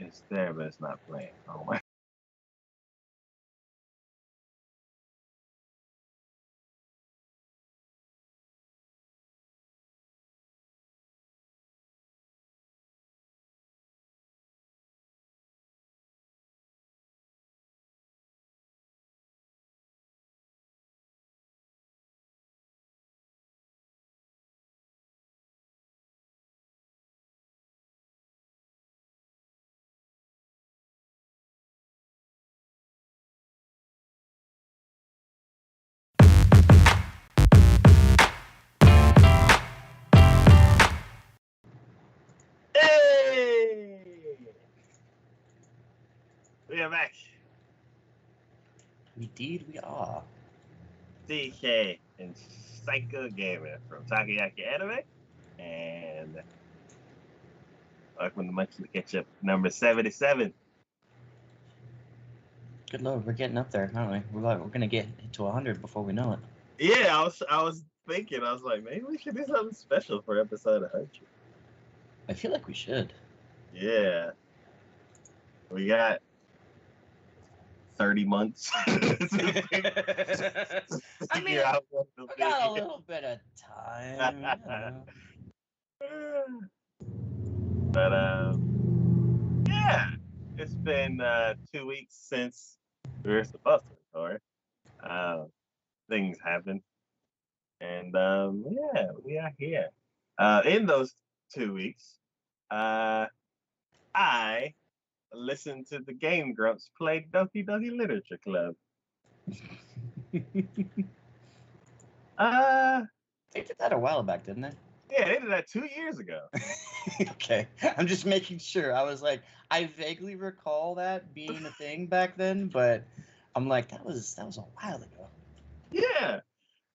It's there, but it's not playing. Oh my. Hey! We are back. Indeed, we are. DK and Psycho Gamer from TacoYaki Anime. And welcome to Munchie Ketchup number 77. Good lord, we're getting up there, aren't we? We're gonna get to 100 before we know it. Yeah, I was thinking, I was like, maybe we should do something special for episode 100. I feel like we should. Yeah. We got 30 months. I mean, we got a little bit of time. But yeah, it's been 2 weeks since we were supposed to record. Things happen, and yeah, we are here. In those 2 weeks, I listened to the Game Grumps play Doki Doki Literature Club. They did that a while back, didn't they? Yeah, they did that 2 years ago. Okay, I'm just making sure. I was like, I vaguely recall that being a thing back then, but I'm like, that was a while ago. Yeah,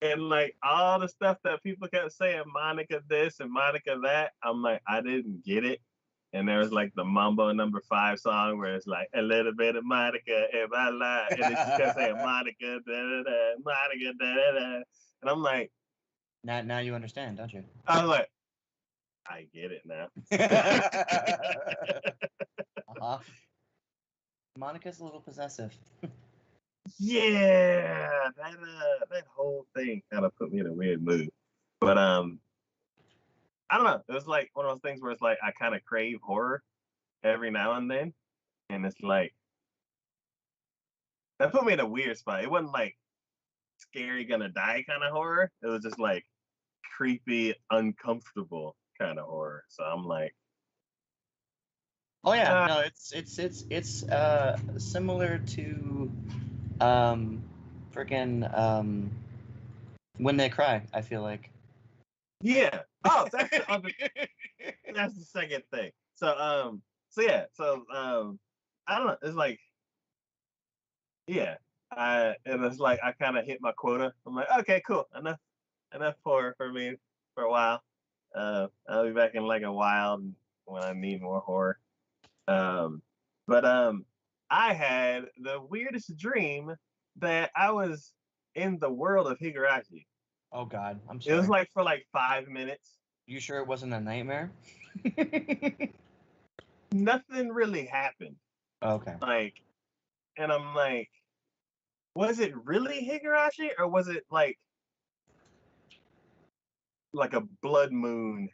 and like all the stuff that people kept saying, Monica this and Monica that, I'm like, I didn't get it. And there was like the Mambo number 5 song where it's like a little bit of Monica in my life, and then she kept saying Monica, da da da, Monica, da da da, and I'm like, now you understand, don't you? I was like, I get it now. Uh-huh. Monica's a little possessive. Yeah, that whole thing kind of put me in a weird mood. But I don't know. It was like one of those things where it's like I kind of crave horror every now and then, and it's like that put me in a weird spot. It wasn't like scary gonna die kind of horror. It was just like creepy, uncomfortable kind of horror. So I'm like, oh yeah, no, it's similar to freaking When They Cry, I feel like. yeah. Oh, that's the second thing. So yeah. So I don't know. It's like, yeah. And it's like I kind of hit my quota. I'm like, okay, cool, enough horror for me for a while. I'll be back in like a while when I need more horror. But I had the weirdest dream that I was in the world of Higurashi. Oh God, I'm It sorry. was like for like 5 minutes. You sure it wasn't a nightmare? Nothing really happened. Okay. Like, and I'm like, was it really Higurashi or was it like a blood moon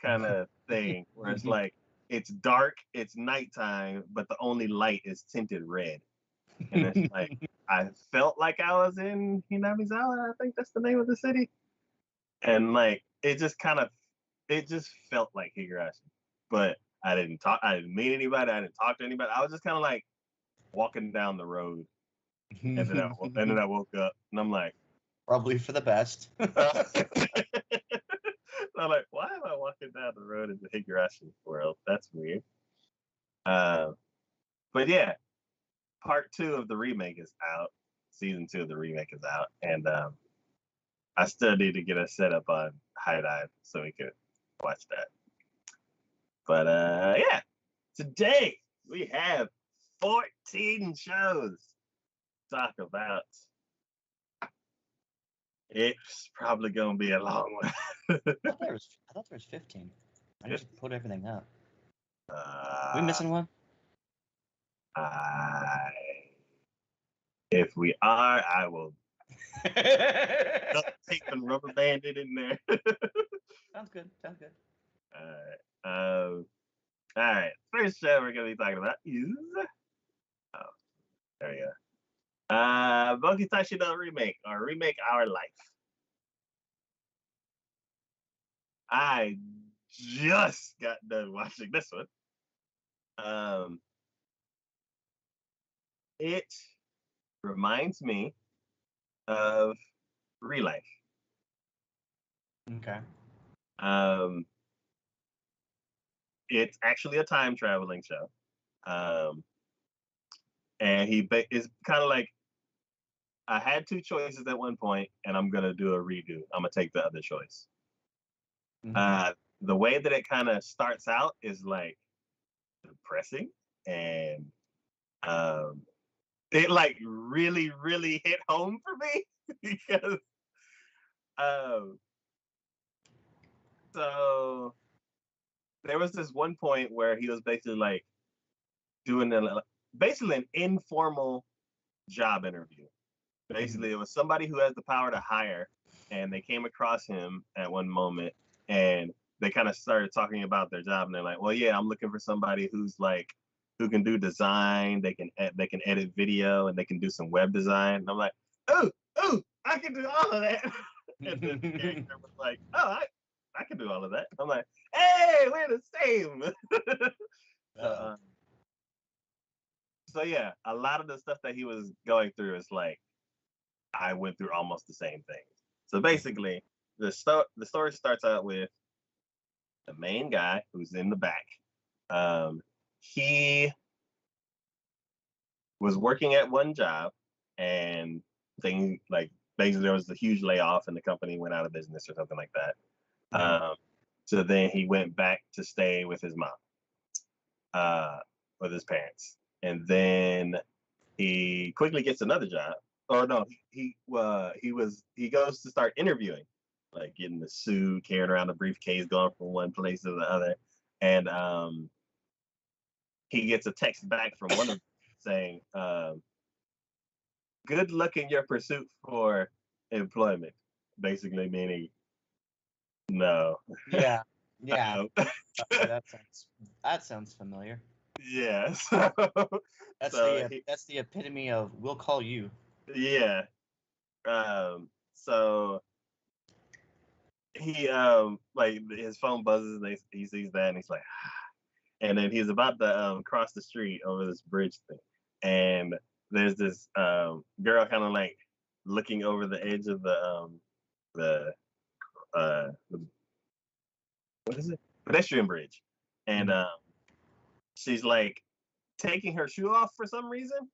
kind of thing where it's like it's dark, it's nighttime, but the only light is tinted red. And it's like I felt like I was in Hinamizawa, I think that's the name of the city. And like it just felt like Higurashi. But I didn't meet anybody, I didn't talk to anybody. I was just kind of like walking down the road. And then I woke up and I'm like, probably for the best. I'm like, why am I walking down the road in the Higurashi world? That's weird. But yeah, part 2 of the remake is out. Season 2 of the remake is out, and I still need to get us set up on High Dive so we could watch that. But yeah, today we have 14 shows to talk about. It's probably gonna be a long one. I thought there was 15. I just put everything up. We missing one? If we are, I will duct tape and rubber band it in there. Sounds good. Sounds good. All right. First show we're gonna be talking about is there we go. Monkey Tashi no remake or remake Our Life. I just got done watching this one. It reminds me of Real Life. Okay. It's actually a time traveling show. And it's kind of like I had two choices at one point, and I'm gonna do a redo. I'm gonna take the other choice. The way that it kind of starts out is like depressing, and it like really, really hit home for me because so there was this one point where he was basically like doing basically an informal job interview. Basically, it was somebody who has the power to hire, and they came across him at one moment, and they kind of started talking about their job, and they're like, "Well, yeah, I'm looking for somebody who's like who can do design, they can edit video, and they can do some web design." And I'm like, "Oh, I can do all of that." And then the character was like, "Oh, I can do all of that." I'm like, "Hey, we're the same." so, so yeah, a lot of the stuff that he was going through is like I went through almost the same thing. So basically, the story starts out with the main guy who's in the back. He was working at one job, and thing like basically there was a huge layoff, and the company went out of business or something like that. So then he went back to stay with his mom, with his parents, and then he quickly gets another job. Or no, he goes to start interviewing, like getting the suit, carrying around the briefcase, going from one place to the other, and he gets a text back from one of them saying, "Good luck in your pursuit for employment," basically meaning no. Yeah. That sounds familiar. Yeah. That's the epitome of "we'll call you." Yeah. So he like his phone buzzes and he sees that and he's like, and then he's about to cross the street over this bridge thing, and there's this girl kind of like looking over the edge of the what is it, pedestrian bridge, and she's like taking her shoe off for some reason,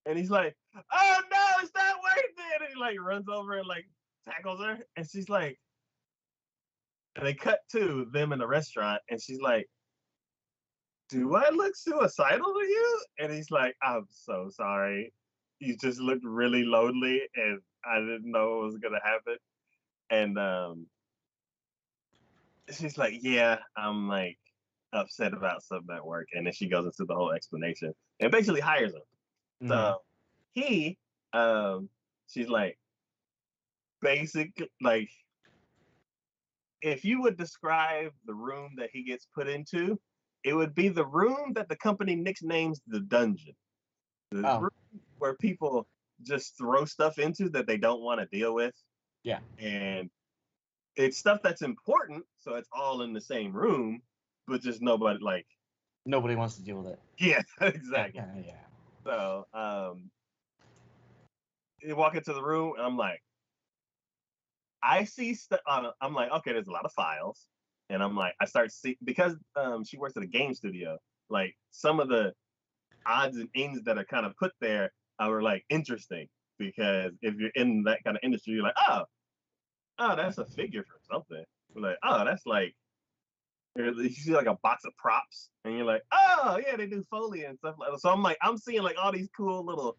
and he's like, "Oh no, it's not worth it!" And he like runs over and like tackles her, and she's like, and they cut to them in the restaurant, and she's like, "Do I look suicidal to you?" And he's like, "I'm so sorry. You just looked really lonely, and I didn't know what was gonna happen." And she's like, "Yeah, I'm like upset about something at work." And then she goes into the whole explanation and basically hires him. So he, she's like, basically, like, if you would describe the room that he gets put into, it would be the room that the company nicknames the dungeon. The room where people just throw stuff into that they don't want to deal with. Yeah. And it's stuff that's important, so it's all in the same room, but just nobody wants to deal with it. Yeah, exactly. Yeah. So you walk into the room and I'm like, I see stuff. I'm like, okay, there's a lot of files, and I'm like, I start see because she works at a game studio. Like some of the odds and ends that are kind of put there are like interesting because if you're in that kind of industry, you're like, oh, that's a figure for something. We're like, oh, that's like you see like a box of props, and you're like, oh yeah, they do Foley and stuff like that. So I'm like, I'm seeing like all these cool little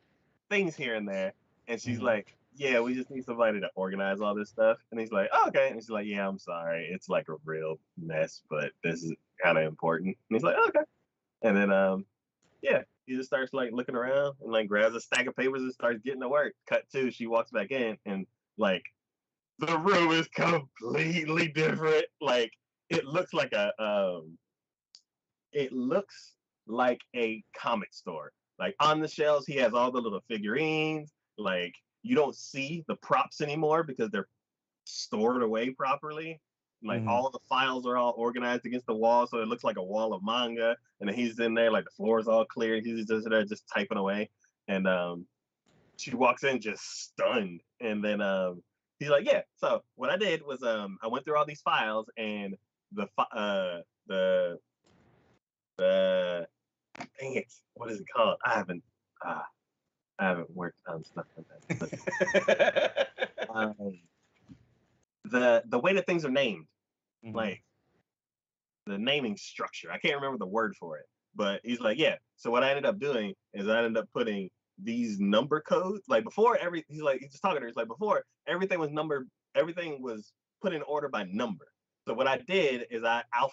things here and there, and she's like, yeah, we just need somebody to organize all this stuff. And he's like, oh, okay. And she's like, yeah, I'm sorry, it's like a real mess, but this is kind of important. And he's like, okay. And then yeah, he just starts like looking around and like grabs a stack of papers and starts getting to work. Cut to, she walks back in and like the room is completely different. Like it looks like it looks like a comic store. Like on the shelves, he has all the little figurines. Like you don't see the props anymore because they're stored away properly. Like Mm-hmm. all the files are all organized against the wall, so it looks like a wall of manga. And then he's in there, like the floor is all clear. He's just there, just typing away. And she walks in just stunned. And then he's like, "Yeah." So what I did was I went through all these files, and the dang it, what is it called? I haven't worked on stuff like that. But, the way that things are named, Mm-hmm. like the naming structure. I can't remember the word for it, but he's like, yeah. So what I ended up doing is I ended up putting these number codes. Like before, he's just talking to her. He's like, before everything was numbered, everything was put in order by number. So what I did is I I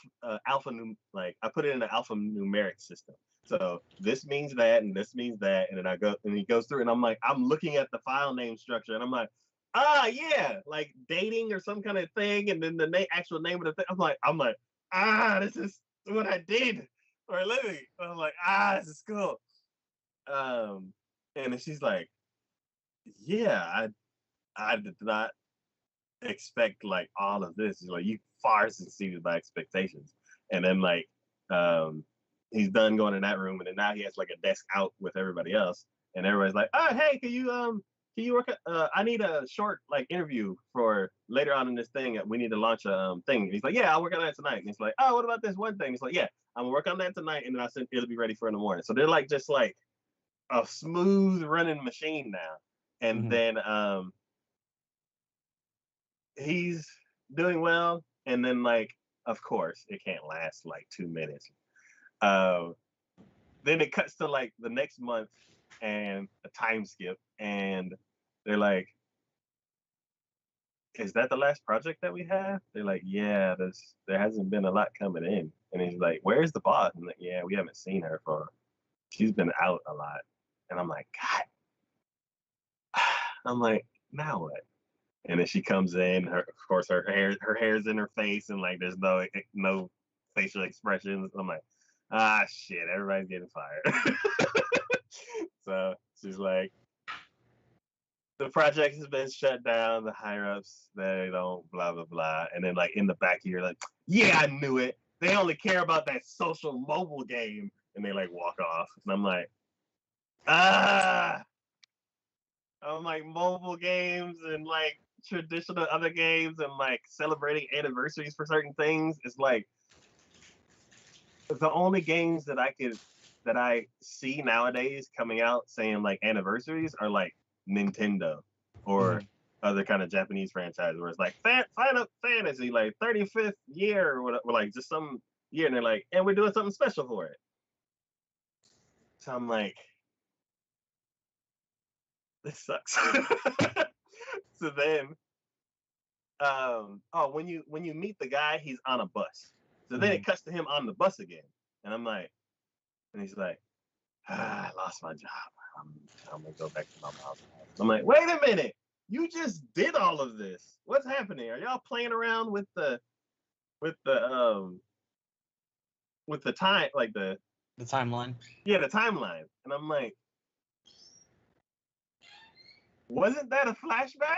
put it in an alphanumeric system. So this means that, and this means that, and then I go and he goes through, and I'm looking at the file name structure, and I'm like, yeah, like dating or some kind of thing, and then the actual name of the thing. I'm like, this is what I did for a living. I'm like, this is cool. And then she's like, yeah, I did not expect like all of this. She's like, you far exceeded my expectations. And then like, he's done going in that room, and then now he has like a desk out with everybody else, and everybody's like, hey, can you work? I need a short like interview for later on in this thing. We need to launch a thing. And he's like, yeah, I'll work on that tonight. And he's like, oh, what about this one thing? He's like, yeah, I'm gonna work on that tonight, and then it'll be ready for in the morning. So they're like just like a smooth running machine now. And Mm-hmm. then he's doing well, and then like of course it can't last like 2 minutes. Then it cuts to like the next month and a time skip, and they're like, is that the last project that we have? They're like, yeah, there hasn't been a lot coming in. And he's like, where's the boss? And like, yeah, we haven't seen her she's been out a lot. And I'm like, God. I'm like, now what? And then she comes in, of course her hair's in her face, and like there's no facial expressions. I'm like, shit, everybody's getting fired. So she's like, the project has been shut down. The higher ups, they don't blah blah blah. And then like in the back, you're like, yeah, I knew it. They only care about that social mobile game, and they like walk off. And I'm like, ah. I'm like mobile games and like traditional other games and like celebrating anniversaries for certain things. It's like the only games that I see nowadays coming out saying like anniversaries are like Nintendo or other kind of Japanese franchise where it's like Final Fantasy like 35th year or whatever, like just some year, and they're like, and we're doing something special for it. So I'm like, this sucks. So then when you meet the guy, he's on a bus. So then it cuts to him on the bus again, and I'm like, and he's like, I lost my job. I'm gonna go back to my mom's house. I'm like, wait a minute, you just did all of this. What's happening? Are y'all playing around with the with the time, like the timeline? Yeah, the timeline. And I'm like, wasn't that a flashback?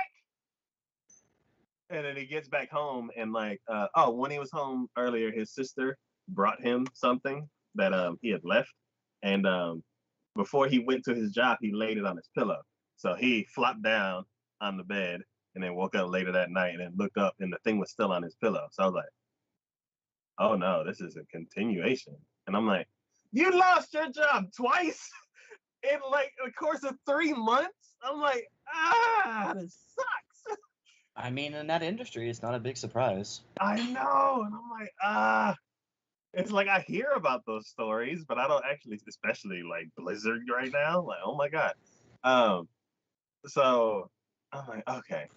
And then he gets back home, and like, when he was home earlier, his sister brought him something that he had left, and before he went to his job, he laid it on his pillow. So he flopped down on the bed, and then woke up later that night, and then looked up, and the thing was still on his pillow. So I was like, oh no, this is a continuation. And I'm like, you lost your job twice in like the course of 3 months. I'm like, this sucks. I mean, in that industry, it's not a big surprise. I know. And I'm like, it's like I hear about those stories, but I don't actually, especially like Blizzard right now. Like, oh my God. So I'm like, okay,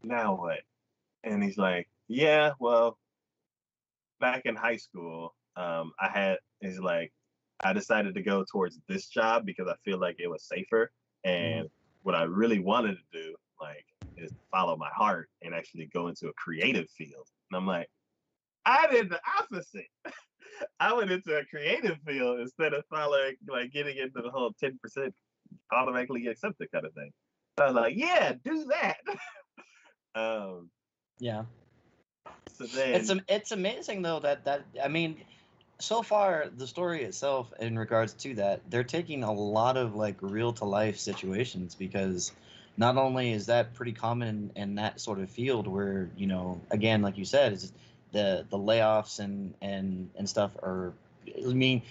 now what? And he's like, yeah, well, back in high school, he's like, I decided to go towards this job because I feel like it was safer. Mhm. And what I really wanted to do, like, is follow my heart and actually go into a creative field. And I'm like, I did the opposite. I went into a creative field instead of following, like, getting into the whole 10% automatically accepted kind of thing. So I was like, yeah, do that. um, Yeah. so then, It's amazing though that I mean, so far the story itself in regards to that, they're taking a lot of like real to life situations, because not only is that pretty common in that sort of field where, you know, again, like you said, is the layoffs and stuff are, I mean,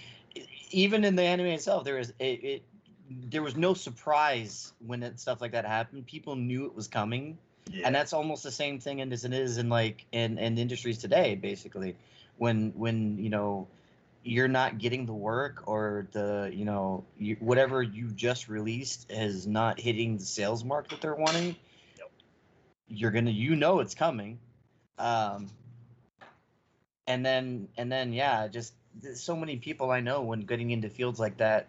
even in the anime itself, there was no surprise when stuff like that happened. People knew it was coming, and yeah, that's almost the same thing as it is in like in industries today, basically. When you know you're not getting the work, or the whatever you just released is not hitting the sales mark that they're wanting, yep, you're gonna it's coming. Um, and then yeah, just so many people I know when getting into fields like that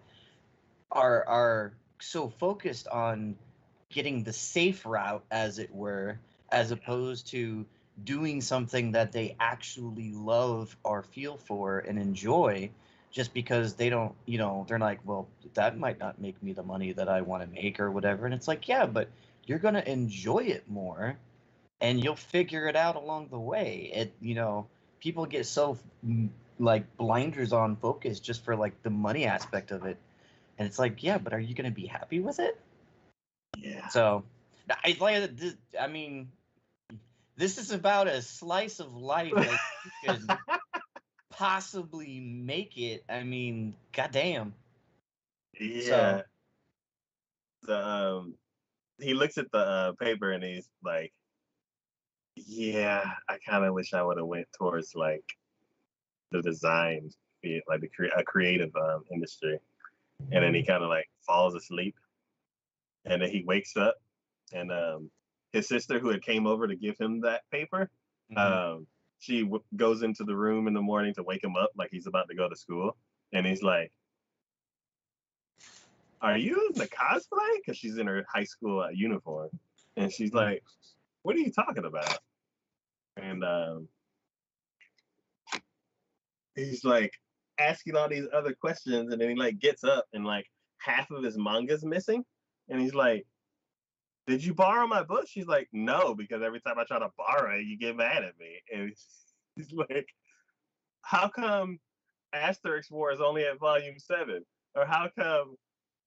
are so focused on getting the safe route, as it were, as opposed to doing something that they actually love or feel for and enjoy, just because they don't, they're like, well, that might not make me the money that I want to make or whatever. And it's like, yeah, but you're going to enjoy it more, and you'll figure it out along the way. People get so like blinders on focus just for like the money aspect of it. And it's like, yeah, but are you going to be happy with it? yeah. So, I mean, this is about a slice of life that you could possibly make it. I mean, goddamn. So, Yeah. So he looks at the paper and he's like, yeah, I kind of wish I would have went towards like the design field, like a creative industry. And then he kind of like falls asleep, and then he wakes up, and his sister who had came over to give him that paper, mhm. um, she goes into the room in the morning to wake him up like he's about to go to school, and he's like, "Are you in the cosplay?" Because she's in her high school uniform, and she's Mhm. like, "What are you talking about?" And he's like asking all these other questions, and then he like gets up, and like half of his manga's missing, and he's like, did you borrow my book? She's like, no, because every time I try to borrow it, you get mad at me. And he's like, how come Asterix War is only at volume 7? Or how come,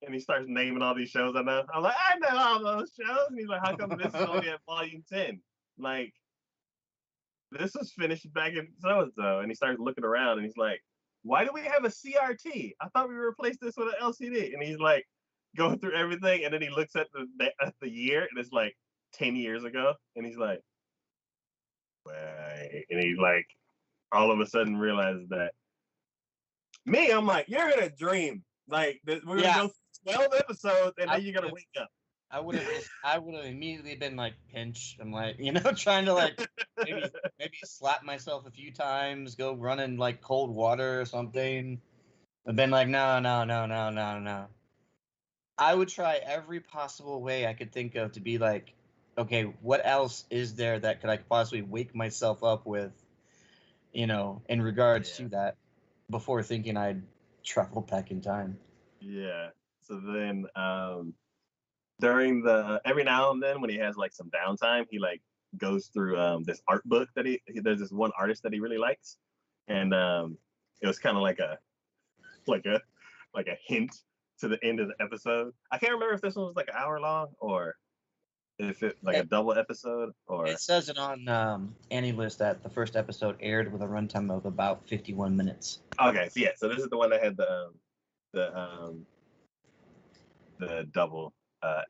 and he starts naming all these shows I know. I'm like, I know all those shows. And he's like, how come this is only at volume 10? Like, this was finished back in so and so. And he starts looking around and he's like, why do we have a CRT? I thought we replaced this with an LCD. And he's like, going through everything. And then he looks at the year and it's like 10 years ago. And he's like, wait. And he like, all of a sudden realizes that me, I'm like, you're in a dream. Like, we're going to Yeah, go 12 episodes and I then you're going to wake up. I would have immediately been like pinch. I'm like, trying to like maybe slap myself a few times, go run in like cold water or something. I've been like, no, no, no, no, no, no. I would try every possible way I could think of to be like, okay, what else is there that could I possibly wake myself up with, in regards Yeah. to that, before thinking I'd travel back in time. Yeah. So then during the every now and then when he has like some downtime, he like goes through this art book that there's this one artist that he really likes, and it was kind of like a like a hint to the end of the episode. I can't remember if this one was like an hour long or if it like a It, double episode it or says it on AniList that the first episode aired with a runtime of about 51 minutes. okay, so yeah, so this is the one that had the the double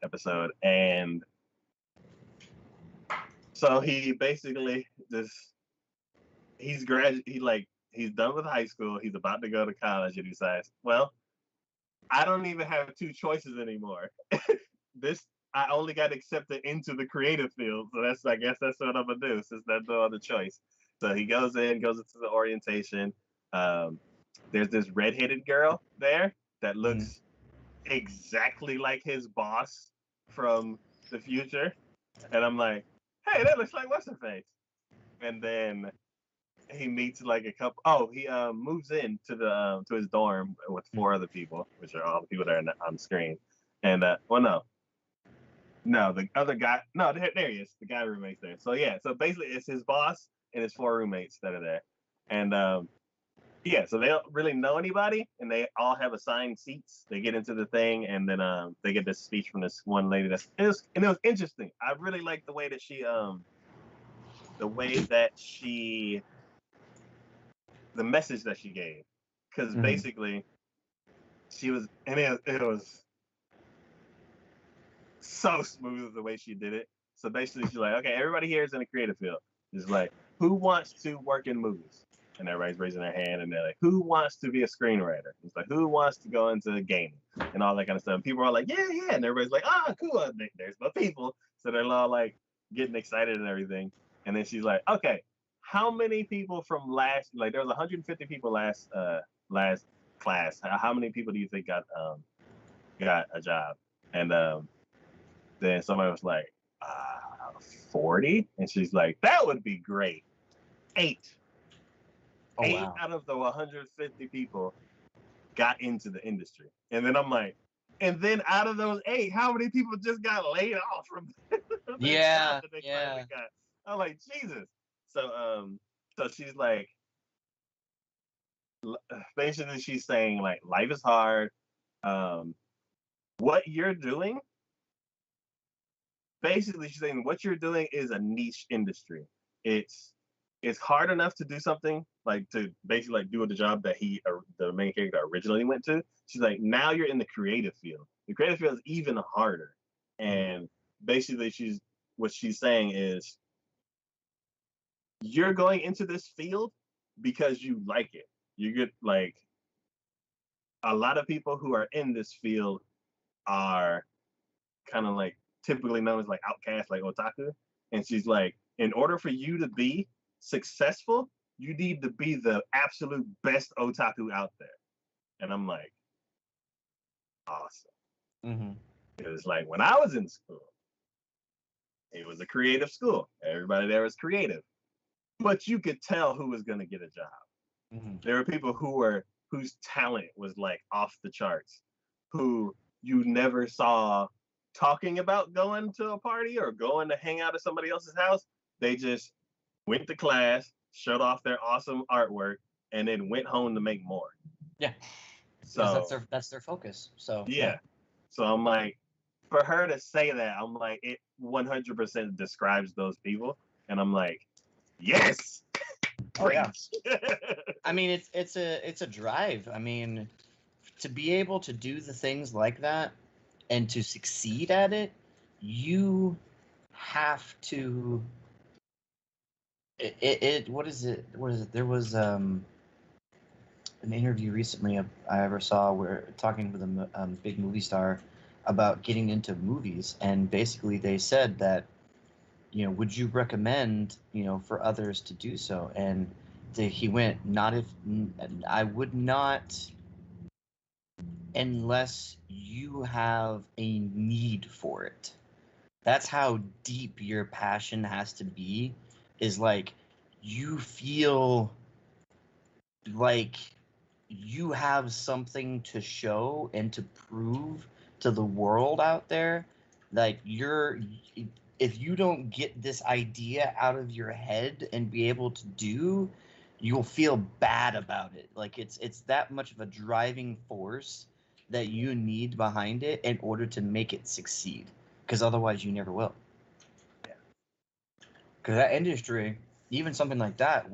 episode, and so he basically just he's done with high school, he's about to go to college, and he decides, well, I don't even have two choices anymore. This I only got accepted into the creative field, so I guess that's what I'm gonna do since there's no other choice. So he goes into the orientation. Um, there's this redheaded girl there that looks exactly like his boss from the future, and I'm like, hey, that looks like what's her face. And then he meets like a couple. Oh, he moves in to his dorm with 4 other people, which are all the people that are on the screen. And no, the other guy, no, there he is, the guy roommate's there. So yeah, so basically it's his boss and his 4 roommates that are there, and yeah, so they don't really know anybody, and they all have assigned seats. They get into the thing, and then they get this speech from this one lady. And it was interesting. I really liked the way that the message that she gave, because basically she was, and it was so smooth the way she did it. So basically, she's like, okay, everybody here is in the creative field. It's like, who wants to work in movies? And everybody's raising their hand, and they're like, who wants to be a screenwriter? It's like, who wants to go into gaming and all that kind of stuff. And people are like, yeah, yeah. And everybody's like, ah, cool. There's no people. So they're all like getting excited and everything. And then she's like, okay, how many people from like there was 150 people last class. How many people do you think got a job? And then somebody was like, 40? And she's like, that would be great. 8. Oh, 8 wow. out of the 150 people got into the industry. And then I'm like, and then out of those 8, how many people just got laid off from the Yeah, job that they finally got? I'm like, Jesus. So she's like, basically she's saying like life is hard. What you're doing, basically she's saying what you're doing is a niche industry. It's hard enough to do something like to basically like do the job that the main character originally went to. She's like, now you're in the creative field. The creative field is even harder. And basically what she's saying is you're going into this field because you like it. You get like a lot of people who are in this field are kind of like typically known as like outcasts, like otaku. And she's like, in order for you to be successful, you need to be the absolute best otaku out there. And I'm like, awesome. Because like when I was in school, it was a creative school. Everybody there was creative, but you could tell who was going to get a job. There were people whose talent was like off the charts, who you never saw talking about going to a party or going to hang out at somebody else's house. They just went to class, showed off their awesome artwork, and then went home to make more. Yeah. So that's their focus. So yeah. So I'm like, for her to say that, I'm like, it 100% describes those people, and I'm like, yes. Oh yeah. I mean, it's a drive. I mean, to be able to do the things like that and to succeed at it, you have to. What is it? There was an interview recently I ever saw where talking with a big movie star about getting into movies, and basically they said that, would you recommend, for others to do so? And he went, not if I would not, unless you have a need for it. That's how deep your passion has to be, is like you feel like you have something to show and to prove to the world out there. Like if you don't get this idea out of your head and be able to do, you'll feel bad about it. Like it's that much of a driving force that you need behind it in order to make it succeed, because otherwise you never will. Because that industry, even something like that,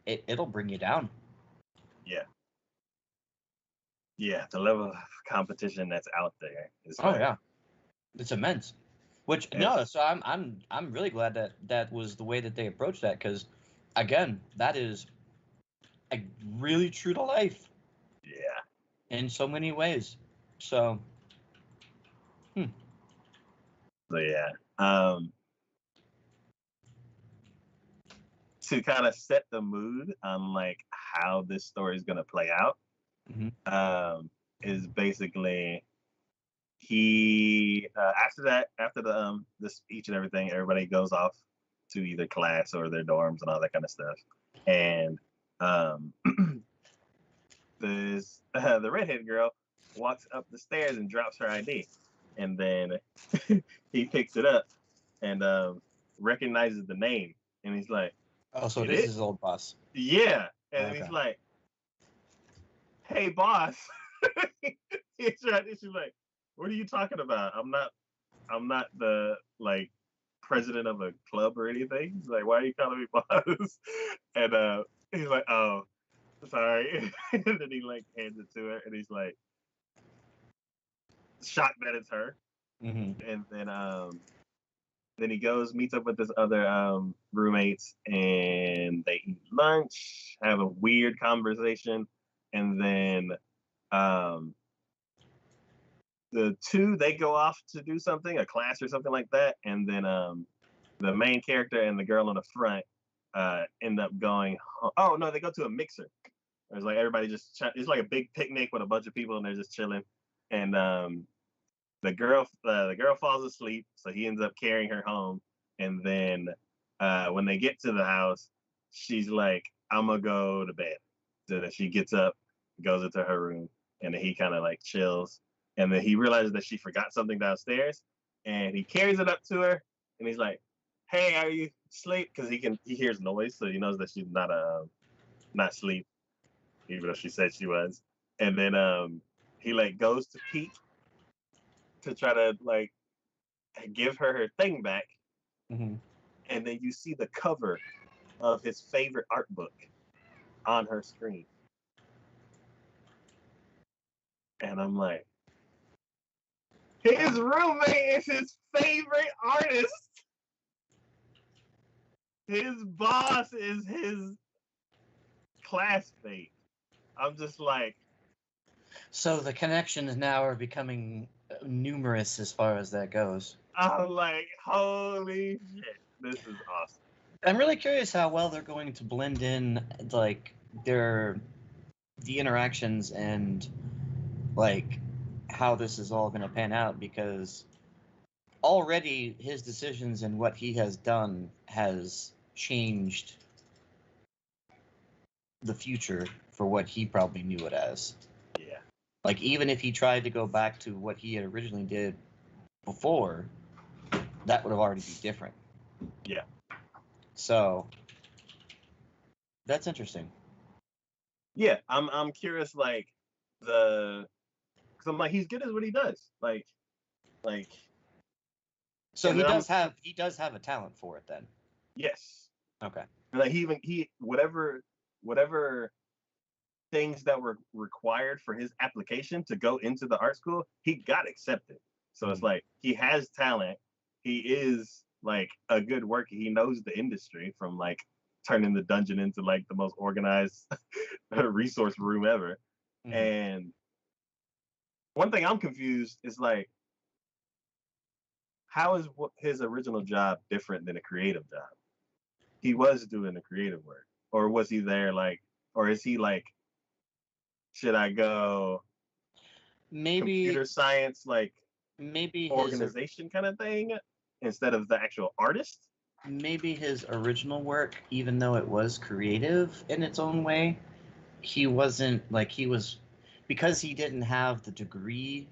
it'll bring you down. Yeah. Yeah, the level of competition that's out there is yeah, it's immense. Which so I'm really glad that was the way that they approached that, because again, that is really true to life. Yeah. In so many ways. So. So yeah. To kind of set the mood on like how this story is gonna play out. Is basically he after the speech and everything, everybody goes off to either class or their dorms and all that kind of stuff, and um, the redhead girl walks up the stairs and drops her ID, and then he picks it up and recognizes the name, and he's like, "Oh, so it is his old boss." Yeah, and he's like, "Hey, boss." She's like, "What are you talking about? I'm not the like president of a club or anything." He's like, "Why are you calling me boss?" And he's like, "Oh, sorry." And then he like hands it to her, and he's like shocked that it's her. And then he goes, meets up with this other roommates, and they eat lunch, have a weird conversation, and then the two, they go off to do something, a class or something like that, and then the main character and the girl in the front end up going. Oh no, they go to a mixer. It's like everybody just. It's like a big picnic with a bunch of people, and they're just chilling. And the girl falls asleep, so he ends up carrying her home. And then when they get to the house, she's like, "I'm gonna go to bed." So that she gets up, goes into her room, and then he kind of like chills. And then he realizes that she forgot something downstairs, and he carries it up to her, and he's like, "Hey, are you asleep?" Because he hears noise, so he knows that she's not asleep, even though she said she was. And then he like goes to peek to try to like give her thing back, and then you see the cover of his favorite art book on her screen, and I'm like, his roommate is his favorite artist. His boss is his classmate. I'm just like. So the connections now are becoming numerous as far as that goes. I'm like, holy shit, this is awesome. I'm really curious how well they're going to blend in, like, the interactions and, like, how this is all going to pan out, because already his decisions and what he has done has changed the future for what he probably knew it as. Yeah. Like, even if he tried to go back to what he had originally did before, that would have already been different. Yeah. So that's interesting. Yeah, I'm curious, like because I'm like, he's good at what he does, like. So he does have a talent for it then. Yes. Okay. Like he whatever things that were required for his application to go into the art school, he got accepted. So it's like he has talent. He is like a good worker. He knows the industry from like turning the dungeon into like the most organized resource room ever. And one thing I'm confused is like, how is his original job different than a creative job? He was doing the creative work, or was he there like, or is he like, should I go maybe computer science, like maybe organization kind of thing instead of the actual artist? Maybe his original work, even though it was creative in its own way, he wasn't like, he was, because he didn't have the degree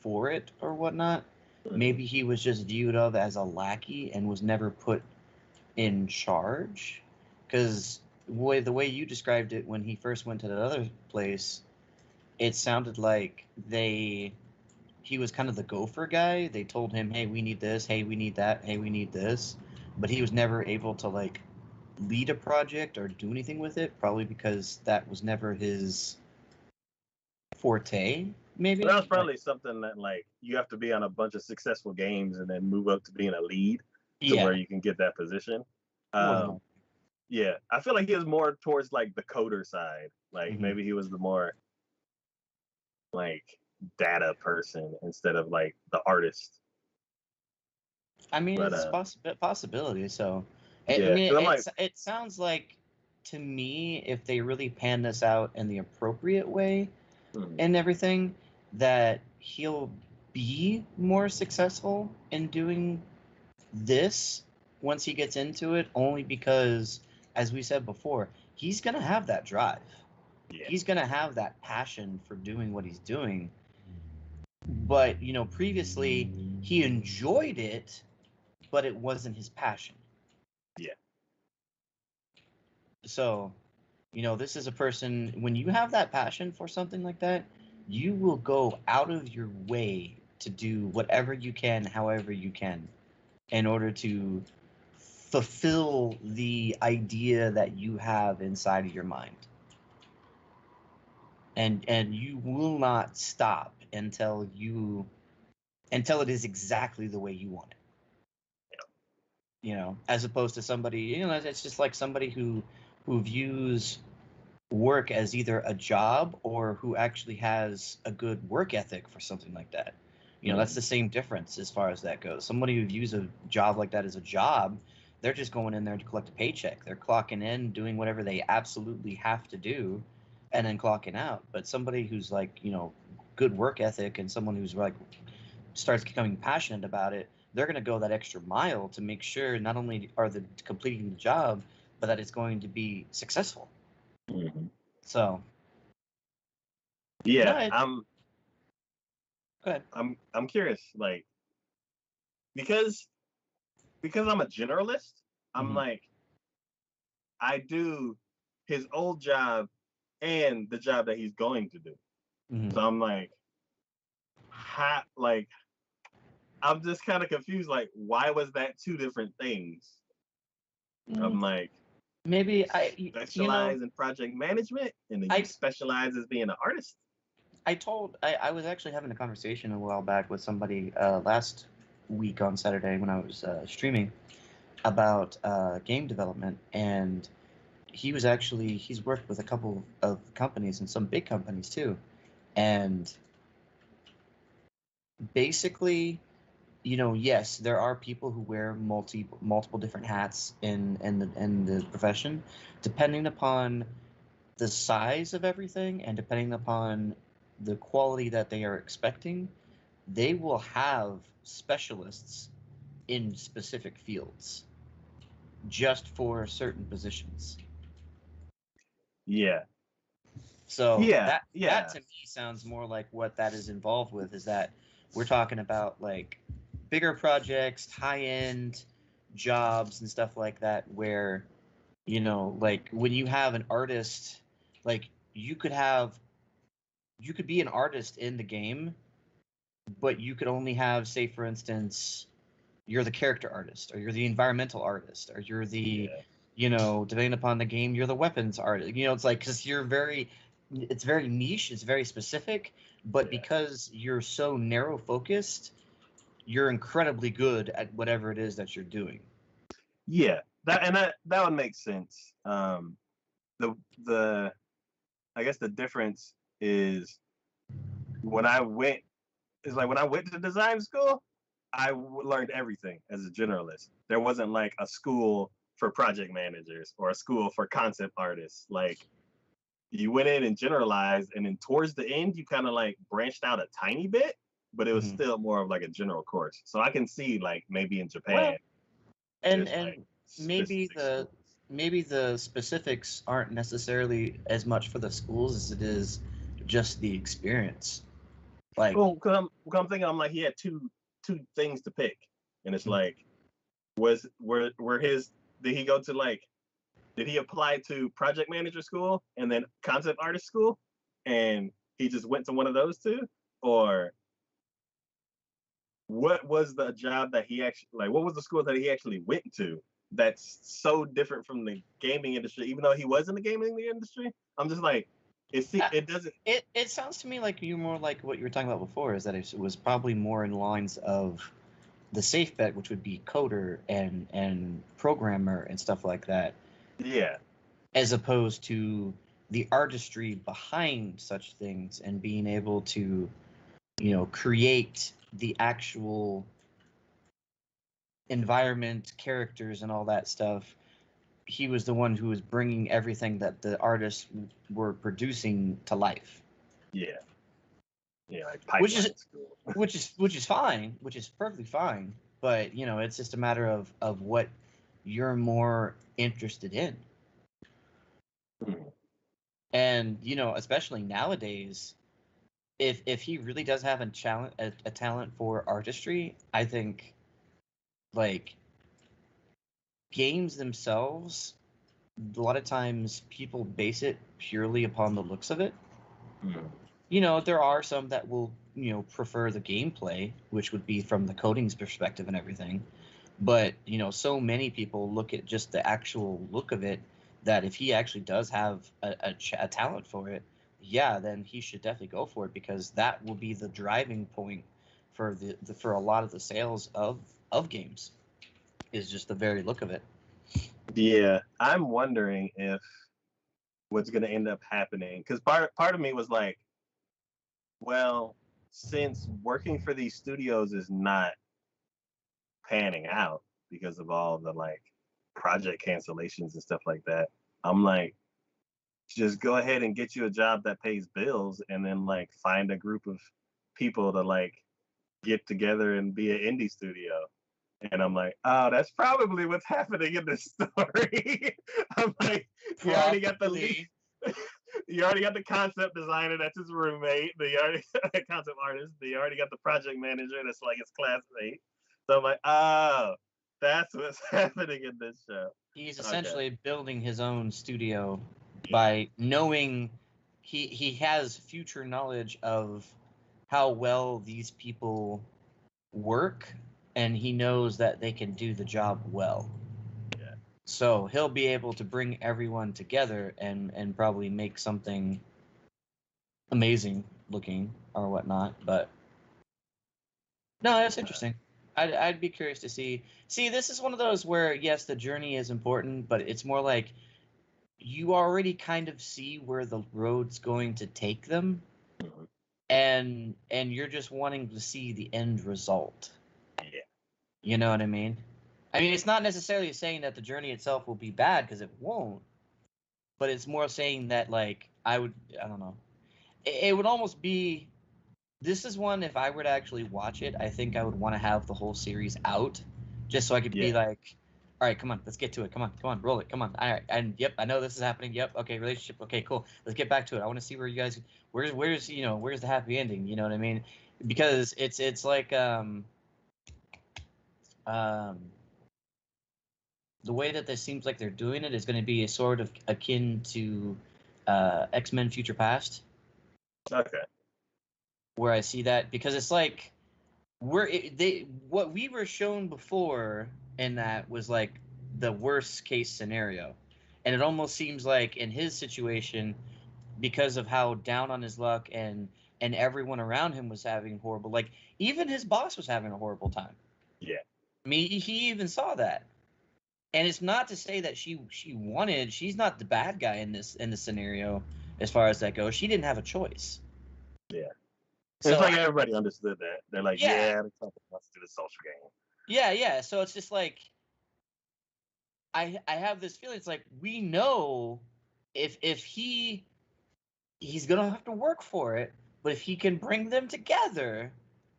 for it or whatnot. Maybe he was just viewed of as a lackey and was never put in charge. Because the way you described it when he first went to that other place, it sounded like he was kind of the gopher guy. They told him, hey, we need this, hey, we need that, hey, we need this. But he was never able to like lead a project or do anything with it, probably because that was never his forte, maybe. Well, that was probably something that like you have to be on a bunch of successful games and then move up to being a lead to where you can get that position. Yeah, I feel like he was more towards like the coder side. Like maybe he was the more like data person instead of like the artist. I mean, it's a possibility. So, yeah, I mean, it sounds like to me, if they really pan this out in the appropriate way Mhm. and everything, that he'll be more successful in doing this once he gets into it, only because, as we said before, he's going to have that drive. Yeah. He's going to have that passion for doing what he's doing. But, previously he enjoyed it, but it wasn't his passion. Yeah. So, this is a person, when you have that passion for something like that, you will go out of your way to do whatever you can, however you can, in order to fulfill the idea that you have inside of your mind. And you will not stop until it is exactly the way you want it. As opposed to somebody, it's just like somebody who views work as either a job or who actually has a good work ethic for something like that. That's the same difference as far as that goes. Somebody who views a job like that as a job, they're just going in there to collect a paycheck. They're clocking in, doing whatever they absolutely have to do, and then clocking out. But somebody who's like, good work ethic, and someone who's like starts becoming passionate about it, they're going to go that extra mile to make sure not only are they completing the job, but that it's going to be successful. Mm-hmm. So, yeah, no, go ahead. I'm curious, like, because I'm a generalist, I'm like, I do his old job and the job that he's going to do. So I'm like, I'm just kind of confused. Like, why was that two different things? I'm like, maybe I specialize in project management, and then you specialize as being an artist. I was actually having a conversation a while back with somebody last week on Saturday when I was streaming about game development, and he's worked with a couple of companies and some big companies too, and basically, yes, there are people who wear multiple different hats in the profession, depending upon the size of everything and depending upon the quality that they are expecting. They will have specialists in specific fields just for certain positions. Yeah. So yeah, that to me sounds more like what that is involved with, is that we're talking about like bigger projects, high end jobs and stuff like that, where like when you have an artist, like you could be an artist in the game, but you could only have, say for instance, you're the character artist, or you're the environmental artist, or you're the depending upon the game, you're the weapons artist. It's like, because it's very niche, it's very specific, but because you're so narrow focused, you're incredibly good at whatever it is that you're doing. Yeah, that would make sense. The I guess the difference is when I went to design school, I learned everything as a generalist. There wasn't like a school for project managers or a school for concept artists. Like, you went in and generalized, and then towards the end, you kind of like branched out a tiny bit, but it was still more of like a general course. So I can see like maybe in Japan, and like maybe the specifics aren't necessarily as much for the schools as it is just the experience. Like, well, because I'm thinking, I'm like, he had two things to pick, and it's like, were his, did he go to like, did he apply to project manager school and then concept artist school, and he just went to one of those two, or what was the job that he actually, like, what was the school that he actually went to that's so different from the gaming industry, even though he was in the gaming industry? I'm just like, it doesn't. It sounds to me like you more like what you were talking about before, is that it was probably more in lines of the safe bet, which would be coder and programmer and stuff like that. Yeah. As opposed to the artistry behind such things and being able to, create the actual environment, characters, and all that stuff he was the one who was bringing everything that the artists were producing to life. Yeah. Yeah, like Which is pipeline school. which is fine, which is perfectly fine. But it's just a matter of what you're more interested in. Hmm. And especially nowadays, if he really does have a talent for artistry, I think like games themselves, a lot of times people base it purely upon the looks of it. Hmm. There are some that will prefer the gameplay, which would be from the coding's perspective and everything. But so many people look at just the actual look of it, that if he actually does have a talent for it, yeah, then he should definitely go for it, because that will be the driving point for for a lot of the sales of games, is just the very look of it. Yeah, I'm wondering if what's going to end up happening, because part of me was like, well, since working for these studios is not panning out because of all the like project cancellations and stuff like that, I'm like, just go ahead and get you a job that pays bills, and then like find a group of people to like get together and be an indie studio. And I'm like, oh, that's probably what's happening in this story. I'm like, you already got the lead, Probably. you already got the concept designer that's his roommate, the already concept artist, you already got the project manager that's like his classmate. So I'm like, oh, that's what's happening in this show. He's Okay. essentially building his own studio Yeah. by knowing he has future knowledge of how well these people work, and he knows that they can do the job well. Yeah. So he'll be able to bring everyone together and probably make something amazing looking or whatnot. But no, that's interesting. I'd be curious to see. See, this is one of those where yes, the journey is important, but it's more like you already kind of see where the road's going to take them, Mhm. and you're just wanting to see the end result. Yeah. You know what I mean? I mean, it's not necessarily saying that the journey itself will be bad, because it won't, but it's more saying that like I don't know. It would almost be, this is one, if I were to actually watch it, I think I would want to have the whole series out, just so I could be Yeah. like, all right, come on, let's get to it. Come on, roll it. Come on. All right, and yep, I know this is happening. Yep, okay, relationship. Okay, cool. Let's get back to it. I want to see where you guys, where's the happy ending? You know what I mean? Because it's like um the way that this seems like they're doing it is going to be a sort of akin to X-Men Future Past, Okay. where I see that, because it's like they what we were shown before in that was like the worst case scenario, and it almost seems like in his situation, because of how down on his luck and everyone around him was having horrible, like even his boss was having a horrible time. Yeah. I mean, he even saw that. And it's not to say that she's not the bad guy in this scenario, as far as that goes. She didn't have a choice. Yeah. It's So like everybody understood that. They're like, yeah, yeah, the company wants to do the social game. yeah. So it's just like I have this feeling. It's like we know if he's gonna have to work for it, but if he can bring them together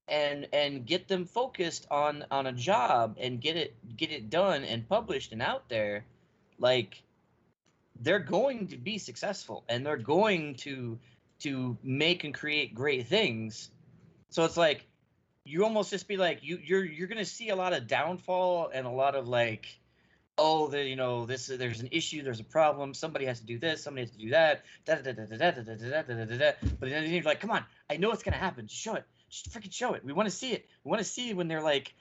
and get them focused on a job and get it done and published and out there, like they're going to be successful, and they're going to make and create great things. So it's like you almost just be like you're going to see a lot of downfall and a lot of like, oh, this, there's an issue, there's a problem, somebody has to do this, somebody has to do that, but then you're like, come on, I know it's going to happen, just show it, just freaking show it, we want to see it, we want to see when they're like,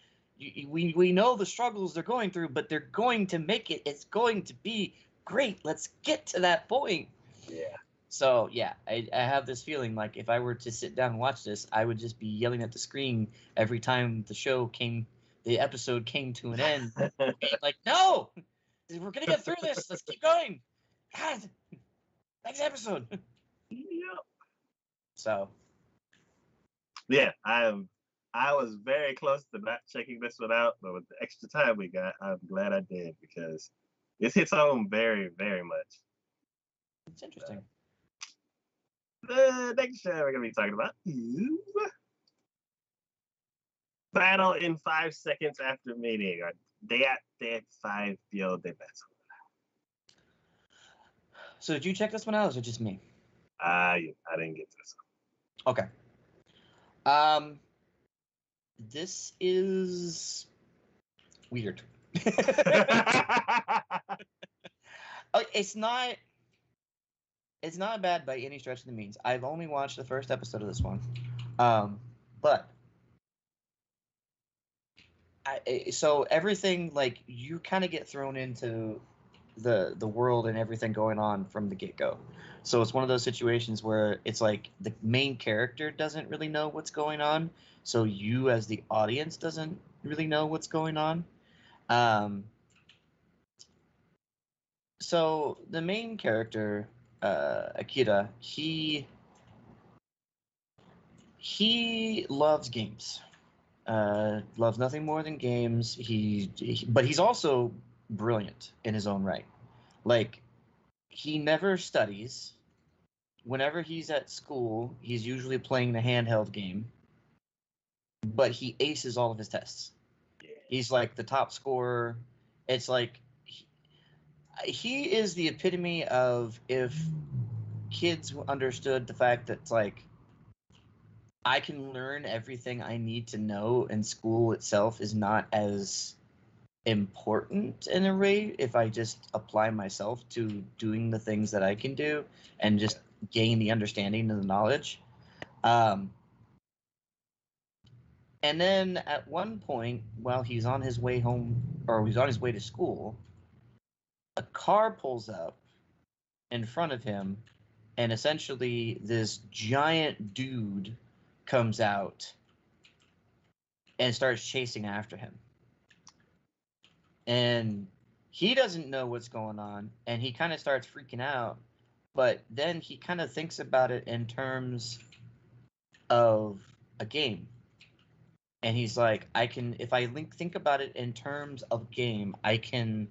we know the struggles they're going through, but they're going to make it, it's going to be great, let's get to that point. Yeah. So yeah, I have this feeling like if I were to sit down and watch this, I would just be yelling at the screen every time the episode came to an end, being like, "No, we're gonna get through this. Let's keep going." God, next episode. Yeah. So Yeah. I was very close to not checking this one out, but with the extra time we got, I'm glad I did because This hits home very, very much. It's interesting. The next show we're gonna be talking about is Battle in 5 Seconds After Meeting, or Dead 5 Bio de Battle. So did you check this one out, or is it just me? I didn't get this one. Okay. This is weird. It's not bad by any stretch of the means. I've only watched the first episode of this one, but so everything, like, you kind of get thrown into the world and everything going on from the get-go. So it's one of those situations where it's like the main character doesn't really know what's going on, so you as the audience doesn't really know what's going on. So the main character, Akira, he loves games. Loves nothing more than games. But he's also brilliant in his own right. Like, he never studies. Whenever he's at school, he's usually playing the handheld game. But he aces all of his tests. He's like the top scorer. It's like he is the epitome of if kids understood the fact that, like, I can learn everything I need to know, and school itself is not as important in a way if I just apply myself to doing the things that I can do and just gain the understanding and the knowledge. And then at one point, while he's on his way home, or he's on his way to school, a car pulls up in front of him, and essentially this giant dude comes out and starts chasing after him. And he doesn't know what's going on, and he kind of starts freaking out, but then he kind of thinks about it in terms of a game. And he's like, if I think about it in terms of game, I can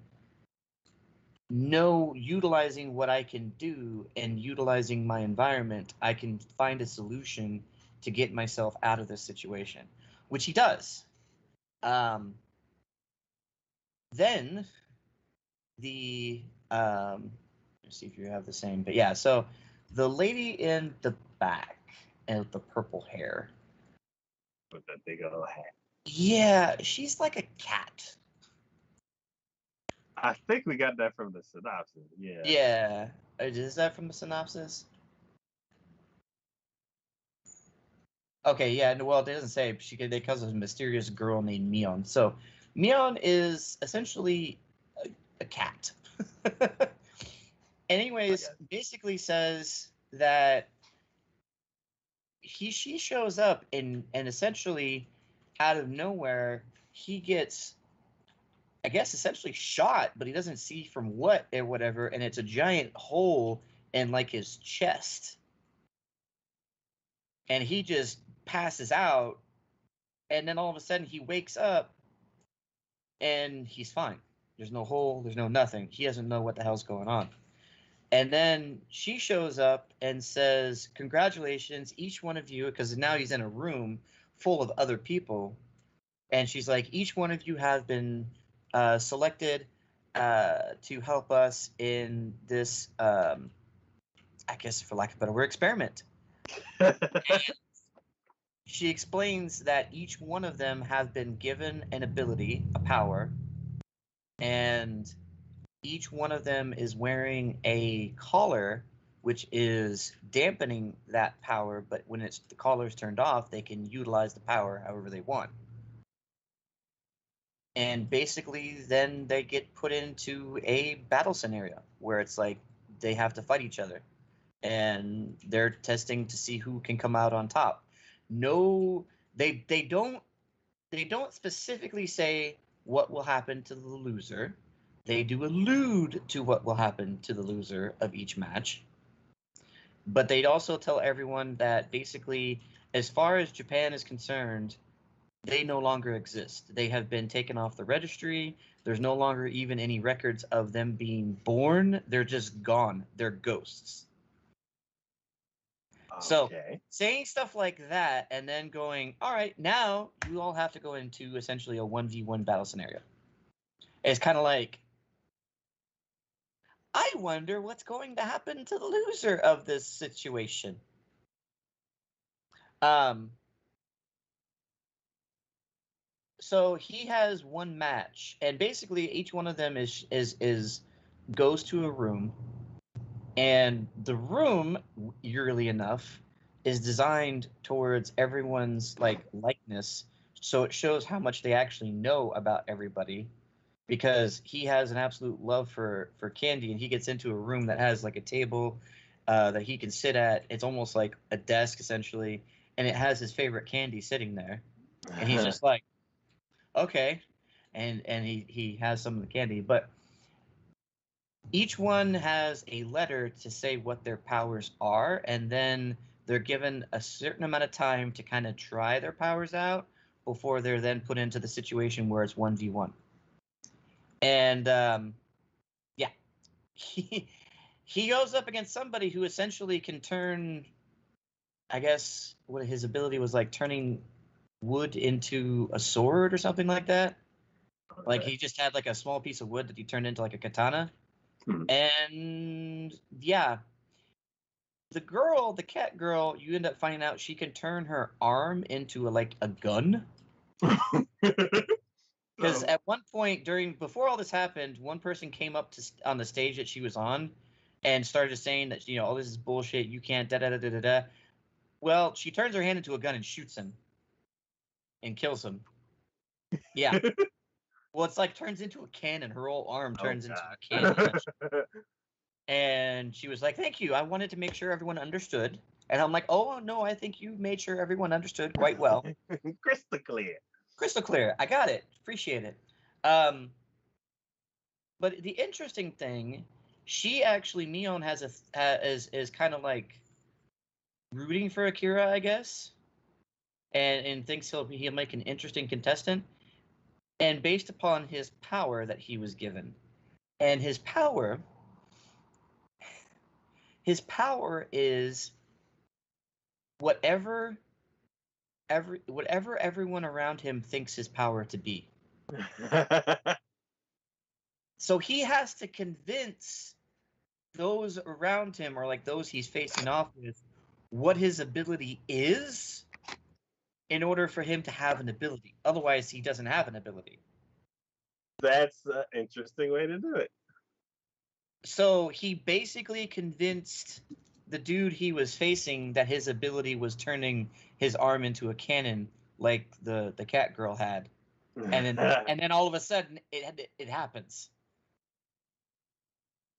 know, utilizing what I can do and utilizing my environment, I can find a solution to get myself out of this situation, which he does. Then the let's see if you have the same, but yeah, so the lady in the back and with the purple hair with that big old hat. Yeah, she's like a cat. I think we got that from the synopsis. Yeah. Yeah. Is that from the synopsis? Okay, yeah. Well, it doesn't say. They calls a mysterious girl named Mion. So, Mion is essentially a cat. Anyways, basically says that she shows up and essentially out of nowhere he gets, I guess, essentially shot, but he doesn't see from what or whatever, and it's a giant hole in like his chest. And he just passes out, and then all of a sudden he wakes up and he's fine. There's no hole, there's no nothing. He doesn't know what the hell's going on. And then she shows up and says, "Congratulations, each one of you," because now he's in a room full of other people. And she's like, "Each one of you have been selected to help us in this, I guess, for lack of a better word, experiment." She explains that each one of them have been given an ability, a power, and each one of them is wearing a collar, which is dampening that power, but when the collar's turned off, they can utilize the power however they want. And basically, then they get put into a battle scenario where it's like they have to fight each other, and they're testing to see who can come out on top. No, they don't specifically say what will happen to the loser. They do allude to what will happen to the loser of each match. But they'd also tell everyone that basically, as far as Japan is concerned, they no longer exist. They have been taken off the registry. There's no longer even any records of them being born. They're just gone. They're ghosts. So Okay. saying stuff like that and then going, all right, now you all have to go into essentially a 1v1 battle scenario. It's kind of like, I wonder what's going to happen to the loser of this situation. So he has one match, and basically each one of them is goes to a room, and the room, eerily enough, is designed towards everyone's like likeness, so it shows how much they actually know about everybody. Because he has an absolute love for candy, and he gets into a room that has like a table that he can sit at. It's almost like a desk essentially, and it has his favorite candy sitting there, and he's just like, okay, and he has some of the candy, but each one has a letter to say what their powers are, and then they're given a certain amount of time to kind of try their powers out before they're then put into the situation where it's 1v1. And yeah, he goes up against somebody who essentially can turn, I guess what his ability was like, turning wood into a sword or something like that. Like he just had like a small piece of wood that he turned into like a katana. And yeah, the girl, the cat girl, you end up finding out she can turn her arm into like a gun. Because at one point before all this happened, one person came up on the stage that she was on and started saying that, you know, all this is bullshit. You can't da da da da da da. Well, she turns her hand into a gun and shoots him and kills him. Yeah. Well, it's like turns into a cannon. Her whole arm turns into a cannon. And she was like, thank you. I wanted to make sure everyone understood. And I'm like, oh, no, I think you made sure everyone understood quite well. Crystal clear. Crystal clear. I got it. Appreciate it. But the interesting thing, she actually, Mion has is kind of like rooting for Akira, I guess, and thinks he'll make an interesting contestant, and based upon his power that he was given, and his power is whatever everyone around him thinks his power to be. So he has to convince those around him, or like those he's facing off with, what his ability is in order for him to have an ability. Otherwise, he doesn't have an ability. That's an interesting way to do it. So he basically convinced the dude he was facing that his ability was turning his arm into a cannon, like the cat girl had, and then all of a sudden it happens,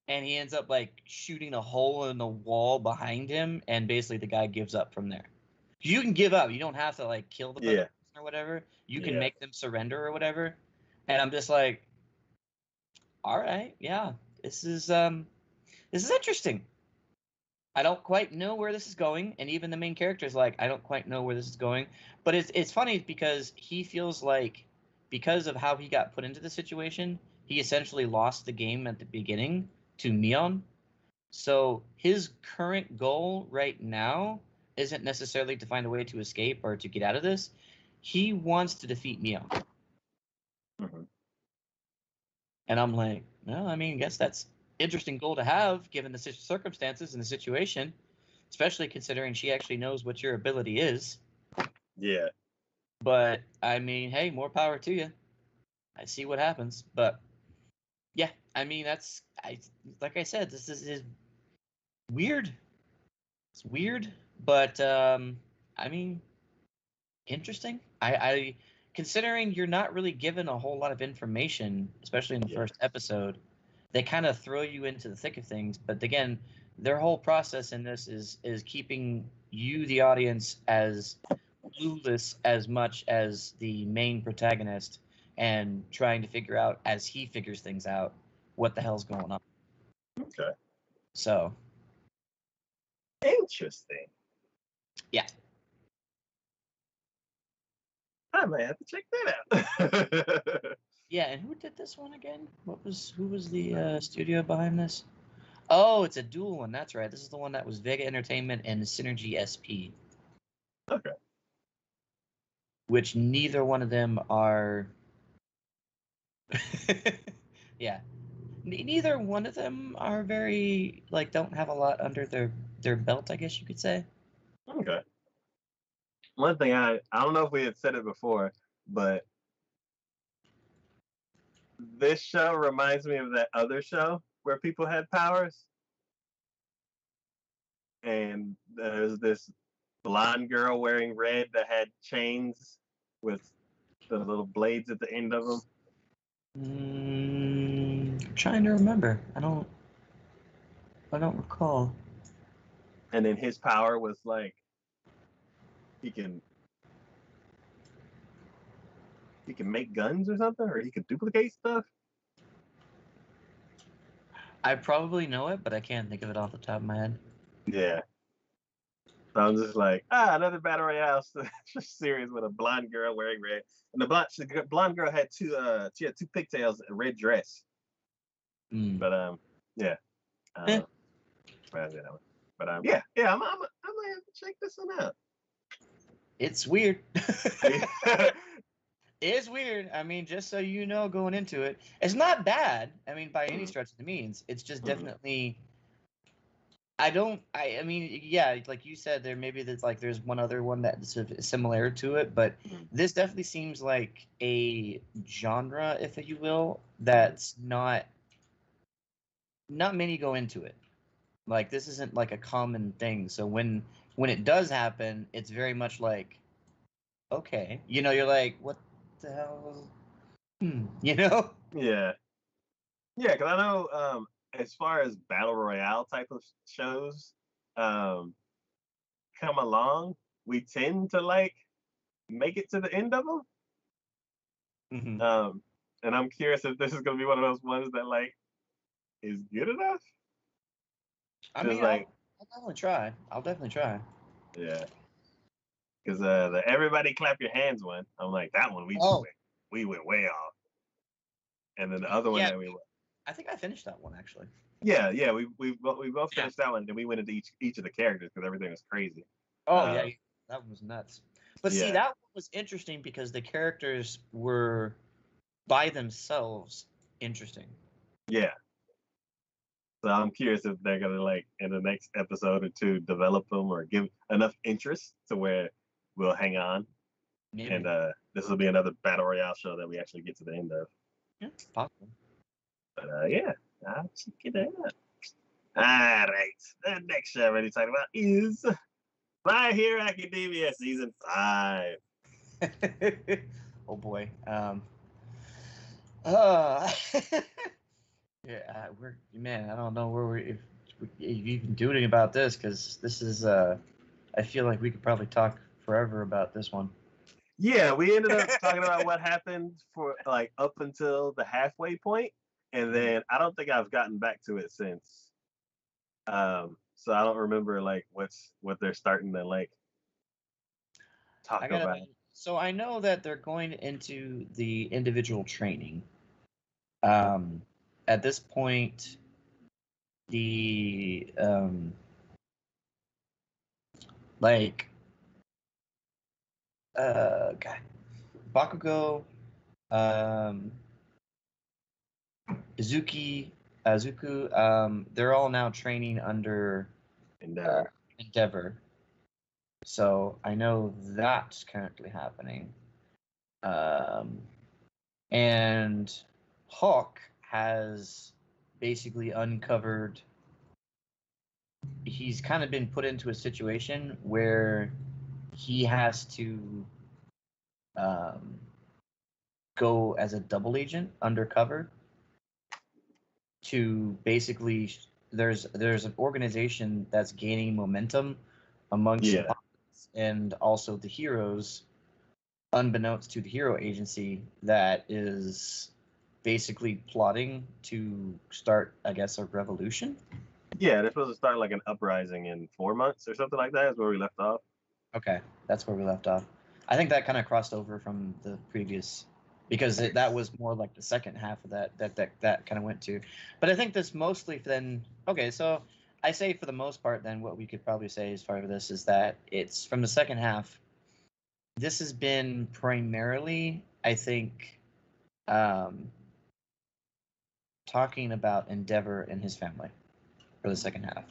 and he ends up like shooting a hole in the wall behind him, and basically the guy gives up from there. You can give up. You don't have to like kill the person or whatever. You can make them surrender or whatever. And I'm just like, all right, yeah, this is interesting. I don't quite know where this is going, and even the main character is like, I don't quite know where this is going. But it's funny because he feels like, because of how he got put into the situation, he essentially lost the game at the beginning to Mion. So his current goal right now isn't necessarily to find a way to escape or to get out of this. He wants to defeat Mion. Mm-hmm. And I'm like, well, I mean, I guess that's interesting goal to have given the circumstances and the situation, especially considering she actually knows what your ability is. Yeah. But I mean, hey, more power to you. I see what happens. But yeah, I mean, like I said, this is weird. It's weird, but I mean, interesting. I considering you're not really given a whole lot of information, especially in the first episode, they kind of throw you into the thick of things. But again, their whole process in this is keeping you, the audience, as clueless as much as the main protagonist, and trying to figure out, as he figures things out, what the hell's going on. Okay. So interesting. Yeah. I might have to check that out. Yeah, and who did this one again? Who was the studio behind this? Oh, it's a dual one. That's right. This is the one that was Vega Entertainment and Synergy SP. Okay. Which neither one of them are. Yeah, neither one of them are very don't have a lot under their belt, I guess you could say. Okay. One thing I don't know if we had said it before, but this show reminds me of that other show where people had powers, and there's this blonde girl wearing red that had chains with the little blades at the end of them. I'm trying to remember. I don't recall. And then his power was like he can make guns or something, or he could duplicate stuff. I probably know it, but I can't think of it off the top of my head. Yeah. So I'm just like, another battle royale series with a blonde girl wearing red, and the blonde girl had two pigtails, and a red dress. But yeah, but yeah, I'm gonna have to check this one out. It's weird. It's weird. I mean, just so you know, going into it, it's not bad. I mean, by any stretch of the means, it's just definitely. I mean, yeah, like you said, there's one other one that's similar to it, but this definitely seems like a genre, if you will, that's not many go into it. Like this isn't like a common thing. So when it does happen, it's very much like, okay, you're like, what the hell? Yeah, yeah, because I know as far as battle royale type of shows come along, we tend to like make it to the end of them. And I'm curious if this is gonna be one of those ones that like is good enough. I mean, like, I'll definitely try. I'll definitely try. Yeah, because the everybody clap your hands one, I'm like that one we went way off, and then the other one that we I think I finished that one actually. Yeah, we both finished that one, and then we went into each of the characters because everything was crazy. Oh yeah, that one was nuts. But see, that one was interesting because the characters were by themselves interesting. Yeah. So I'm curious if they're gonna like in the next episode or two develop them or give enough interest to where we'll hang on. Maybe. And this will be another battle royale show that we actually get to the end of. Yeah, possible. But yeah, I'll check it out. All right, the next show I'm ready to talk about is My Hero Academia season 5. Oh boy. Yeah, I don't know where if you can do anything about this because this is I feel like we could probably talk forever about this one. Yeah, we ended up talking about what happened for like up until the halfway point, and then I don't think I've gotten back to it since. So I don't remember like what they're starting to like talk about. So I know that they're going into the individual training. At this point, the God, Bakugo, Izuku, they're all now training under Endeavor. So I know that's currently happening. And Hawk has basically uncovered. He's kind of been put into a situation where he has to go as a double agent undercover to basically there's an organization that's gaining momentum amongst the pilots and also the heroes, unbeknownst to the hero agency, that is basically plotting to start, I guess, a revolution. Yeah, they're supposed to start like an uprising in 4 months or something like that. Is where we left off. Okay, that's where we left off. I think that kind of crossed over from the previous, because that was more like the second half of that kind of went to. But I think this mostly then. Okay, so I say for the most part, then what we could probably say as far as this is that it's from the second half. This has been primarily, I think, um, talking about Endeavor and his family for the second half.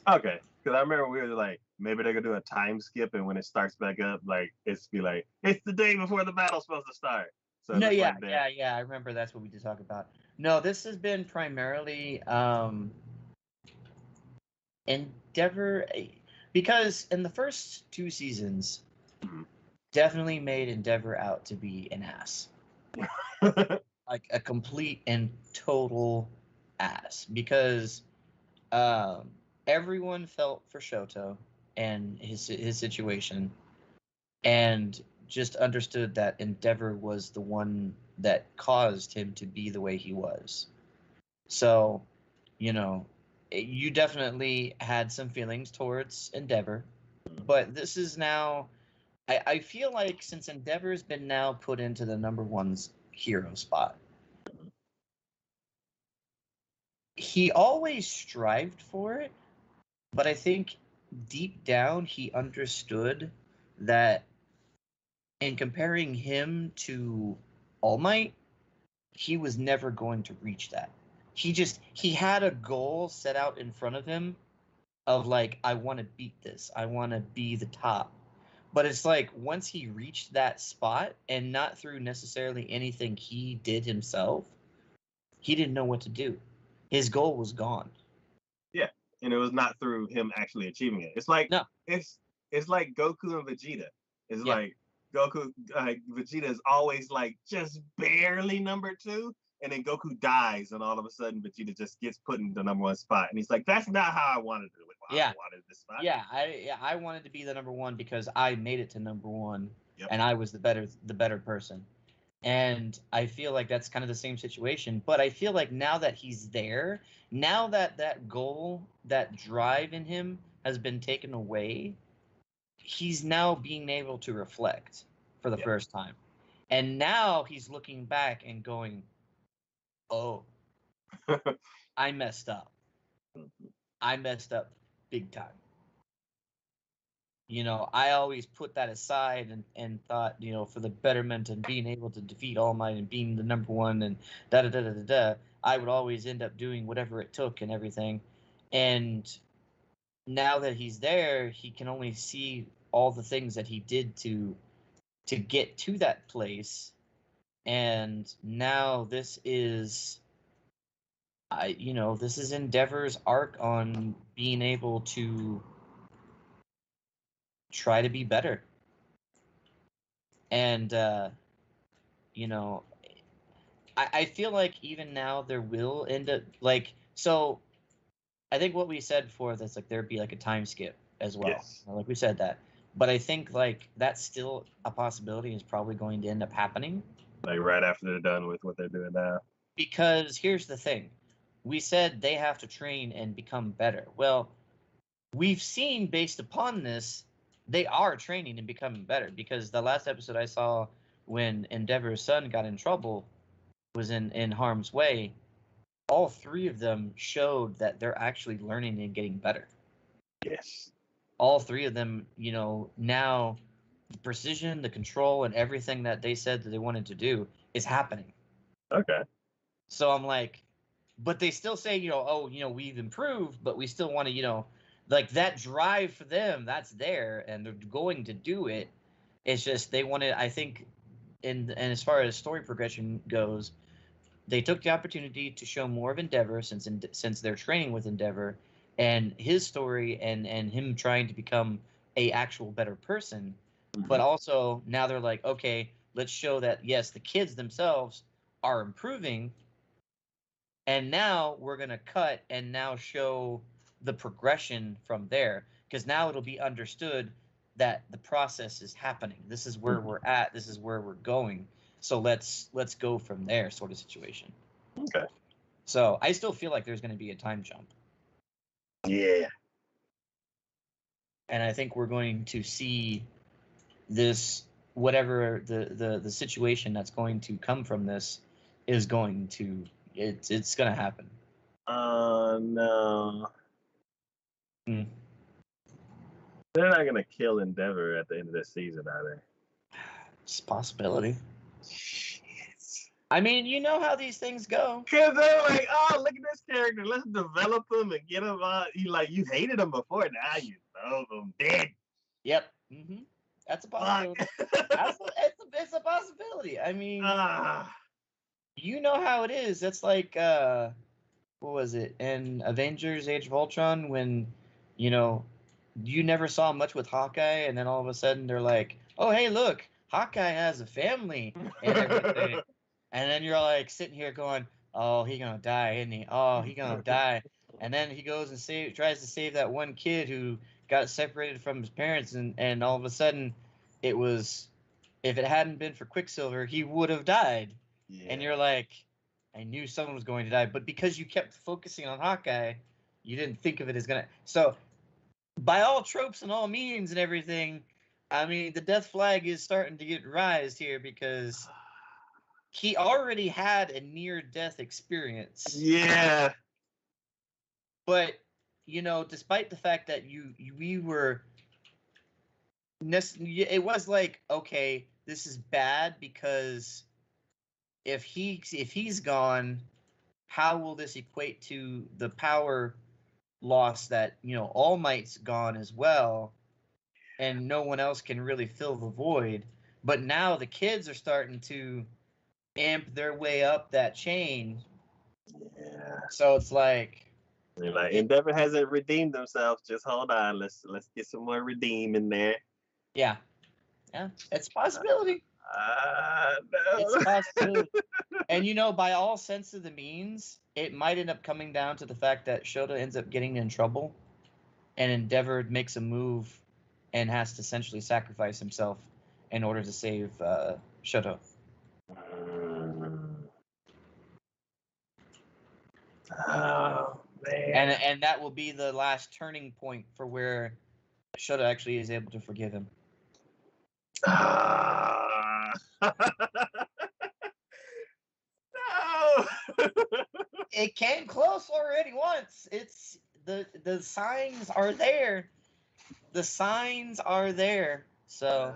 Okay, because I remember we were like, maybe they're gonna do a time skip, and when it starts back up, like it's the day before the battle's supposed to start. So No, it's yeah, like that. yeah. I remember that's what we did talk about. No, this has been primarily Endeavor, because in the first two seasons, Mhm. definitely made Endeavor out to be an ass, like a complete and total ass, because um, everyone felt for Shoto and his situation, and just understood that Endeavor was the one that caused him to be the way he was. So, you know, you definitely had some feelings towards Endeavor, but this is now. I feel like since Endeavor's been now put into the number one's hero spot, he always strived for it, but I think deep down he understood that in comparing him to All Might, he was never going to reach that. He had a goal set out in front of him of like, I want to beat this. I want to be the top. But it's like once he reached that spot, and not through necessarily anything he did himself, he didn't know what to do. His goal was gone. Yeah, and it was not through him actually achieving it. It's like No. it's it's like Goku and Vegeta. It's Yeah. like Goku, Vegeta is always like just barely number two, and then Goku dies, and all of a sudden Vegeta just gets put in the number one spot, and he's like, "That's not how I wanted to do it. I Yeah. wanted this spot." I wanted to be the number one because I made it to number one, Yep. and I was the better person. And I feel like that's kind of the same situation. But I feel like now that he's there, now that that goal, that drive in him has been taken away, he's now being able to reflect for the Yep. first time. And now he's looking back and going, oh, I messed up. I messed up big time. I always put that aside and thought, for the betterment and being able to defeat All Might and being the number one and da da da da da da, I would always end up doing whatever it took and everything. And now that he's there, he can only see all the things that he did to get to that place. And now this is Endeavor's arc on being able to try to be better. And you know, I feel like even now there will end up like, so I think what we said before, that's like there'd be like a time skip as well. Yes. Like we said that. But I think like that's still a possibility, is probably going to end up happening. Like right after they're done with what they're doing now. Because here's the thing. We said they have to train and become better. Well, we've seen based upon this, they are training and becoming better, because the last episode I saw when Endeavor's son got in trouble, was in harm's way, all three of them showed that they're actually learning and getting better. Yes. All three of them, now the precision, the control, and everything that they said that they wanted to do is happening. Okay. So I'm like, but they still say, we've improved, but we still want to, like that drive for them, that's there, and they're going to do it. It's just they wanted, I think, and as far as story progression goes, they took the opportunity to show more of Endeavor, since they're training with Endeavor, and his story, and him trying to become a actual better person. Mm-hmm. But also now they're like, okay, let's show that yes, the kids themselves are improving, and now we're going to cut and now show the progression from there, because now it'll be understood that the process is happening. This is where we're at. This is where we're going. So let's go from there, sort of situation. Okay. So I still feel like there's going to be a time jump. Yeah. And I think we're going to see this whatever the situation that's going to come from this is going to it's going to happen. No. Hmm. They're not gonna kill Endeavor at the end of this season, are they? It's a possibility. Shit. I mean, you know how these things go. Cause they're like, oh, look at this character. Let's develop him and get him. You hated him before, now you love him dead. Yep. Mm-hmm. That's a possibility. It's a possibility. I mean, you know how it is. That's like what was it in Avengers: Age of Ultron when, you know, you never saw much with Hawkeye, and then all of a sudden they're like, "Oh, hey, look, Hawkeye has a family and everything," and then you're like sitting here going, "Oh, he gonna die, isn't he? Oh, he gonna die." And then he goes and tries to save that one kid who got separated from his parents, and all of a sudden, it was, if it hadn't been for Quicksilver, he would have died. Yeah. And you're like, I knew someone was going to die, but because you kept focusing on Hawkeye, you didn't think of it as gonna. So, by all tropes and all means and everything, I mean, the death flag is starting to get raised here because he already had a near-death experience. Yeah. But, you know, despite the fact that we were, it was like, okay, this is bad because if he's gone, how will this equate to the power loss that, you know, All Might's gone as well, and no one else can really fill the void. But now the kids are starting to amp their way up that chain. Yeah. So it's like, Endeavor hasn't redeemed themselves. Just hold on. Let's get some more redeem in there. Yeah, it's a possibility. No. It's a possibility. And you know, by all sense of the means, it might end up coming down to the fact that Shota ends up getting in trouble, and Endeavor makes a move and has to essentially sacrifice himself in order to save Shota. Oh man. And that will be the last turning point for where Shota actually is able to forgive him. No. It came close already once. It's the signs are there. The signs are there. So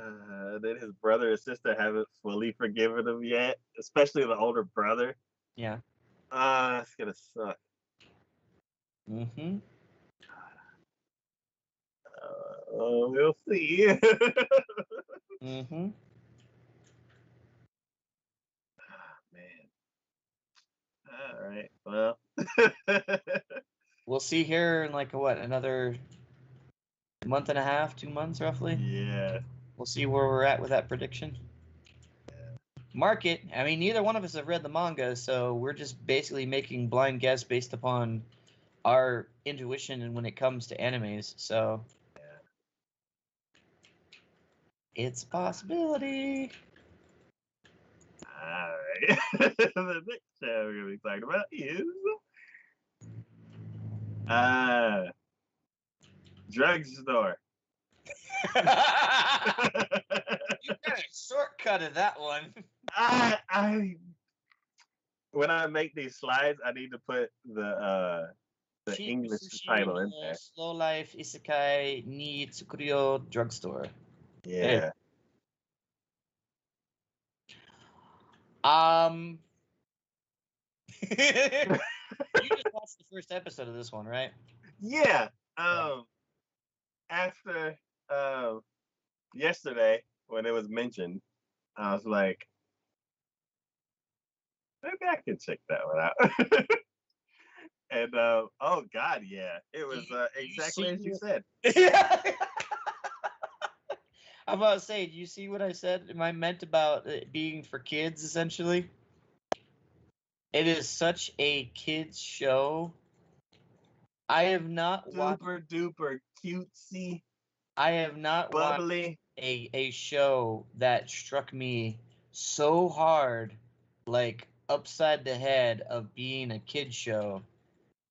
then his brother and sister haven't fully forgiven him yet, especially the older brother. yeah. It's gonna suck. Mm-hmm. We'll see. Mm-hmm. Man. All right. Well. We'll see here in like another month and a half, 2 months roughly. Yeah. We'll see where we're at with that prediction. Mark it. I mean, neither one of us have read the manga, so we're just basically making blind guess based upon our intuition and when it comes to animes. So it's a possibility. All right. The next show we're gonna be talking about is Drugstore. You kind of shortcutted that one. I when I make these slides, I need to put the English title in there. Slow Life Isekai ni Tsukuryo Drugstore. Yeah. You just watched the first episode of this one, right? Yeah. After yesterday when it was mentioned, I was like, maybe I can check that one out. And oh god, yeah, it was exactly as you said. Yeah. I'm about to say, do you see what I said? Am I meant about it being for kids essentially? It is such a kids show. I have not watched Super duper cutesy. I have not bubbly. Watched a show that struck me so hard, like upside the head of being a kid show,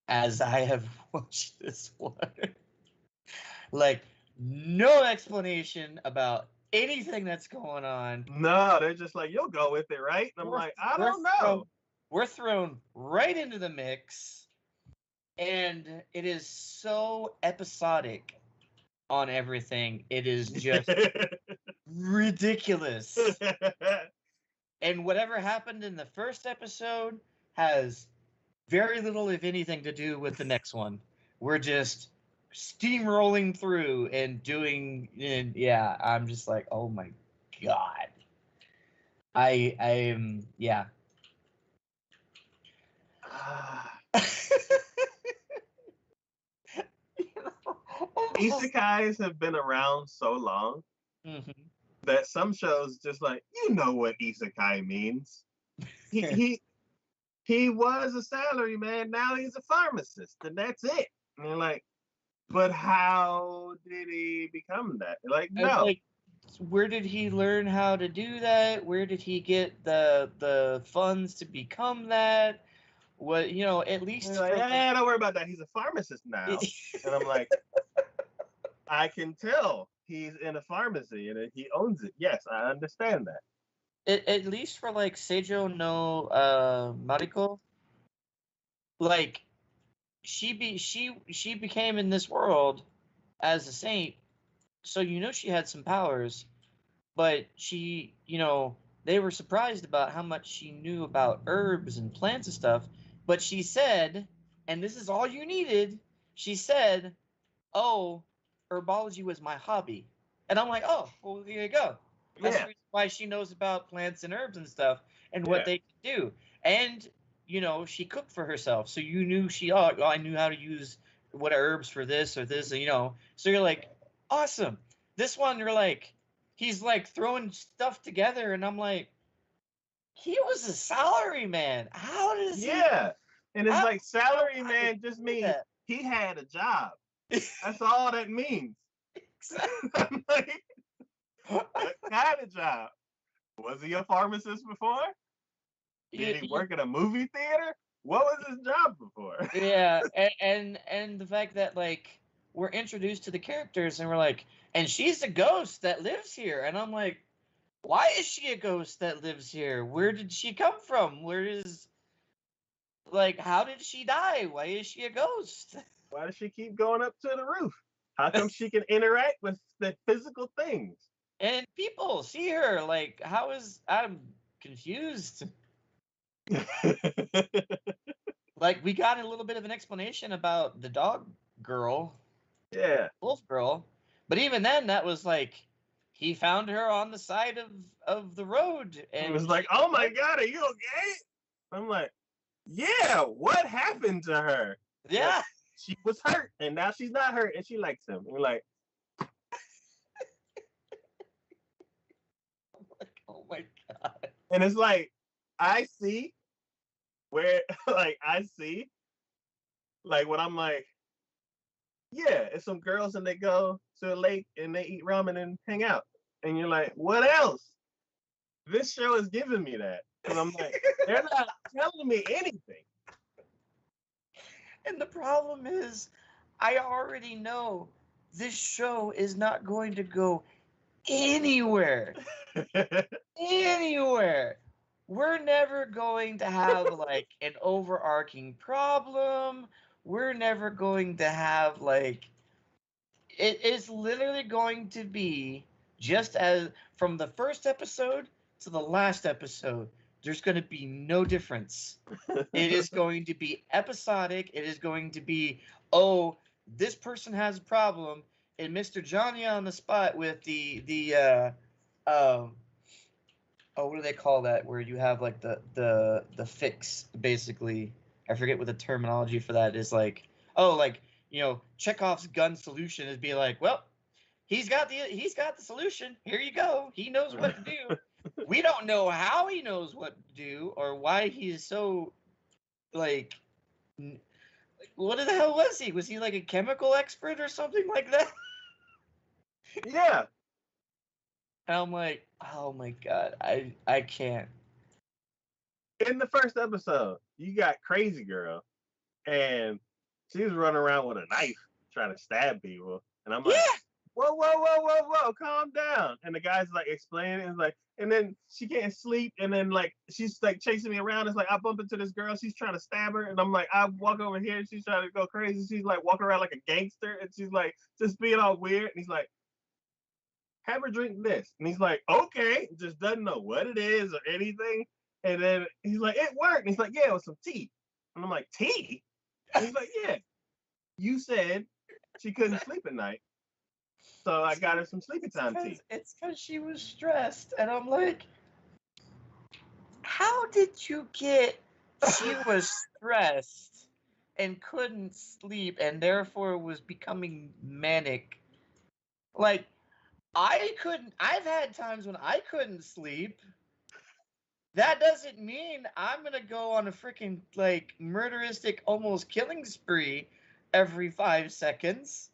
as I have watched this one. Like, no explanation about anything that's going on. No, they're just like, you'll go with it, right? And I'm like, I don't know. We're thrown right into the mix, and it is so episodic on everything. It is just ridiculous. And whatever happened in the first episode has very little, if anything, to do with the next one. We're just steamrolling through and doing, and yeah, I'm just like, oh my god. I am, yeah. Isekais have been around so long that some shows just like, you know what isekai means. He was a salary man, now he's a pharmacist, and that's it. And you're like, but how did he become that? Like, no. Like, where did he learn how to do that? Where did he get the funds to become that? What, you know, at least like, don't worry about that. He's a pharmacist now. And I'm like, I can tell he's in a pharmacy and he owns it. Yes, I understand that. At least for like Seijo no Mariko, like she became in this world as a saint, so you know she had some powers, but she, you know, they were surprised about how much she knew about herbs and plants and stuff, but she said, and this is all you needed, she said, oh, herbology was my hobby. And I'm like, oh, well, here you go. That's the reason why she knows about plants and herbs and stuff and what they can do. And, you know, she cooked for herself. So you knew I knew how to use what herbs for this or this, you know. So you're like, awesome. This one, you're like, he's like throwing stuff together. And I'm like, he was a salary man. How does he? Yeah. And it's like salary man just means he had a job. That's all that means. Exactly. I'm like, what kind of job? Was he a pharmacist before? Did he work at a movie theater? What was his job before? Yeah, and the fact that like we're introduced to the characters and we're like, and she's a ghost that lives here, and I'm like, why is she a ghost that lives here? Where did she come from? Where is, like, how did she die? Why is she a ghost? Why does she keep going up to the roof? How come she can interact with the physical things? And people see her, like, I'm confused. Like, we got a little bit of an explanation about the dog girl. Yeah. Wolf girl. But even then, that was like, he found her on the side of the road. And it was like, oh my God, are you okay? I'm like, yeah, what happened to her? Yeah. Like, she was hurt, and now she's not hurt, and she likes him. And we're like, oh my God. And it's like, I see where, like, when I'm like, yeah, it's some girls and they go to a lake and they eat ramen and hang out. And you're like, what else? This show is giving me that. And I'm like, they're not telling me anything. And the problem is, I already know this show is not going to go anywhere. Anywhere. We're never going to have like an overarching problem. We're never going to have like, it is literally going to be just as from the first episode to the last episode, there's going to be no difference. It is going to be episodic. It is going to be, oh, this person has a problem, and Mr. Johnny on the spot with what do they call that? Where you have like the fix, basically. I forget what the terminology for that is. Like, oh, like, you know, Chekhov's gun solution is be like, well, he's got the solution. Here you go. He knows what to do. We don't know how he knows what to do or why he's so like. What the hell was he? Was he like a chemical expert or something like that? Yeah. And I'm like, oh my God, I can't. In the first episode, you got Crazy Girl, and she was running around with a knife trying to stab people. And I'm like, whoa, calm down. And the guy's like explaining, it's like, and then she can't sleep, and then like she's like chasing me around. It's like I bump into this girl, she's trying to stab her, and I'm like, I walk over here, and she's trying to go crazy. She's like walking around like a gangster, and she's like just being all weird. And he's like, have her drink this, and he's like, okay, just doesn't know what it is or anything. And then he's like, it worked. And he's like, yeah, with some tea. And I'm like, tea? And he's like, yeah. You said she couldn't sleep at night. So I got her some sleepy time tea. It's because she was stressed. And I'm like, how did you get she was stressed and couldn't sleep and therefore was becoming manic? Like, I've had times when I couldn't sleep. That doesn't mean I'm gonna go on a freaking like murderistic almost killing spree every 5 seconds.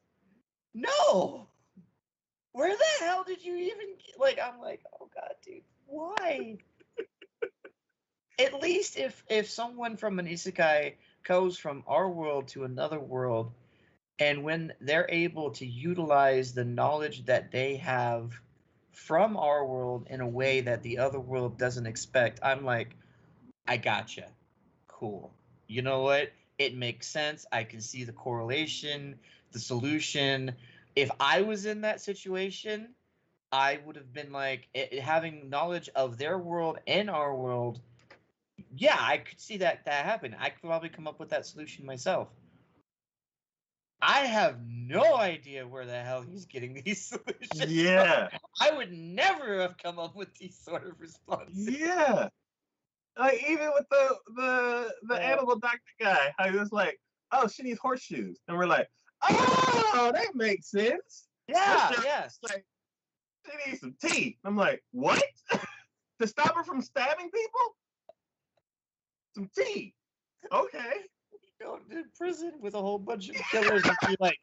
No. Where the hell did you even like? I'm like, oh god, dude, why? At least if someone from an isekai goes from our world to another world, and when they're able to utilize the knowledge that they have from our world in a way that the other world doesn't expect, I'm like, I gotcha. Cool. You know what? It makes sense. I can see the correlation, the solution. If I was in that situation, I would have been like, having knowledge of their world and our world. Yeah, I could see that happen. I could probably come up with that solution myself. I have no idea where the hell he's getting these solutions Yeah. from. I would never have come up with these sort of responses. Yeah. Like even with the animal doctor guy, I was like, oh, she needs horseshoes. And we're like, oh, that makes sense. Yeah, yeah. Like, she needs some tea. I'm like, what? To stop her from stabbing people? Some tea. Okay. Go to prison with a whole bunch of killers and be like,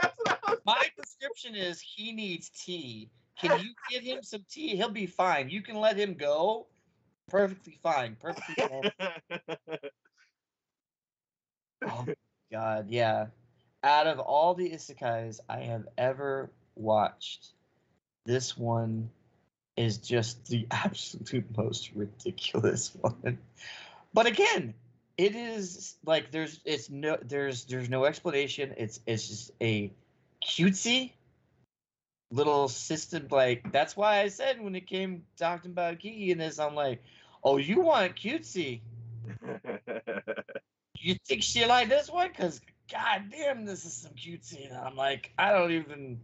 That's what I was my prescription is he needs tea. Can you give him some tea? He'll be fine. You can let him go. Perfectly fine. Perfectly fine. Oh god, yeah. Out of all the isekais I have ever watched, this one is just the absolute most ridiculous one. But again, it is like there's no explanation. It's just a cutesy little system. Like that's why I said when it came talking about Kiki and this, I'm like, oh, you want cutesy? You think she like this one? Cause god damn, this is some cutesy. And I'm like, I don't even.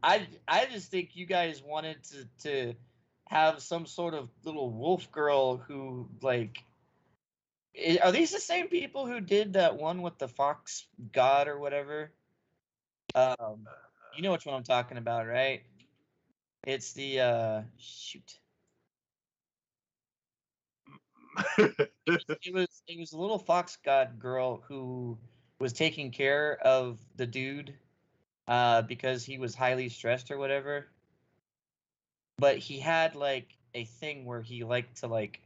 I just think you guys wanted to have some sort of little wolf girl who like. Are these the same people who did that one with the fox god or whatever? You know which one I'm talking about, right? It's the shoot. It was a little fox god girl who was taking care of the dude because he was highly stressed or whatever. But he had like a thing where he liked to like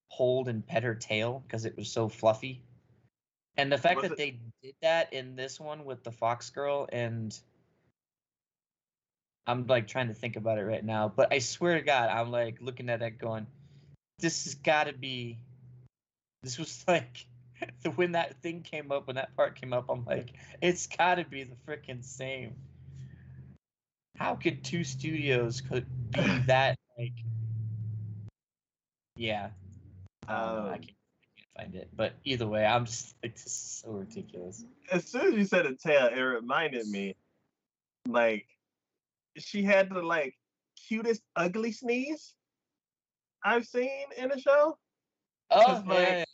hold and pet her tail because it was so fluffy. And the fact that they did that in this one with the fox girl, and I'm like trying to think about it right now, but I swear to God, I'm like looking at it going, this has got to be. This was like when that thing came up, when that part came up, I'm like, it's got to be the freaking same. How could two studios could be that like? Yeah, I don't know. I can't find it, but either way, I'm just like, this is so ridiculous. As soon as you said a tail, it reminded me, like, she had the like cutest ugly sneeze I've seen in a show. Oh Like,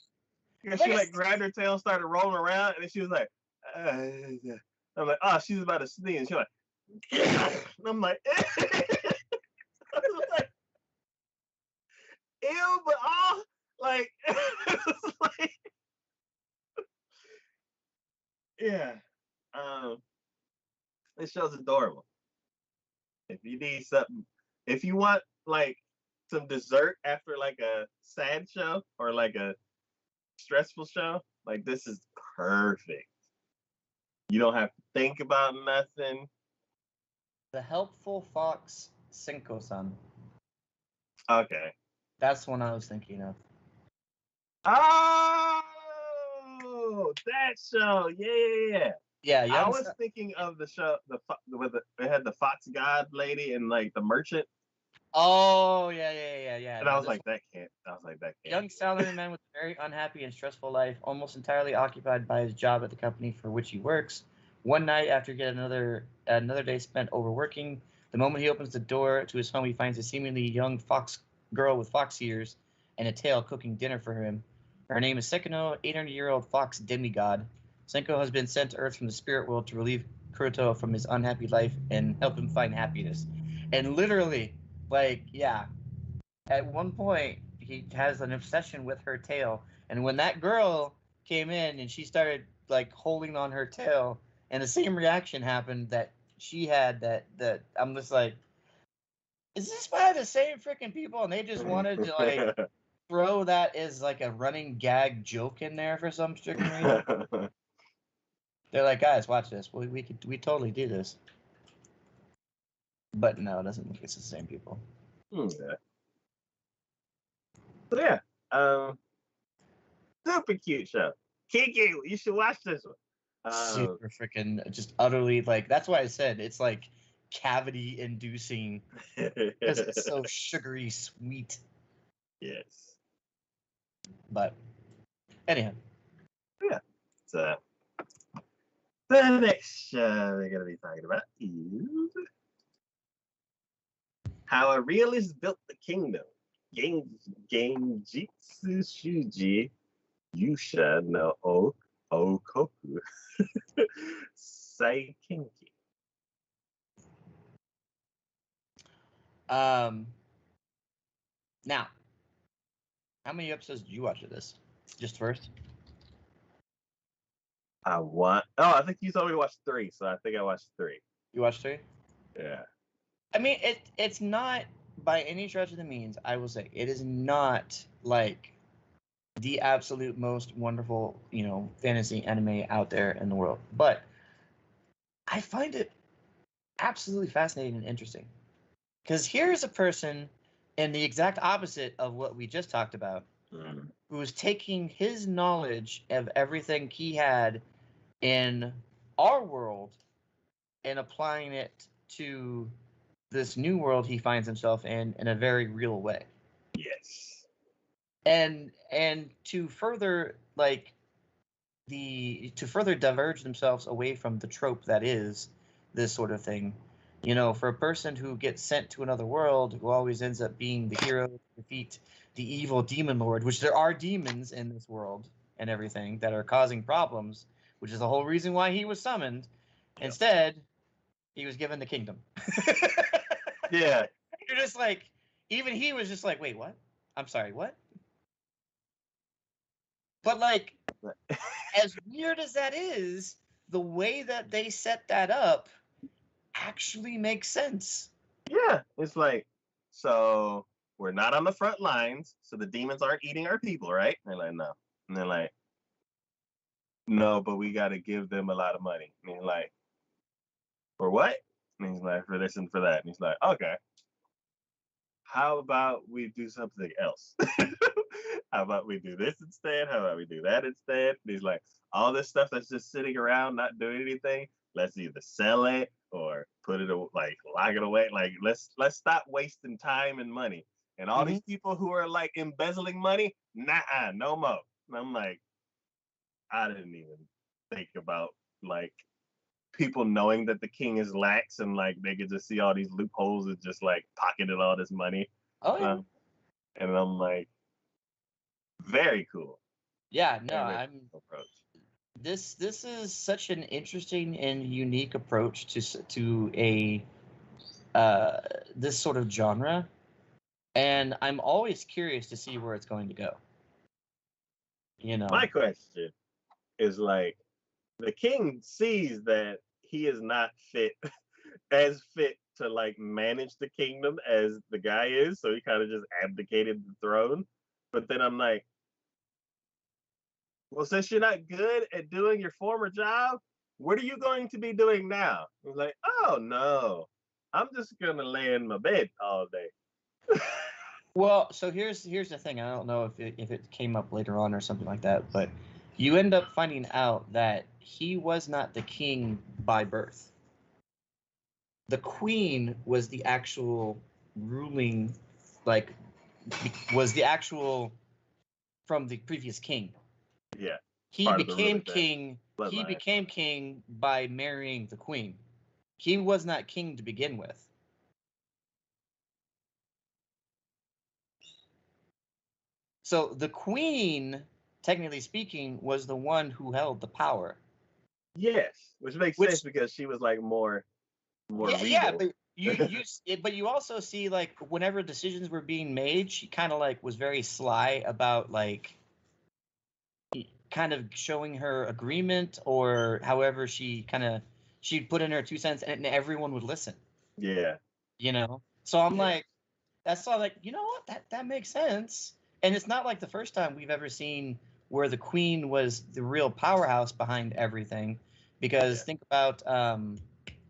yeah. she like grabbed her tail, started rolling around, and then she was like, I'm like, oh, she's about to sneeze. And she's like, and I'm like, I was like, ew, but oh, like, like, yeah. Um, this show's adorable. If you need something, if you want like some dessert after like a sad show or like a stressful show, like this is perfect. You don't have to think about nothing. The helpful fox Cinco-san. Okay. That's the one I was thinking of. Oh, that show. Yeah. Yeah, I young. was thinking of the show, it had the Fox God lady and like the merchant, Oh yeah. and I No, was this like, that can't. I was like, that can't young be it. salaryman with a very unhappy and stressful life, almost entirely occupied by his job at the company for which he works. One night, after yet another day spent overworking, the moment he opens the door to his home, he finds a seemingly young fox girl with fox ears and a tail cooking dinner for him. Her name is Sekino, 800-year-old fox demigod. Senko has been sent to Earth from the spirit world to relieve Kuroto from his unhappy life and help him find happiness. And literally, like, yeah, at one point he has an obsession with her tail, and when that girl came in and she started like holding on her tail, and the same reaction happened that she had, that I'm just like, is this by the same freaking people, and they just wanted to like throw that as like a running gag joke in there for some freaking reason. They're like, guys, watch this, we totally do this. But no, it doesn't look like it's the same people. Yeah. So yeah, super cute show. Kiki, you should watch this one. Super freaking just utterly, like, that's why I said it's like cavity inducing because it's so sugary sweet. Yes. But anyhow, Yeah. So the next show we're gonna be talking about is how a realist built the kingdom. Genjitsu Shuji Yusha no Okoku Saikenki. um now, how many episodes did you watch of this? Just first? I think you told me to watch 3, so I think I watched 3. You watched three? Yeah. I mean, it's not by any stretch of the means, I will say, it is not like the absolute most wonderful, fantasy anime out there in the world. But I find it absolutely fascinating and interesting. Because here's a person in the exact opposite of what we just talked about, who was taking his knowledge of everything he had in our world and applying it to this new world he finds himself in a very real way. Yes. And to further to further diverge themselves away from the trope that is this sort of thing, for a person who gets sent to another world, who always ends up being the hero to defeat the evil demon lord, which there are demons in this world and everything that are causing problems, which is the whole reason why he was summoned. Yep. Instead, he was given the kingdom. Yeah. You're just like, even he was just like, wait, what? I'm sorry, what? But like, as weird as that is, the way that they set that up actually makes sense. Yeah. It's like, so we're not on the front lines, so the demons aren't eating our people, right? And they're like, no. And they're like, no, but we got to give them a lot of money. And he's like, for what? And he's like, for this and for that. And he's like, okay. How about we do something else? How about we do this instead? How about we do that instead? And he's like, all this stuff that's just sitting around not doing anything, let's either sell it or put it like lock it away. Like let's stop wasting time and money. And all these people who are like embezzling money, nah, no more. And I'm like, I didn't even think about like people knowing that the king is lax and like they could just see all these loopholes and just like pocketed all this money. Oh yeah. And I'm like, very cool. Yeah, no, approach. This is such an interesting and unique approach to a this sort of genre, and I'm always curious to see where it's going to go. My question is like, the king sees that he is not fit to like manage the kingdom as the guy is, so he kind of just abdicated the throne. But then I'm like, well, since you're not good at doing your former job, what are you going to be doing now? He's like, oh no, I'm just gonna lay in my bed all day. Well, so here's the thing. I don't know if it came up later on or something like that, but you end up finding out that he was not the king by birth. The queen was the actual ruling, like, was the actual from the previous king. Yeah, He part of the became ruling king. He bloodline. became king by marrying the queen. He was not king to begin with. So the queen, technically speaking, was the one who held the power. Yes, which makes sense Which, because she was like more yeah, regal. but but you also see, like, whenever decisions were being made, she kind of like was very sly about, like, kind of showing her agreement, or however she'd put in her 2 cents, and everyone would listen. Yeah, So I'm yeah, like, that's all, like, you know what, that makes sense. And it's not like the first time we've ever seen where the queen was the real powerhouse behind everything, because yeah, think about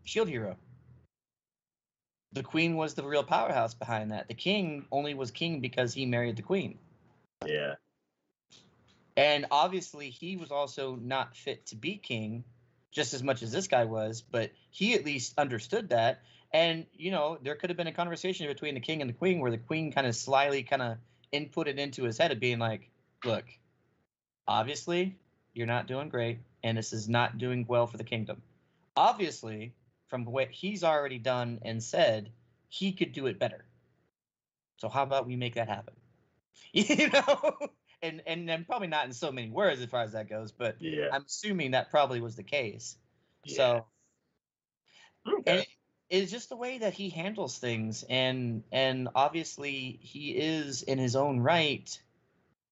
Shield Hero. The queen was the real powerhouse behind that. The king only was king because he married the queen. yeah. And obviously, he was also not fit to be king just as much as this guy was, but he at least understood that. And, there could have been a conversation between the king and the queen where the queen kind of slyly kind of inputted into his head of being like, look, obviously, you're not doing great, and this is not doing well for the kingdom. Obviously, from what he's already done and said, he could do it better. So how about we make that happen? you know and then probably not in so many words as far as that goes, but Yeah, I'm assuming that probably was the case. yeah. So, and Okay. it's just the way that he handles things, and obviously he is in his own right,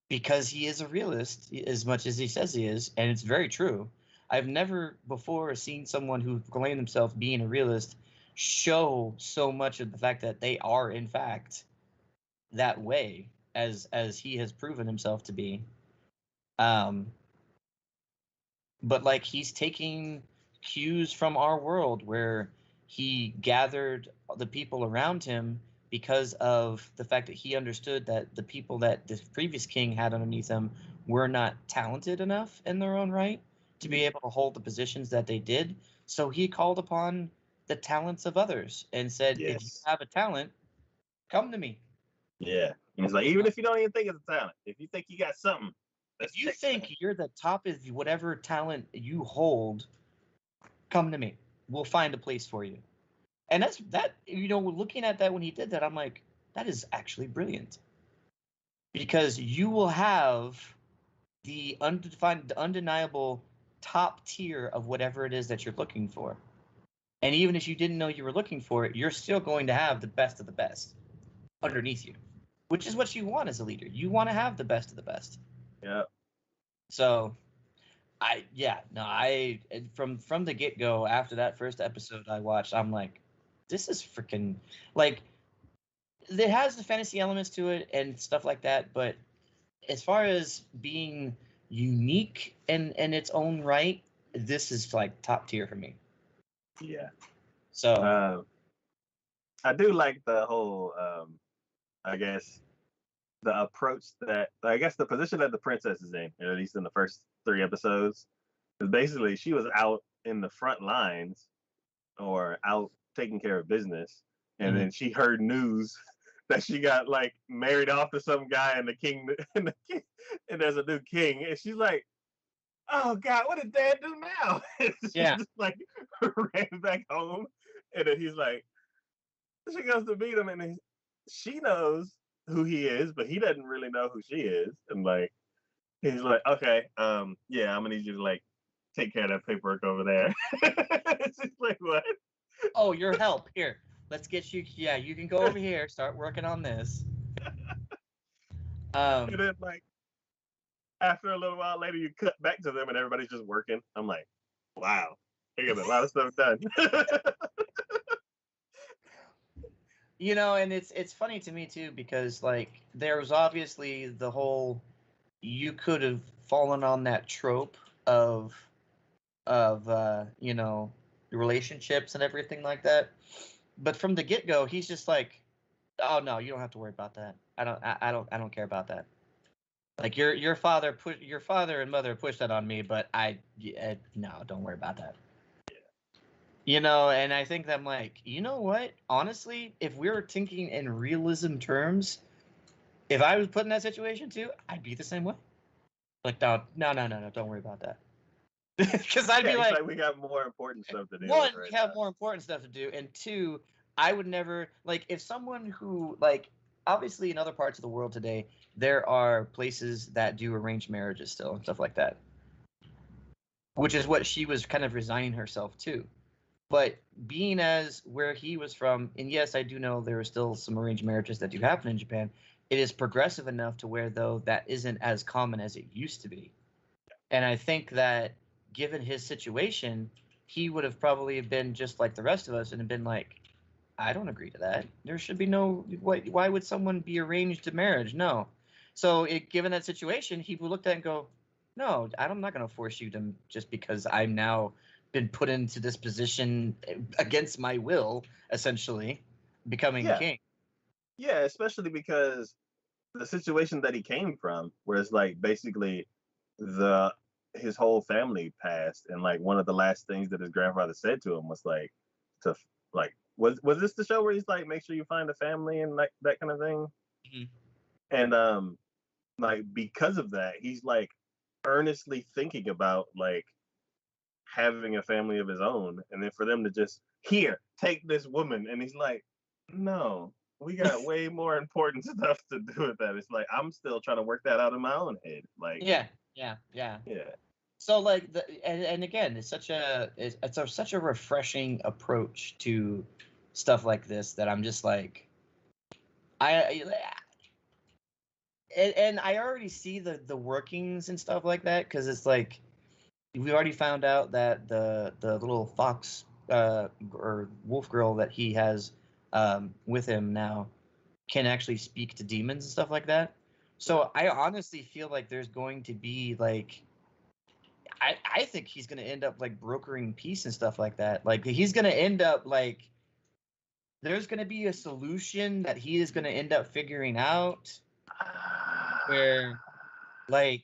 because he is a realist as much as he says he is, and it's very true. I've never before seen someone who proclaimed themselves being a realist show so much of the fact that they are in fact that way, as he has proven himself to be. Um, but, like, he's taking cues from our world where he gathered the people around him because of the fact that he understood that the people that the previous king had underneath him were not talented enough in their own right to be able to hold the positions that they did. So he called upon the talents of others and said, if you Yes. have a talent, come to me. Yeah. And it's like, even if you don't even think it's a talent, if you think you got something, let's If you check that. think you're the top of whatever talent you hold, come to me. We'll find a place for you. And that's that. Looking at that when he did that, I'm like, that is actually brilliant, because you will have the undefined, the undeniable top tier of whatever it is that you're looking for. And even if you didn't know you were looking for it, you're still going to have the best of the best underneath you, which is what you want as a leader. You want to have the best of the best. Yeah. So I from the get go, after that first episode I watched, I'm like, this is freaking, like, it has the fantasy elements to it and stuff like that, but as far as being unique in its own right, this is like top tier for me. Yeah. So Um, I do like the whole, I guess, the approach that, I guess, the position that the princess is in, at least in the first 3 episodes, is basically she was out in the front lines or out taking care of business, and mhm. then she heard news that she got like married off to some guy, and the king and the king, and there's a new king, and she's like, "Oh God, what did Dad do now?" And she Yeah, just like ran back home, and then he's like, she goes to meet him, and she knows who he is, but he doesn't really know who she is, and like he's like, "Okay, yeah, I'm gonna need you to like take care of that paperwork over there." She's like, "What?" oh, your help here, let's get you, yeah, you can go over here, start working on this. And um then like after a little while later, you cut back to them, and everybody's just working. I'm like, wow, they get a lot of stuff done. and it's funny to me too, because, like, there was obviously the whole, you could have fallen on that trope of relationships and everything like that. But from the get-go, he's just like, oh no, you don't have to worry about that. I don't care about that. Like your father and mother pushed that on me, but no, don't worry about that. And I think that I'm like, you know what? Honestly, if we were thinking in realism terms, if I was put in that situation too, I'd be the same way. Like, no, don't worry about that. Because I'd be he's like, like, we got more important stuff to do one, right we have now. more important stuff to do, and two, I would never like if someone who like obviously in other parts of the world today there are places that do arranged marriages still and stuff like that, which is what she was kind of resigning herself to. But being as where he was from, and yes, I do know there are still some arranged marriages that do happen in Japan. It is progressive enough to where though that isn't as common as it used to be. And I think that given his situation, he would have probably been just like the rest of us and have been like, I don't agree to that. There should be no. Why would someone be arranged to marriage? No. So, given that situation, he would look at it and go, no, I'm not going to force you to just because I'm now been put into this position against my will, essentially, becoming Yeah, king. yeah, especially because the situation that he came from, where it's like basically the his whole family passed, and like one of the last things that his grandfather said to him was like to like was this the show where he's like make sure you find a family and like that kind of thing, Mhm. and like because of that he's like earnestly thinking about like having a family of his own, and then for them to just here take this woman, and he's like, no, we got way more important stuff to do with that. It's like I'm still trying to work that out in my own head. Like, Yeah, yeah, yeah. yeah, So like and again, such a refreshing approach to stuff like this that I'm just like I and I already see the workings and stuff like that because it's like we already found out that the little fox or wolf girl that he has with him now can actually speak to demons and stuff like that. yeah. So I honestly feel like there's going to be like I think he's going to end up like brokering peace and stuff like that. Like he's going to end up like there's going to be a solution that he is going to end up figuring out where like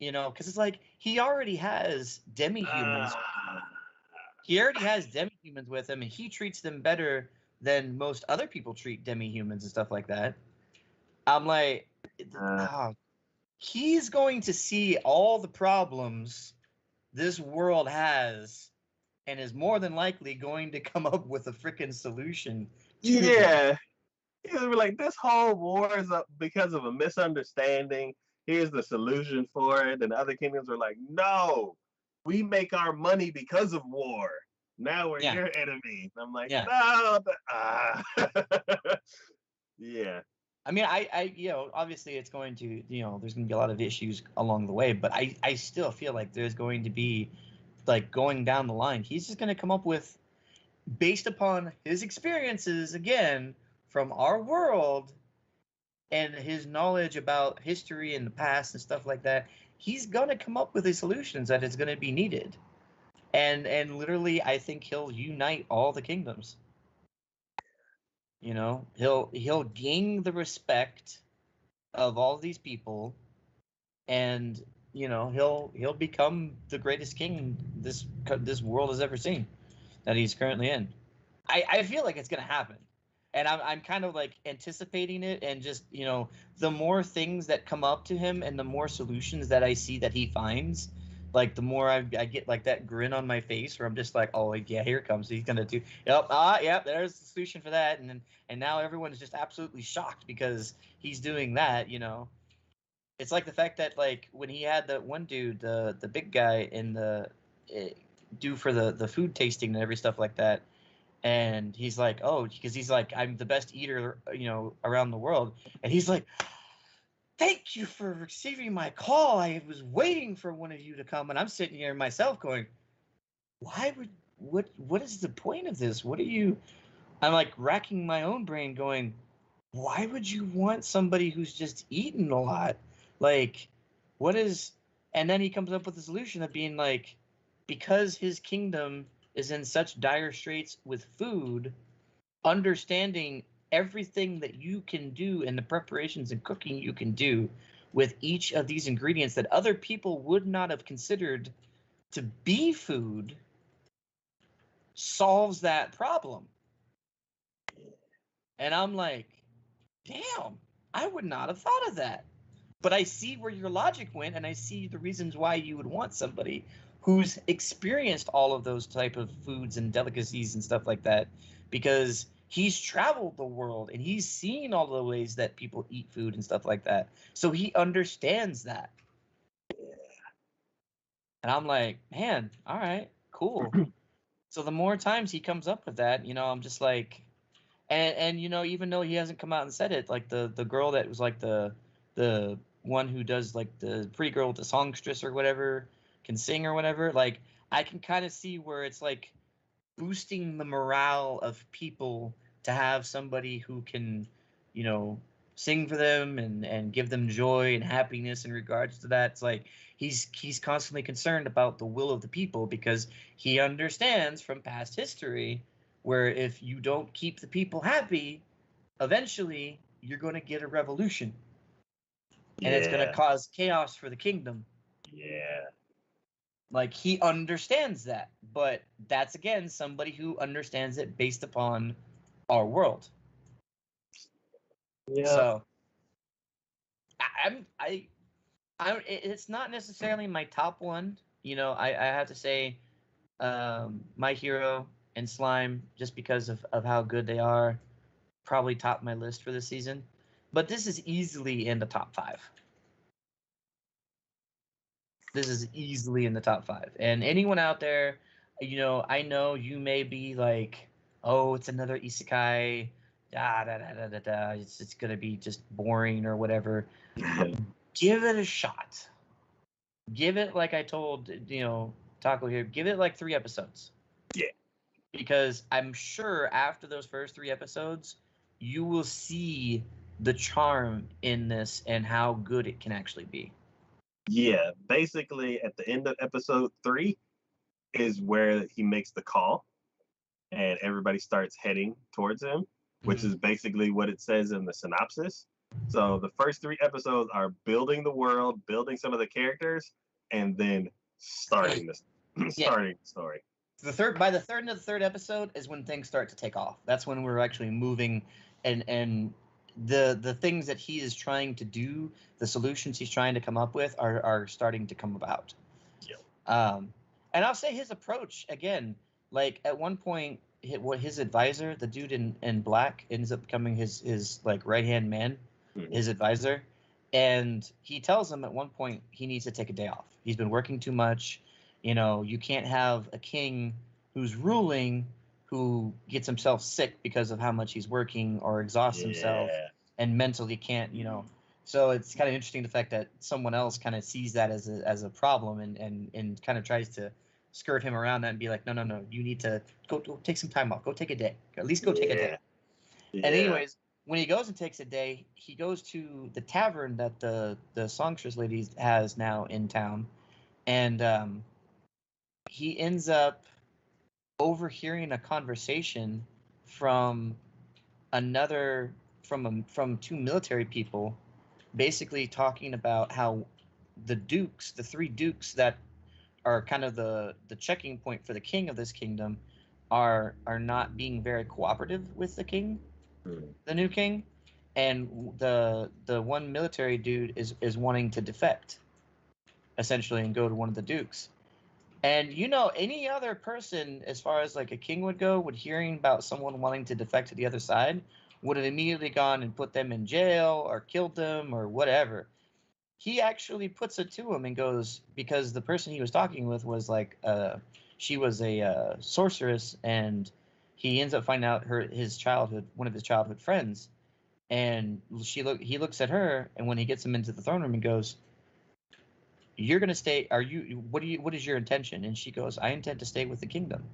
because it's like he already has demi-humans. He already has demi-humans with him and he treats them better than most other people treat demi-humans and stuff like that. I'm like Uh, oh, he's going to see all the problems this world has and is more than likely going to come up with a freaking solution to them. yeah, he'll be like, this whole war is up because of a misunderstanding. Here's the solution for it, and other kingdoms are like, no, we make our money because of war. Now we're Yeah, your enemy. I'm like, yeah. no, yeah, I mean, obviously it's going to, there's going to be a lot of issues along the way, but I still feel like there's going to be, like, going down the line, he's just going to come up with, based upon his experiences, again, from our world and his knowledge about history and the past and stuff like that, he's going to come up with the solutions that is going to be needed. And literally, I think he'll unite all the kingdoms. He'll gain the respect of all these people, and he'll become the greatest king this world has ever seen that he's currently in. I feel like it's gonna happen, and I'm kind of like anticipating it, and just the more things that come up to him and the more solutions that I see that he finds, like the more I get like that grin on my face where I'm just like, oh yeah, here it comes, he's gonna do yep, there's the solution for that, and now everyone is just absolutely shocked because he's doing that. It's like the fact that like when he had the one dude, the big guy in the do for the food tasting and every stuff like that, and he's like, oh, because he's like, I'm the best eater, around the world, and he's like, thank you for receiving my call. I was waiting for one of you to come, and I'm sitting here myself going, why would what is the point of this? What are you? I'm like racking my own brain, going, why would you want somebody who's just eaten a lot? Like, what is? And then he comes up with the solution of being like, because his kingdom is in such dire straits with food, understanding everything that you can do and the preparations and cooking you can do with each of these ingredients that other people would not have considered to be food, solves that problem. And I'm like, damn, I would not have thought of that. But I see where your logic went, and I see the reasons why you would want somebody who's experienced all of those type of foods and delicacies and stuff like that, because he's traveled the world and he's seen all the ways that people eat food and stuff like that. So he understands that. And I'm like, man, all right, cool. So the more times he comes up with that, I'm just like, and even though he hasn't come out and said it, like the girl that was like the one who does like the pretty girl with the songstress or whatever can sing or whatever, like I can kind of see where it's like boosting the morale of people to have somebody who can, you know, sing for them and give them joy and happiness in regards to that. It's like he's constantly concerned about the will of the people because he understands from past history where if you don't keep the people happy, eventually you're going to get a revolution. And it's going to cause chaos for the kingdom. Yeah. Like he understands that, but that's again somebody who understands it based upon our world. Yeah. So it's not necessarily my top one. I have to say, My Hero and Slime, just because of how good they are, probably top my list for this season. But this is easily in the top 5. This is easily in the top 5. And anyone out there, I know you may be like, oh, it's another isekai, da. It's gonna be just boring or whatever. Give it a shot. Give it, like I told Taco here, give it like 3 episodes. Yeah. Because I'm sure after those first 3 episodes, you will see the charm in this and how good it can actually be. Yeah, basically at the end of episode 3 is where he makes the call and everybody starts heading towards him, which is basically what it says in the synopsis. So the first 3 episodes are building the world, building some of the characters, and then starting the story. By the third of the third episode is when things start to take off. That's when we're actually moving, and the things that he is trying to do, the solutions he's trying to come up with are starting to come about. Yeah. And I'll say his approach again. Like at one point, his advisor, the dude in black, ends up becoming his like right hand man, his advisor, and he tells him at one point he needs to take a day off. He's been working too much. You can't have a king who's ruling who gets himself sick because of how much he's working or exhausts himself and mentally can't. So it's kind of interesting the fact that someone else kind of sees that as a problem and kind of tries to skirt him around that and be like, no, you need to go take some time off. Go take a day. At least go take a day. Yeah. And anyways, when he goes and takes a day, he goes to the tavern that the songstress lady has now in town. And he ends up overhearing a conversation from from 2 military people, basically talking about how the 3 dukes that are kind of the checking point for the king of this kingdom are not being very cooperative with the king, the new king, and the one military dude is wanting to defect, essentially, and go to one of the dukes. And any other person, as far as like a king would go, would hearing about someone wanting to defect to the other side, would have immediately gone and put them in jail or killed them or whatever. He actually puts it to him and goes, because the person he was talking with was like, she was a sorceress, and he ends up finding out one of his childhood friends, and he looks at her, and when he gets him into the throne room, and goes, "You're gonna stay? What is your intention?" And she goes, "I intend to stay with the kingdom.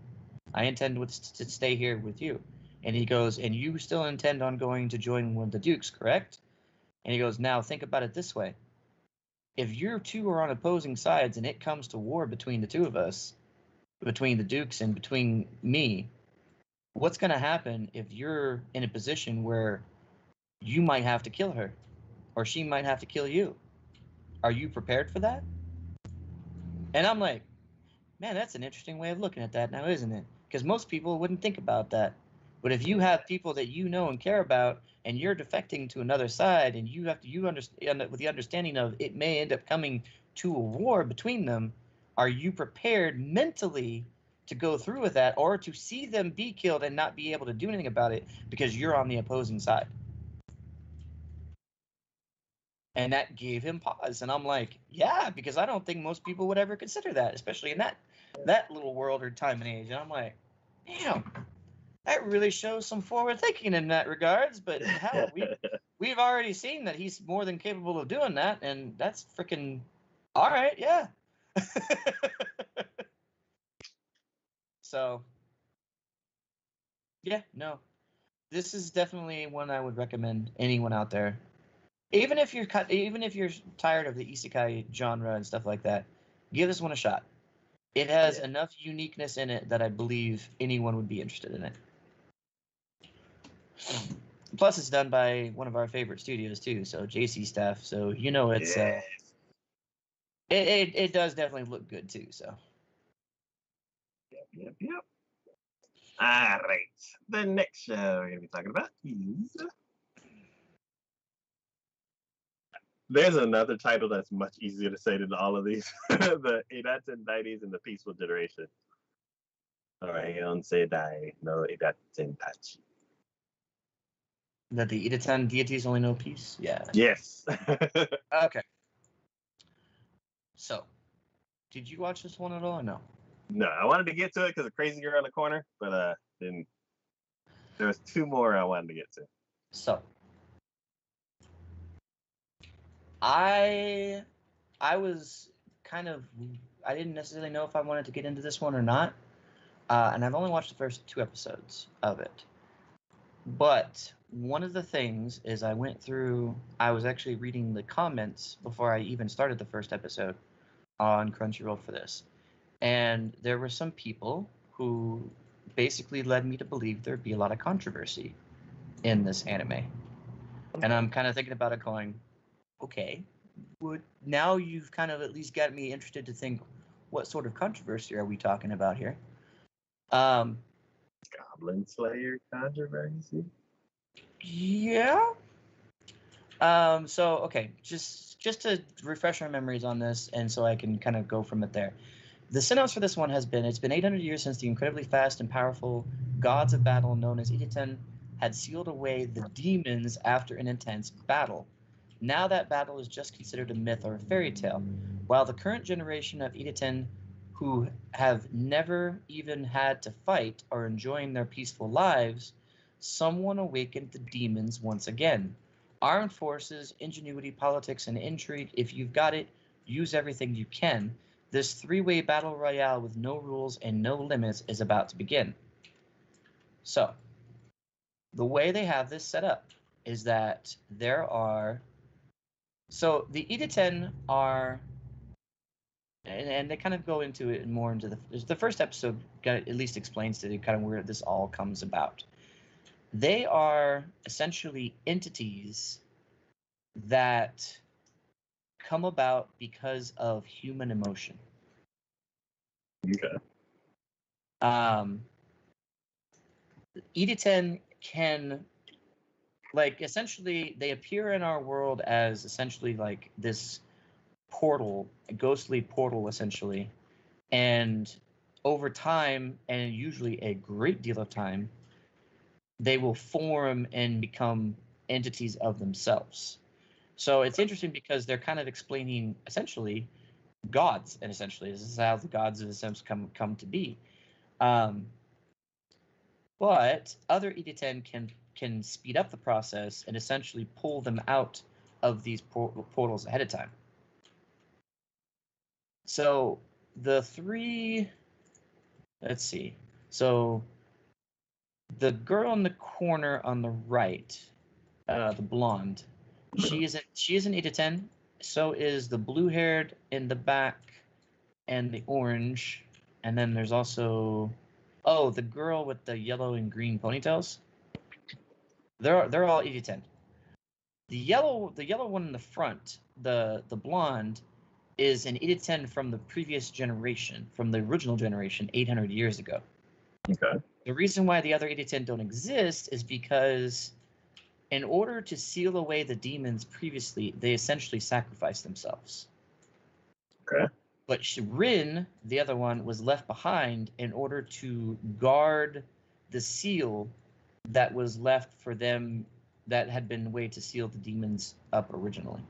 I intend to stay here with you." And he goes, "And you still intend on going to join one of the dukes, correct?" And he goes, "Now think about it this way. If you 2 are on opposing sides and it comes to war between the 2 of us, between the Dukes and between me, what's going to happen if you're in a position where you might have to kill her or she might have to kill you? Are you prepared for that? And I'm like, man, that's an interesting way of looking at that now, isn't it? Because most people wouldn't think about that. But if you have people that you know and care about, and you're defecting to another side, and you understand with the understanding of it may end up coming to a war between them, are you prepared mentally to go through with that, or to see them be killed and not be able to do anything about it because you're on the opposing side? And that gave him pause. And I'm like, yeah, because I don't think most people would ever consider that, especially in that little world or time and age. And I'm like, damn, that really shows some forward thinking in that regards. But hell, we've already seen that he's more than capable of doing that, and that's freaking all right, yeah. So yeah, no. This is definitely one I would recommend anyone out there. Even if you're tired of the isekai genre and stuff like that, give this one a shot. It has enough uniqueness in it that I believe anyone would be interested in it. Plus, it's done by one of our favorite studios too, so JC staff. So you know it's it does definitely look good too. So. Yep. All right. The next show we're gonna be talking about is. There's another title that's much easier to say than all of these. The Idaten 90s and the Peaceful Generation. Orion Seidai no Idaten Tachi. That the Idaten deities only know peace? Yeah. Yes. Okay. So, did you watch this one at all or no? No, I wanted to get to it because of Crazy Girl in the Corner, but then there was two more I wanted to get to. So, I was kind of, I didn't necessarily know if I wanted to get into this one or not, and I've only watched the first 2 episodes of it. But one of the things is I was actually reading the comments before I even started the first episode on Crunchyroll for this. And there were some people who basically led me to believe there'd be a lot of controversy in this anime. And I'm kind of thinking about it going, okay, now you've kind of at least got me interested to think, what sort of controversy are we talking about here? Goblin Slayer controversy? Yeah. So okay, just to refresh our memories on this, and so I can kind of go from it there. The synopsis for this one has been: it's been 800 years since the incredibly fast and powerful gods of battle known as Idaten had sealed away the demons after an intense battle. Now that battle is just considered a myth or a fairy tale, while the current generation of Idaten, who have never even had to fight, are enjoying their peaceful lives, someone awakened the demons once again. Armed forces, ingenuity, politics, and intrigue. If you've got it, use everything you can. This 3-way battle royale with no rules and no limits is about to begin. So, the way they have this set up is that there are... So, the Idaten are... And they kind of go into it more into the first episode at least explains to kind of where this all comes about. They are essentially entities that come about because of human emotion. Okay. Idaten can, like, essentially, they appear in our world as essentially like this portal, a ghostly portal, essentially. And over time, and usually a great deal of time, they will form and become entities of themselves. So it's interesting because they're kind of explaining essentially gods, and essentially this is how the gods of the Sims come to be. But other Idaten can speed up the process and essentially pull them out of these portals ahead of time. So the three, let's see. So the girl in the corner on the right, the blonde, she is an Idaten. So is the blue-haired in the back and the orange. And then there's also the girl with the yellow and green ponytails. They're all 80-10. The yellow one in the front, the blonde, is an 80-10 from the previous generation, from the original generation 800 years ago. Okay. The reason why the other 80-10 don't exist is because in order to seal away the demons previously, they essentially sacrificed themselves. Okay. But Rin, the other one, was left behind in order to guard the seal that was left for them, that had been a way to seal the demons up originally.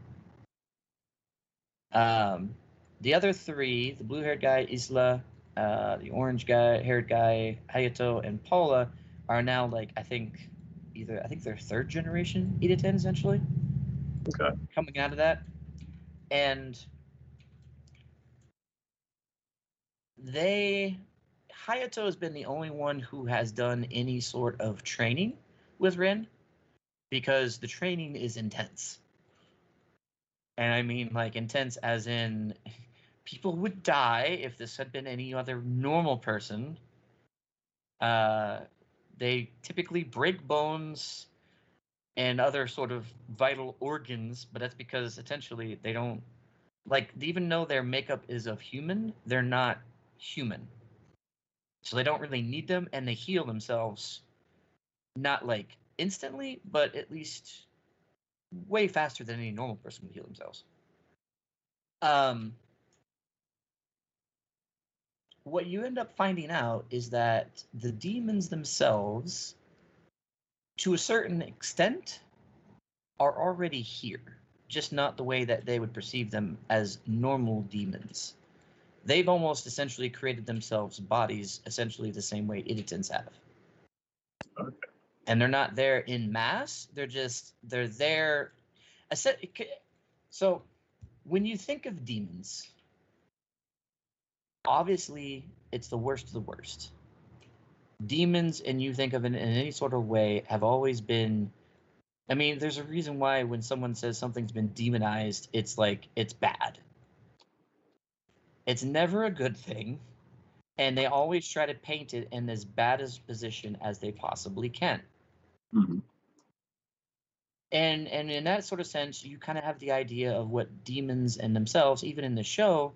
The other three, the blue-haired guy, Isla, the orange-haired guy, Hayato, and Paula, are now, like, I think they're third generation 80-10, essentially. Okay. Coming out of that. And Hayato has been the only one who has done any sort of training with Rin, because the training is intense. And I mean, like, intense as in people would die if this had been any other normal person. They typically break bones and other sort of vital organs, but that's because essentially they don't, like, even though their makeup is of human, they're not human. So they don't really need them, and they heal themselves, not like instantly, but at least way faster than any normal person would heal themselves. What you end up finding out is that the demons themselves, to a certain extent, are already here, just not the way that they would perceive them as normal demons. They've almost essentially created themselves bodies essentially the same way Iditans have. Okay. And they're not there in mass, they're there. So when you think of demons, obviously it's the worst of the worst. Demons, and you think of it in any sort of way, have always been, I mean, there's a reason why when someone says something's been demonized, it's like, it's bad. It's never a good thing, and they always try to paint it in as bad a position as they possibly can. Mm-hmm. And in that sort of sense, you kind of have the idea of what demons and themselves, even in the show,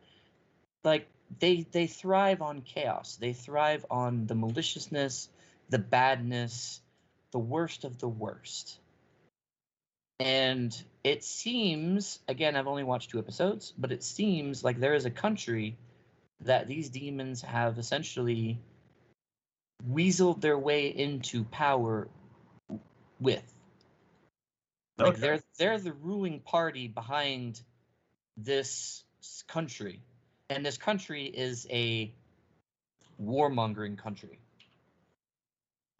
like, they thrive on chaos. They thrive on the maliciousness, the badness, the worst of the worst. And it seems, again, I've only watched 2 episodes, but it seems like there is a country that these demons have essentially weaseled their way into power with. Like, Okay. they're the ruling party behind this country. And this country is a warmongering country.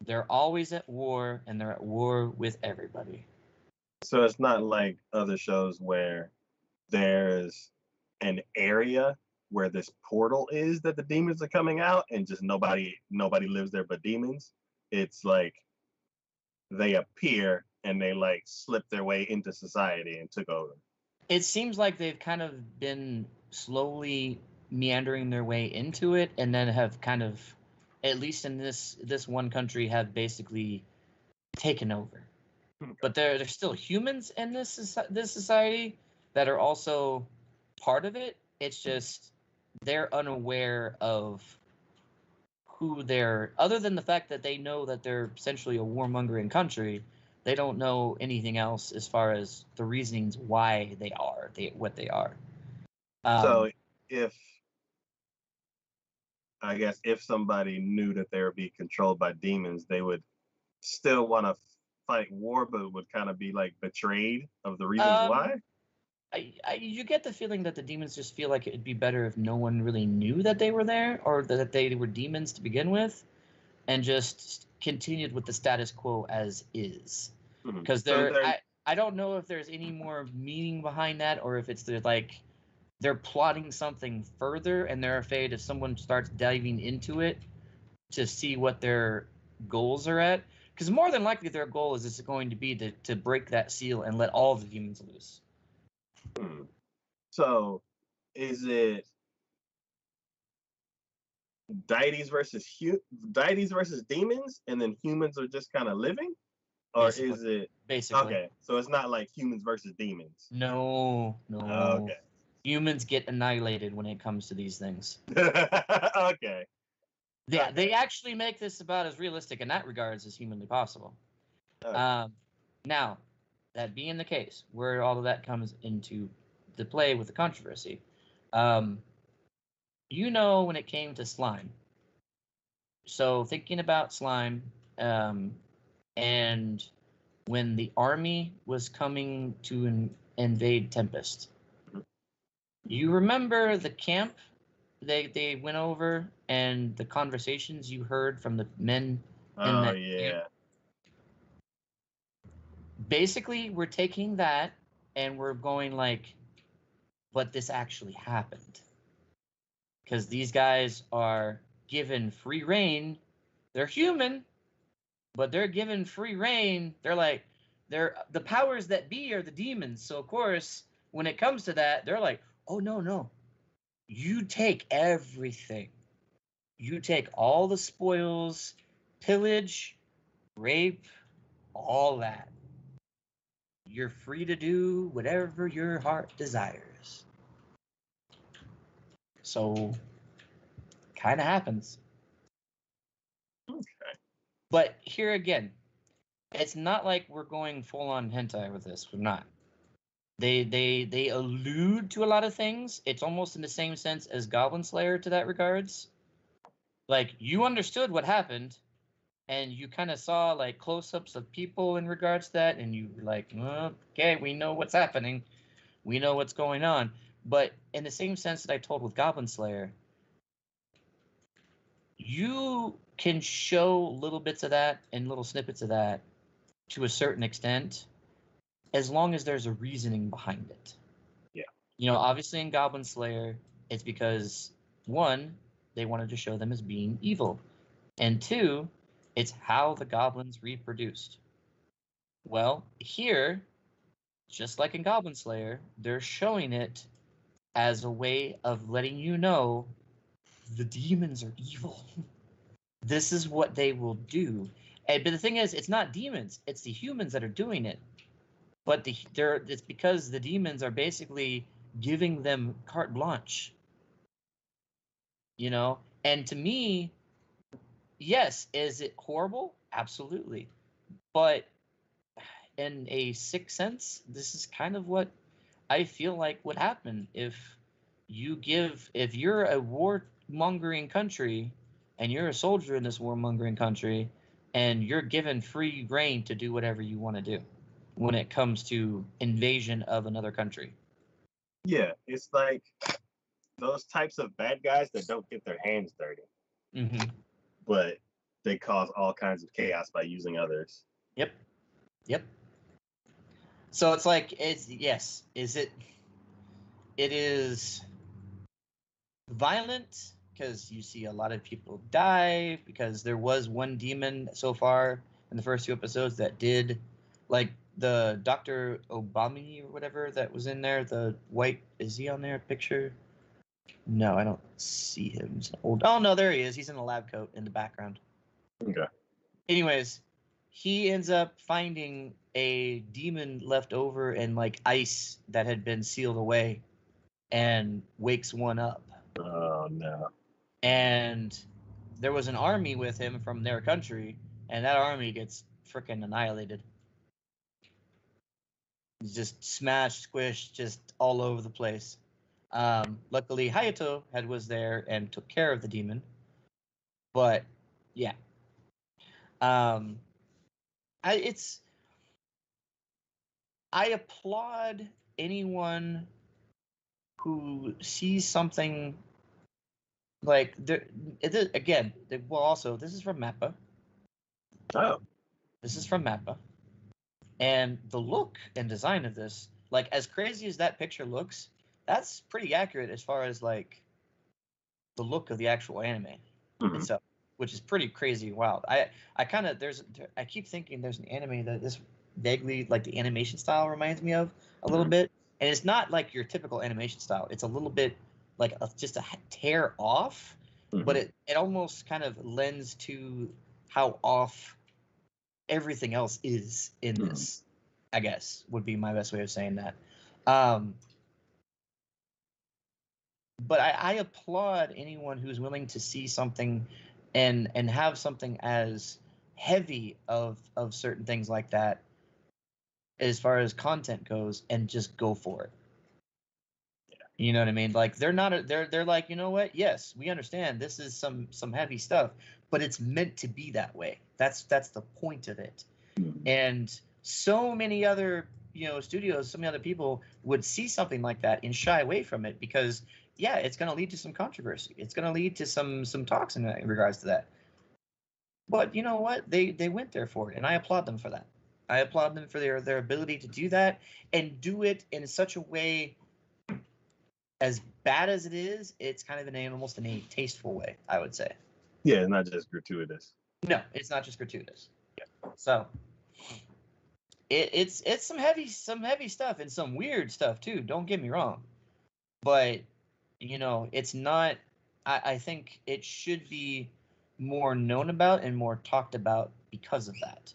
They're always at war, and they're at war with everybody. So it's not like other shows where there's an area where this portal is that the demons are coming out, and just nobody lives there but demons. It's like they appear and they like slip their way into society and took over. It seems like they've kind of been slowly meandering their way into it, and then have kind of, at least in this one country, have basically taken over. Okay. But there's still humans in this society that are also part of it. It's just they're unaware of who they're, other than the fact that they know that they're essentially a warmongering country. They don't know anything else as far as the reasonings why they are what they are. So if I guess if somebody knew that they would be controlled by demons, they would still want to fight war, but would kind of be like betrayed of the reasons why. You get the feeling that the demons just feel like it'd be better if no one really knew that they were there, or that they were demons to begin with, and just continued with the status quo as is. Because I don't know if there's any more meaning behind that, or if it's they're plotting something further, and they're afraid if someone starts diving into it to see what their goals are at. Because more than likely their goal is going to be to break that seal and let all the demons loose. So is it deities versus demons, and then humans are just kind of living, or Basically. is it Basically. okay? So it's not like humans versus demons. No. Okay. Humans get annihilated when it comes to these things. Okay. Yeah, Okay. they actually make this about as realistic in that regards as humanly possible. Okay. Now, that being the case, where all of that comes into the play with the controversy, when it came to slime. So thinking about slime, and when the army was coming to invade Tempest, you remember the camp they went over and the conversations you heard from the men in Oh that camp? yeah. Basically, we're taking that and we're going like, but this actually happened. Because these guys are given free reign. They're human, but they're given free reign. They're the powers that be are the demons. So of course, when it comes to that, they're like, oh no. You take everything. You take all the spoils, pillage, rape, all that. You're free to do whatever your heart desires. So, kind of happens. Okay. But here again, it's not like we're going full on hentai with this. We're not. They allude to a lot of things. It's almost in the same sense as Goblin Slayer to that regards. Like you understood what happened, and you kind of saw like close-ups of people in regards to that, and you were like, okay, we know what's happening. We know what's going on. But in the same sense that I told with Goblin Slayer, you can show little bits of that and little snippets of that to a certain extent, as long as there's a reasoning behind it. Yeah. Obviously in Goblin Slayer, it's because one, they wanted to show them as being evil, and two, it's how the goblins reproduced. Well, here, just like in Goblin Slayer, they're showing it as a way of letting you know the demons are evil. This is what they will do. But the thing is, it's not demons; it's the humans that are doing it. But it's because the demons are basically giving them carte blanche. And to me, yes, is it horrible? Absolutely. But in a sixth sense, this is kind of what I feel like would happen if you're a warmongering country and you're a soldier in this warmongering country and you're given free reign to do whatever you want to do when it comes to invasion of another country. Yeah, it's like those types of bad guys that don't get their hands dirty, Mm-hmm. but they cause all kinds of chaos by using others. Yep. So it's like it is violent because you see a lot of people die, because there was one demon so far in the first two episodes that did, like the Dr. Obami or whatever that was in there, the white, is he on there picture? No, I don't see him. He's old. Oh no, there he is. He's in a lab coat in the background. Okay. Anyways, he ends up finding a demon left over in like ice that had been sealed away and wakes one up. Oh no. And there was an army with him from their country, and that army gets freaking annihilated. He's just smashed, squished, just all over the place. Luckily, Hayato was there and took care of the demon. But yeah, I applaud anyone who sees something like there. Again, well, also this is from Mappa. Oh. This is from Mappa. And the look and design of this, like as crazy as that picture looks, that's pretty accurate as far as like the look of the actual anime itself, which is pretty crazy and wild. I keep thinking there's an anime that this vaguely like the animation style reminds me of a little bit, and it's not like your typical animation style. It's a little bit like just a tear off, but it almost kind of lends to how off everything else is in this, I guess, would be my best way of saying that. But I applaud anyone who's willing to see something and have something as heavy of certain things like that as far as content goes and just go for it. You know what I mean? Like they're like, you know what? Yes, we understand this is some heavy stuff, but it's meant to be that way. That's the point of it. And so many other, studios, so many other people would see something like that and shy away from it because yeah, it's going to lead to some controversy. It's going to lead to some talks in regards to that. But you know what? They went there for it, and I applaud them for that. I applaud them for their ability to do that and do it in such a way. As bad as it is, it's kind of almost in a tasteful way, I would say. Yeah, it's not just gratuitous. No, it's not just gratuitous. Yeah. So it's some heavy stuff and some weird stuff too. Don't get me wrong, but it's not. I think it should be more known about and more talked about because of that.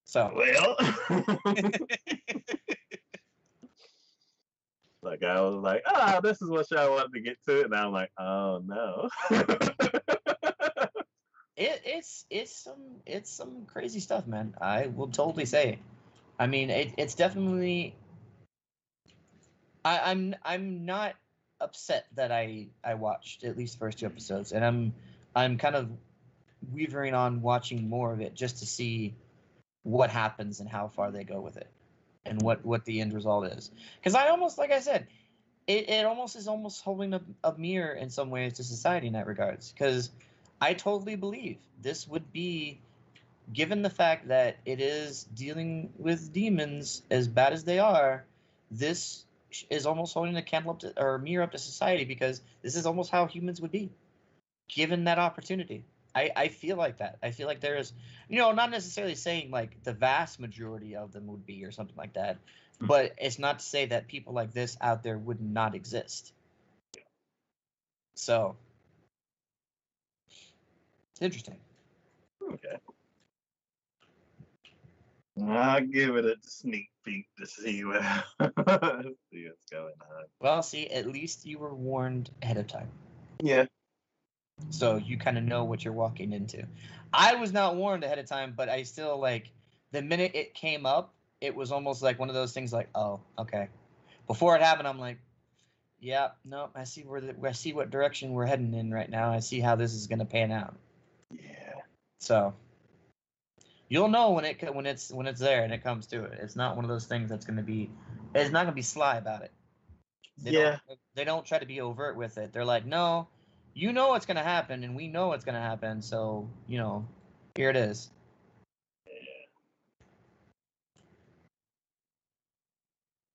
So well, like I was like, this is what I wanted to get to, and I'm like, oh no. it's some crazy stuff, man. I will totally say. I mean, it's definitely. I'm not upset that I watched at least the first 2 episodes, and I'm kind of wavering on watching more of it just to see what happens and how far they go with it, and what the end result is. Because I almost, like I said, it almost is holding a mirror in some ways to society in that regards. Because I totally believe this would be, given the fact that it is dealing with demons as bad as they are, this is almost holding a candle up to, or a mirror up to society, because this is almost how humans would be given that opportunity. I feel like that. I feel like there's, not necessarily saying like the vast majority of them would be or something like that, but it's not to say that people like this out there would not exist. So it's interesting. Okay. I'll give it a sneak peek to see what see what's going on. Well, see, at least you were warned ahead of time. Yeah. So you kind of know what you're walking into. I was not warned ahead of time, but I still, like, the minute it came up, it was almost like one of those things like, oh, okay. Before it happened, I'm like, yeah, no, I see I see what direction we're heading in right now. I see how this is going to pan out. Yeah. So you'll know when it's there and it comes to it. It's not one of those things that's going to be. It's not going to be sly about it. They don't try to be overt with it. They're like, no, you know what's going to happen, and we know what's going to happen. So here it is.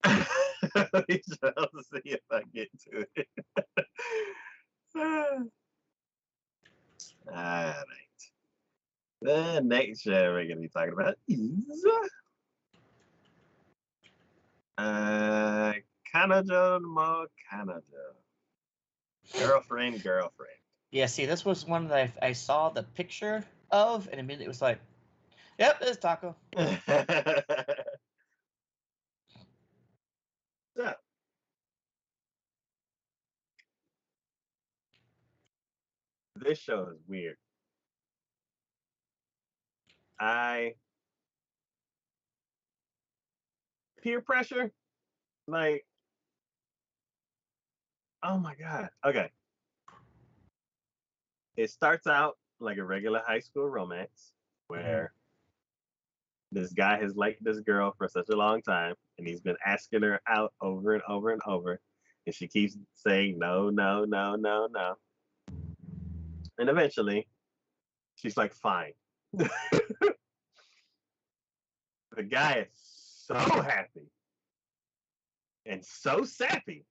Yeah. We shall see if I get to it. All right. The next show we're going to be talking about is Kanajo Mo Kanajo. Girlfriend. Yeah, see, this was one that I saw the picture of, and immediately it was like, yep, it's Taco. So, this show is weird. Peer pressure, like, oh my god. Okay. It starts out like a regular high school romance where this guy has liked this girl for such a long time, and he's been asking her out over and over and over, and she keeps saying no, no, no, no, no. And eventually, she's like, fine. The guy is so happy and so sappy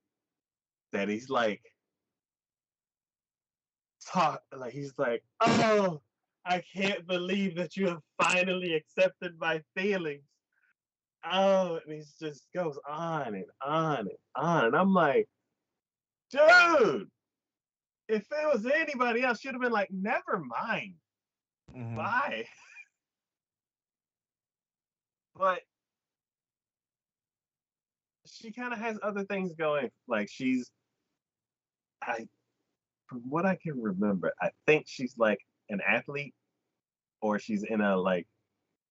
that he's like, he's like, oh, I can't believe that you have finally accepted my feelings. oh, and he just goes on and on and on. And I'm like, dude, if it was anybody else, should have been like, never mind. Mhm. Bye. But she kind of has other things going. Like I, from what I can remember, I think she's like an athlete or she's in a like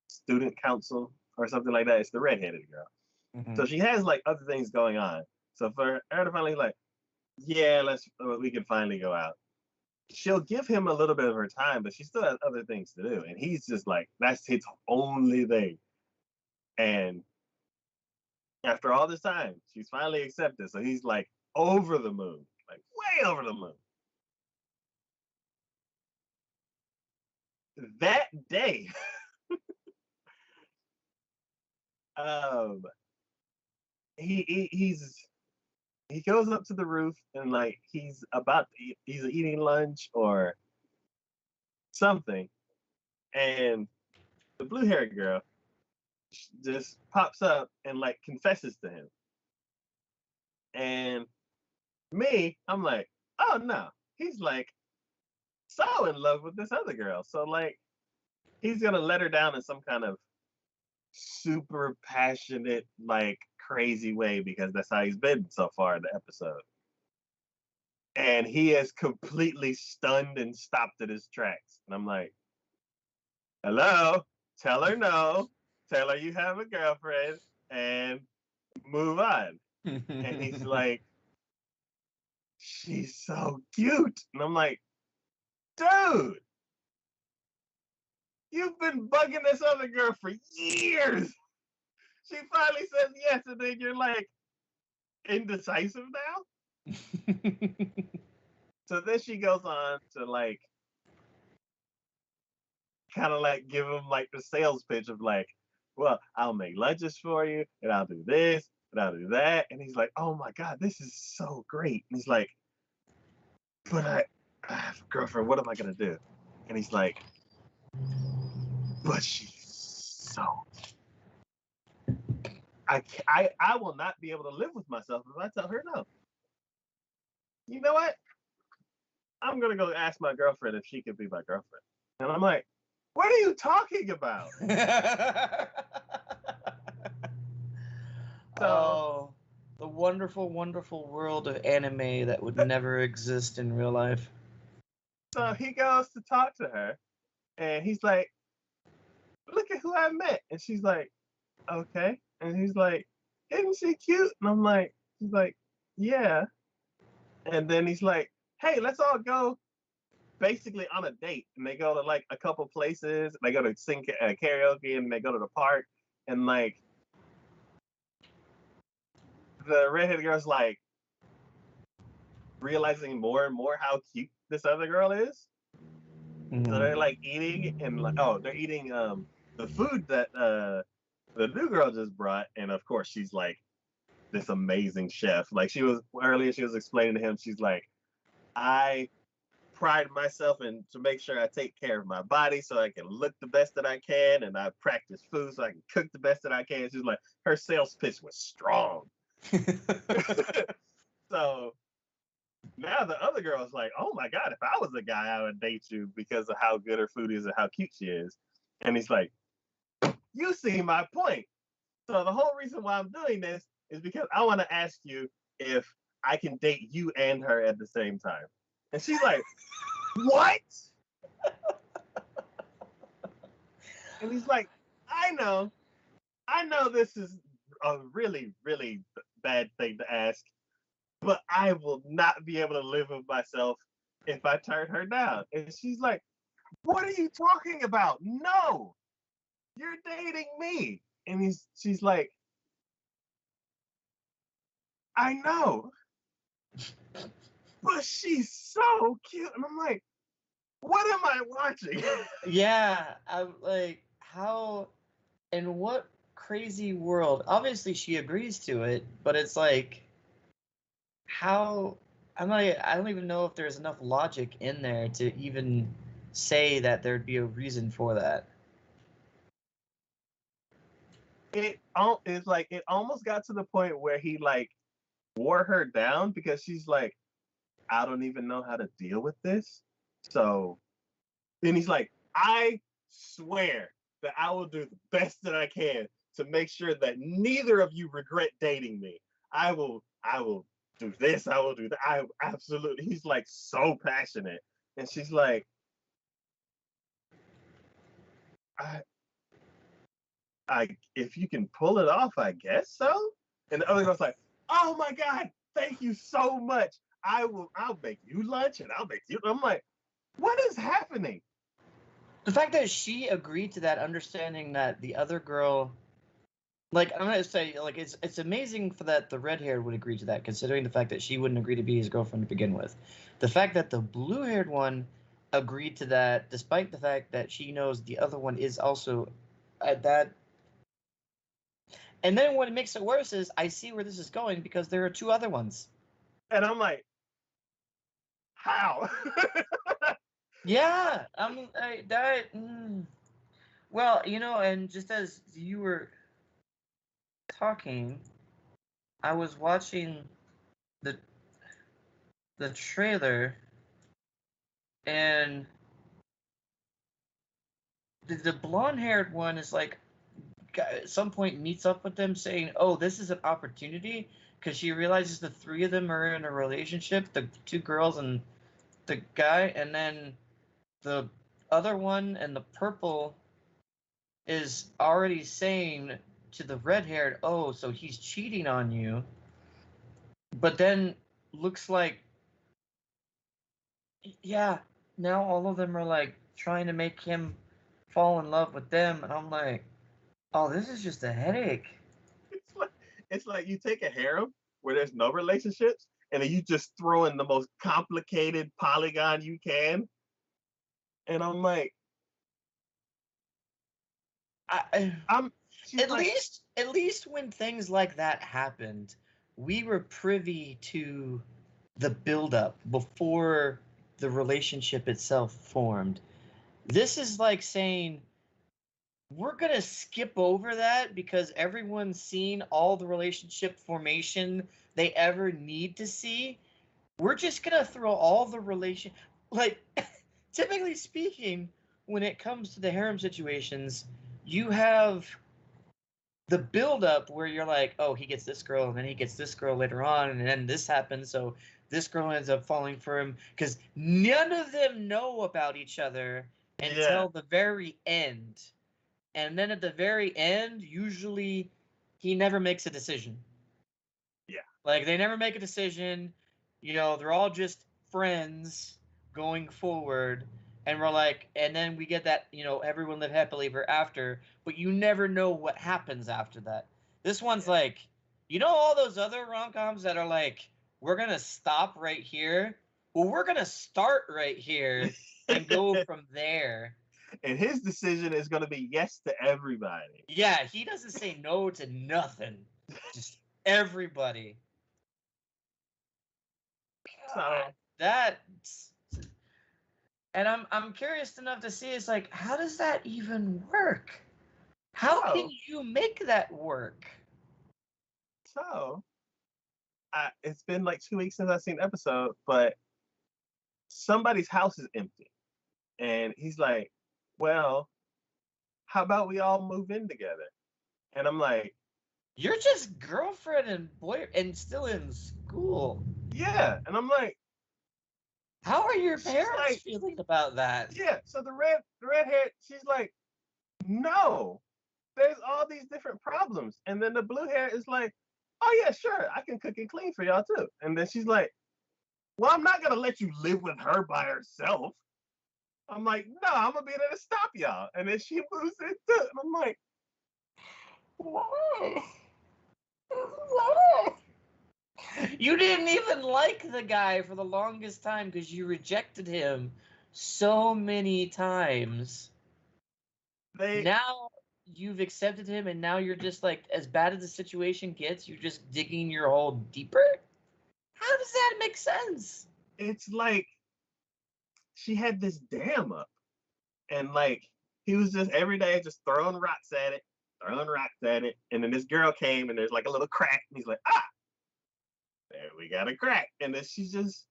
student council or something like that. It's the redheaded girl. So Mhm. she has like other things going on. So for her to finally like, yeah, we can finally go out. She'll give him a little bit of her time, but she still has other things to do. And he's just like, that's his only thing. And after all this time, she's finally accepted. So he's like over the moon, like way over the moon. That day, um, he's he goes up to the roof and like he's eating lunch or something, and the blue haired girl just pops up and like confesses to him. And me, I'm like, oh no, he's like so in love with this other girl. So like he's gonna let her down in some kind of super passionate, like crazy way because that's how he's been so far in the episode. And he is completely stunned and stopped at his tracks. And I'm like, hello, tell her no, tell her you have a girlfriend, and move on. And he's like, she's so cute. And I'm like, dude, you've been bugging this other girl for years. She finally says yes, and then you're like indecisive now. So then she goes on to like kind of like give him like the sales pitch of like, well, I'll make lunches for you, and I'll do this, and I'll do that. And he's like, oh my God, this is so great. And he's like, but I have a girlfriend. What am I gonna do? And he's like, but she's so. I will not be able to live with myself if I tell her no. You know what? I'm gonna go ask my girlfriend if she could be my girlfriend. And I'm like, what are you talking about? So Oh, the wonderful, wonderful world of anime that would never exist in real life. so he goes to talk to her, and he's like, look at who I met. And she's like, okay. And he's like, isn't she cute? And I'm like, he's like, yeah. And then he's like, hey, let's all go basically on a date. And they go to like a couple places. They go to sing karaoke and they go to the park. And like the redheaded girl's like realizing more and more how cute this other girl is. So they're like eating and like, oh, they're eating the food that the new girl just brought. And of course, she's like this amazing chef. Like she was earlier, she was explaining to him, she's like, I pride myself in to make sure I take care of my body so I can look the best that I can, and I practice food so I can cook the best that I can. She's like, her sales pitch was strong. So now the other girl is like, oh my God, if I was a guy, I would date you because of how good her food is and how cute she is. And he's like, you see my point. So the whole reason why I'm doing this is because I want to ask you if I can date you and her at the same time. And she's like, what? And he's like, I know this is a really, really bad thing to ask, but I will not be able to live with myself if I turn her down. And she's like, what are you talking about? No, you're dating me. And she's like, I know, but she's so cute. And I'm like, what am I watching? Yeah, I'm like, how, in what crazy world? Obviously, she agrees to it, but it's like, how? I don't even know if there's enough logic in there to even say that there'd be a reason for that. it's like it almost got to the point where he like wore her down because she's like, I don't even know how to deal with this. So, and he's like, I swear that I will do the best that I can to make sure that neither of you regret dating me. I will do this. I will do that. I absolutely. He's like so passionate, and she's like, I, if you can pull it off, I guess so. And the other girl's like, oh my god, thank you so much. I'll make you lunch, and I'll make you. I'm like, what is happening? The fact that she agreed to that, understanding that the other girl, like, I'm gonna say, like, it's amazing for that the red haired would agree to that, considering the fact that she wouldn't agree to be his girlfriend to begin with. The fact that the blue haired one agreed to that, despite the fact that she knows the other one is also at that. And then what makes it worse is I see where this is going because there are two other ones. And I'm like, how? Yeah, that. Well, and just as you were talking, I was watching the the trailer, and the blonde-haired one is like, at some point meets up with them saying, "Oh, this is an opportunity," because she realizes the three of them are in a relationship, the two girls and the guy, and then the other one and the purple is already saying to the red-haired, "Oh, so he's cheating on you," but then looks like, yeah, now all of them are like trying to make him fall in love with them, and I'm like, oh, this is just a headache. it's like it's like you take a harem where there's no relationships, and then you just throw in the most complicated polygon you can. And I'm like, I, I'm. She's like, at least when things like that happened, we were privy to the buildup before the relationship itself formed. This is like saying we're gonna skip over that because everyone's seen all the relationship formation they ever need to see. We're just gonna throw all the relation, like, typically speaking, when it comes to the harem situations, you have the build up where you're like, oh, he gets this girl and then he gets this girl later on, and then this happens, so this girl ends up falling for him because none of them know about each other yeah, until the very end. And then at the very end, usually he never makes a decision. yeah, Like, they never make a decision. They're all just friends going forward. And we're like, and then we get that, everyone live happily ever after, but you never know what happens after that. This one's yeah. like, all those other rom-coms that are like, we're going to stop right here. Well, we're going to start right here and go from there. And his decision is going to be yes to everybody. Yeah, he doesn't say no to nothing. Just everybody. So That, and I'm curious enough to see, it's like, how does that even work? How can so you make that work? so it's been like 2 weeks since I've seen the episode, but somebody's house is empty, and he's like, well, how about we all move in together? And I'm like, You're just girlfriend and boy and still in school. yeah. And I'm like, How are your she's parents like, feeling about that? yeah. So the red hair, she's like, no, there's all these different problems. And then the blue hair is like, oh yeah, sure, I can cook and clean for y'all too. And then she's like, well, I'm not gonna let you live with her by herself. I'm like, no, I'm gonna be there to stop y'all. And then she moves in too. And I'm like, Why? Why? You didn't even like the guy for the longest time because you rejected him so many times. they Now you've accepted him, and now you're just like, as bad as the situation gets, you're just digging your hole deeper? How does that make sense? it's like she had this dam up, and like he was just every day just throwing rocks at it, throwing rocks at it. And then this girl came and there's like a little crack. And he's like, ah, there we got a crack. And then she's just,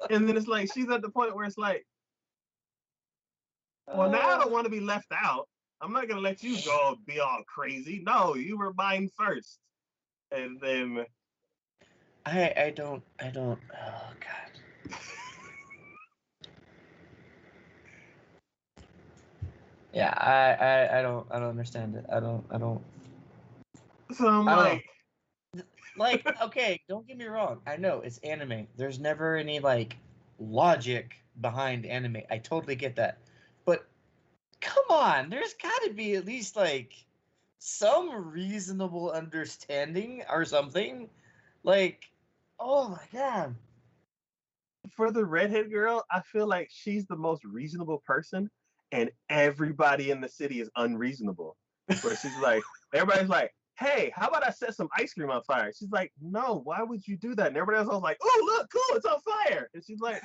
and then it's like, she's at the point where it's like, well, now I don't want to be left out. I'm not going to let you go be all crazy. No, you were mine first. And then. I don't, oh, God. Yeah, I don't understand it. I don't. So I'm like, like, okay, don't get me wrong. I know it's anime. There's never any like logic behind anime. I totally get that. But come on, there's got to be at least like some reasonable understanding or something. Like, oh my God. for the redhead girl, I feel like she's the most reasonable person, and everybody in the city is unreasonable. Where she's like, everybody's like, hey, how about I set some ice cream on fire? She's like, no, why would you do that? And everybody else was like, oh, look, cool, it's on fire. And she's like,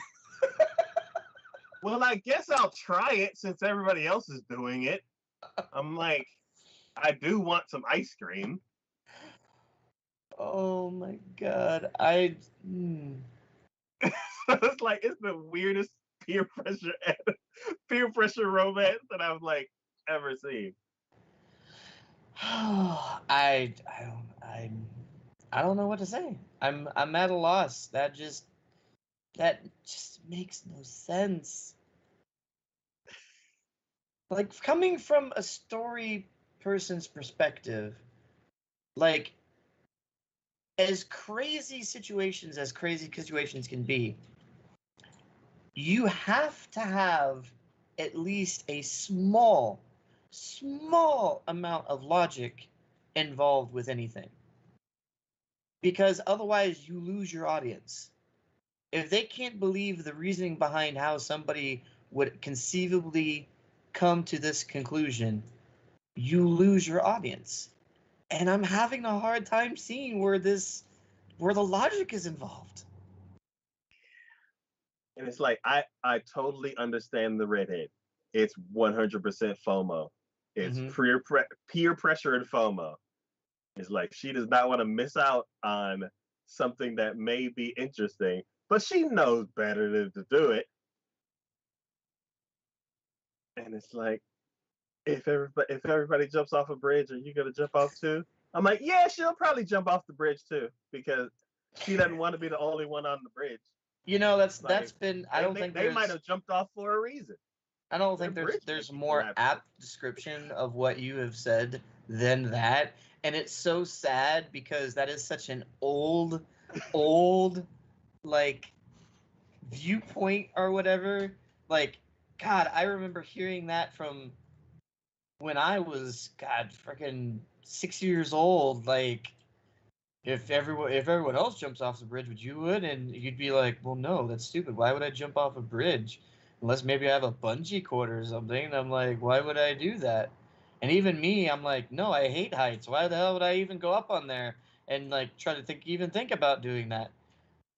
well, I guess I'll try it since everybody else is doing it. I'm like, I do want some ice cream. Oh my God. It's like, it's the weirdest peer pressure romance that I've like ever seen. I don't know what to say. I'm at a loss. That just makes no sense. Like, coming from a story person's perspective, like, as crazy situations can be, you have to have at least a small amount of logic involved with anything. Because otherwise you lose your audience. If they can't believe the reasoning behind how somebody would conceivably come to this conclusion, you lose your audience. And I'm having a hard time seeing where the logic is involved. And it's like, I totally understand the redhead. It's 100% FOMO. It's peer pressure and FOMO. It's like she does not want to miss out on something that may be interesting, but she knows better than to do it. And it's like, if everybody jumps off a bridge, are you gonna jump off too? I'm like, yeah, she'll probably jump off the bridge too, because she doesn't want to be the only one on the bridge. You know, that's been. I don't think they might have jumped off for a reason. I don't think there's more apt description of what you have said than that, and it's so sad because that is such an old like viewpoint or whatever. Like, God, I remember hearing that from when I was, God, freaking 6 years old. Like, if everyone else jumps off the bridge, and you'd be like, well, no, that's stupid. Why would I jump off a bridge? Unless maybe I have a bungee cord or something. And I'm like, why would I do that? And even me, I'm like, no, I hate heights. Why the hell would I even go up on there and like try to think about doing that?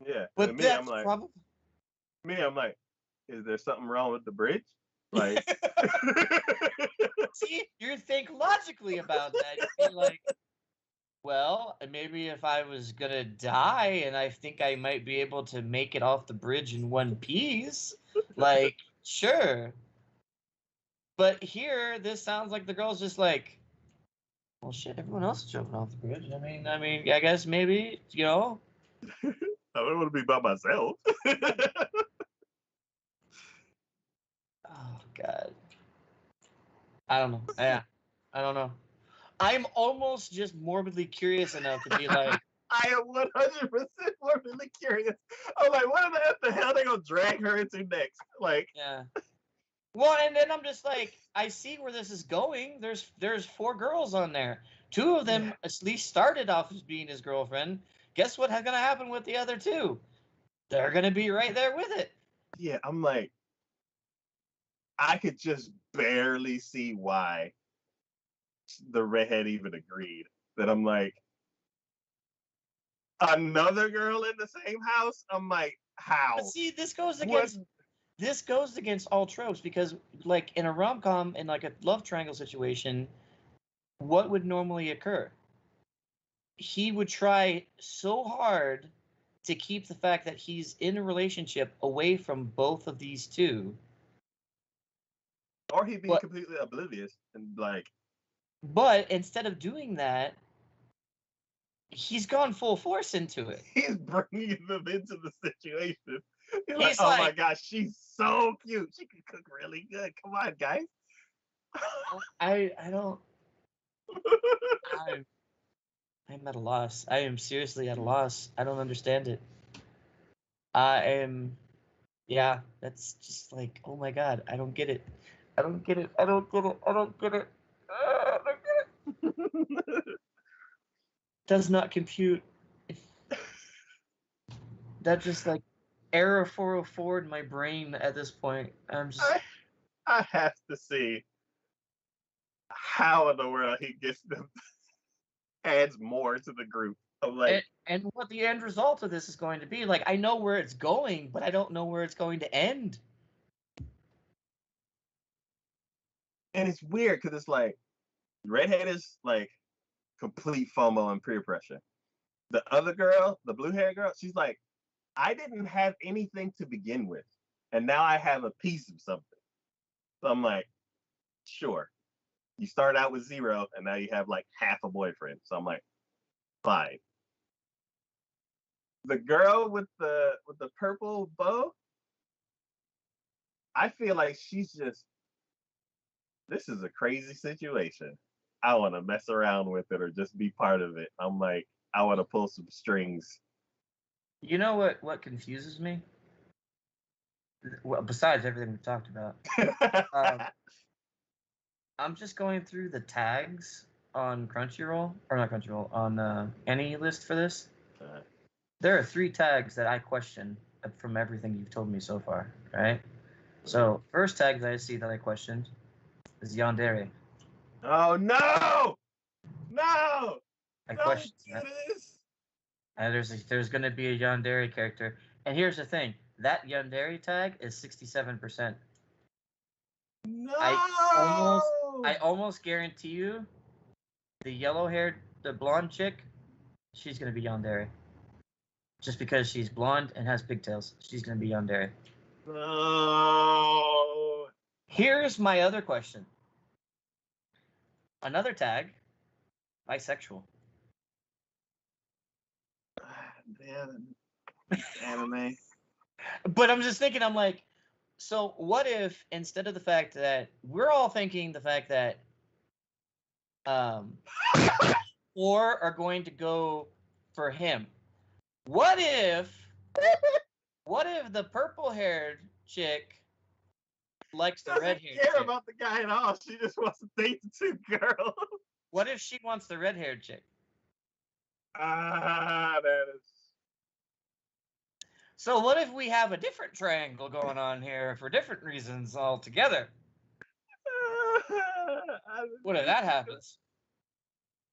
Yeah. But me, I'm like, is there something wrong with the bridge? Like, see, you think logically about that. You'd be like, well, maybe if I was gonna die and I think I might be able to make it off the bridge in one piece, like, sure. But here, this sounds like the girl's just like, well, shit, everyone else is jumping off the bridge. I mean, I guess maybe, you know. I don't want to be by myself. Oh, God. I don't know. Yeah, I don't know. I'm almost just morbidly curious enough to be like, I am 100% morbidly curious. I'm like, what the hell are they gonna drag her into next? Like, yeah. Well, and then I'm just like, I see where this is going. There's 4 girls on there. 2 of them at least started off as being his girlfriend. Guess what's gonna happen with the other 2? They're gonna be right there with it. Yeah, I'm like, I could just barely see why the redhead even agreed. That I'm like, another girl in the same house? I'm like, how? But see, this goes against this goes against all tropes because, like, in a rom-com, in like a love triangle situation, what would normally occur? He would try so hard to keep the fact that he's in a relationship away from both of these two. Or he'd be But completely oblivious and like, but instead of doing that, he's gone full force into it. he's bringing them into the situation. He's like, He's oh my like, gosh, she's so cute. She can cook really good. Come on, guys. I don't. I'm I'm at a loss. I am seriously at a loss. I don't understand it. I am. Yeah, that's just like, oh my god, I don't get it. I don't get it. I don't get it. I don't get it. I don't get it. Does not compute. That's just like error 404 in my brain at this point. I'm just. I have to see how in the world he gets them adds more to the group. I'm like, And what the end result of this is going to be. Like, I know where it's going, but I don't know where it's going to end. and it's weird because it's like redhead is like complete FOMO and peer pressure. The other girl, the blue hair girl, she's like, I didn't have anything to begin with, and now I have a piece of something. So I'm like, sure. You start out with zero, and now you have like half a boyfriend. So I'm like, fine. The girl with the purple bow, I feel like she's just, this is a crazy situation. I want to mess around with it or just be part of it. I'm like, I want to pull some strings. You know what confuses me? Well, besides everything we've talked about, um, I'm just going through the tags on Crunchyroll, or not Crunchyroll, on any list for this. There are 3 tags that I question from everything you've told me so far, right? So, first tag that I see that I questioned is Yandere. Oh no! No! I Don't questioned do that. this! And there's going to be a Yandere character. And here's the thing. That Yandere tag is 67%. No! I almost guarantee you the yellow-haired, the blonde chick, she's going to be Yandere. Just because she's blonde and has pigtails, she's going to be Yandere. No! Here's my other question. Another tag, bisexual. Man, anime. But I'm just thinking, I'm like, so what if instead of the fact that we're all thinking the fact that um 4 are going to go for him. What if the purple-haired chick likes the Doesn't red-haired care chick? about the guy at all. She just wants to date the 2 girls. What if she wants the red-haired chick? That is. So what if we have a different triangle going on here for different reasons altogether? What if that happens?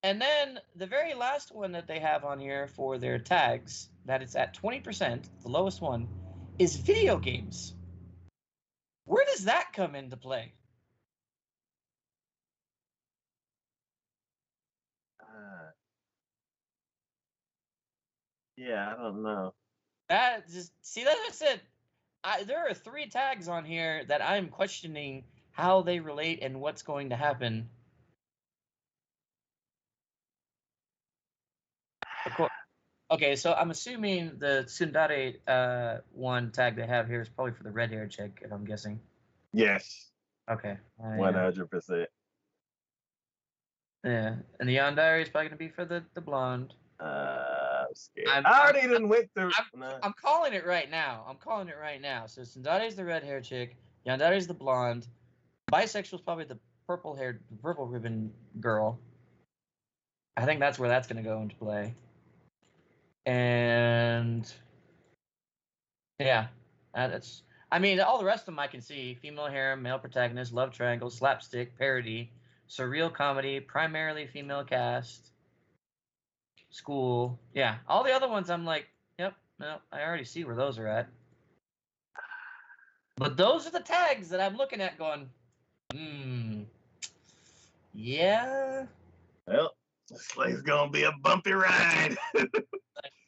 And then the very last one that they have on here for their tags, that it's at 20%, the lowest one, is video games. Where does that come into play? Yeah, I don't know. That just see that I said there are 3 tags on here that I'm questioning how they relate and what's going to happen. Okay, so I'm assuming the tsundere one tag they have here is probably for the red-haired chick, if I'm guessing. Yes. Okay. 100%. Yeah, and the yandere is probably going to be for the blonde. I'm scared. I already didn't went through. I'm calling it right now. So tsundere is the red-haired chick, yandere is the blonde, bisexual is probably the purple ribbon girl. I think that's where that's going to go into play. And yeah, that's. I mean, all the rest of them I can see: female harem, male protagonist, love triangle, slapstick, parody, surreal comedy, primarily female cast, school. Yeah, all the other ones I'm like, yep, no, I already see where those are at. But those are the tags that I'm looking at going, yeah. Well, this is gonna be a bumpy ride.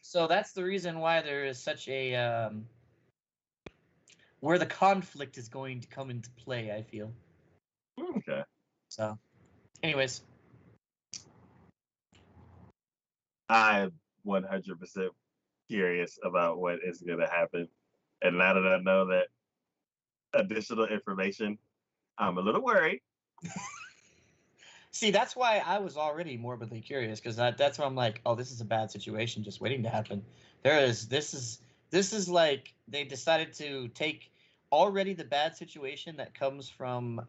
So that's the reason why there is such a where the conflict is going to come into play, I feel. Okay. So, anyways, I'm 100% curious about what is gonna happen, and now that I know that additional information, I'm a little worried. see, that's why I was already morbidly curious because that's why I'm like, oh, this is a bad situation just waiting to happen. This is like they decided to take already the bad situation that comes from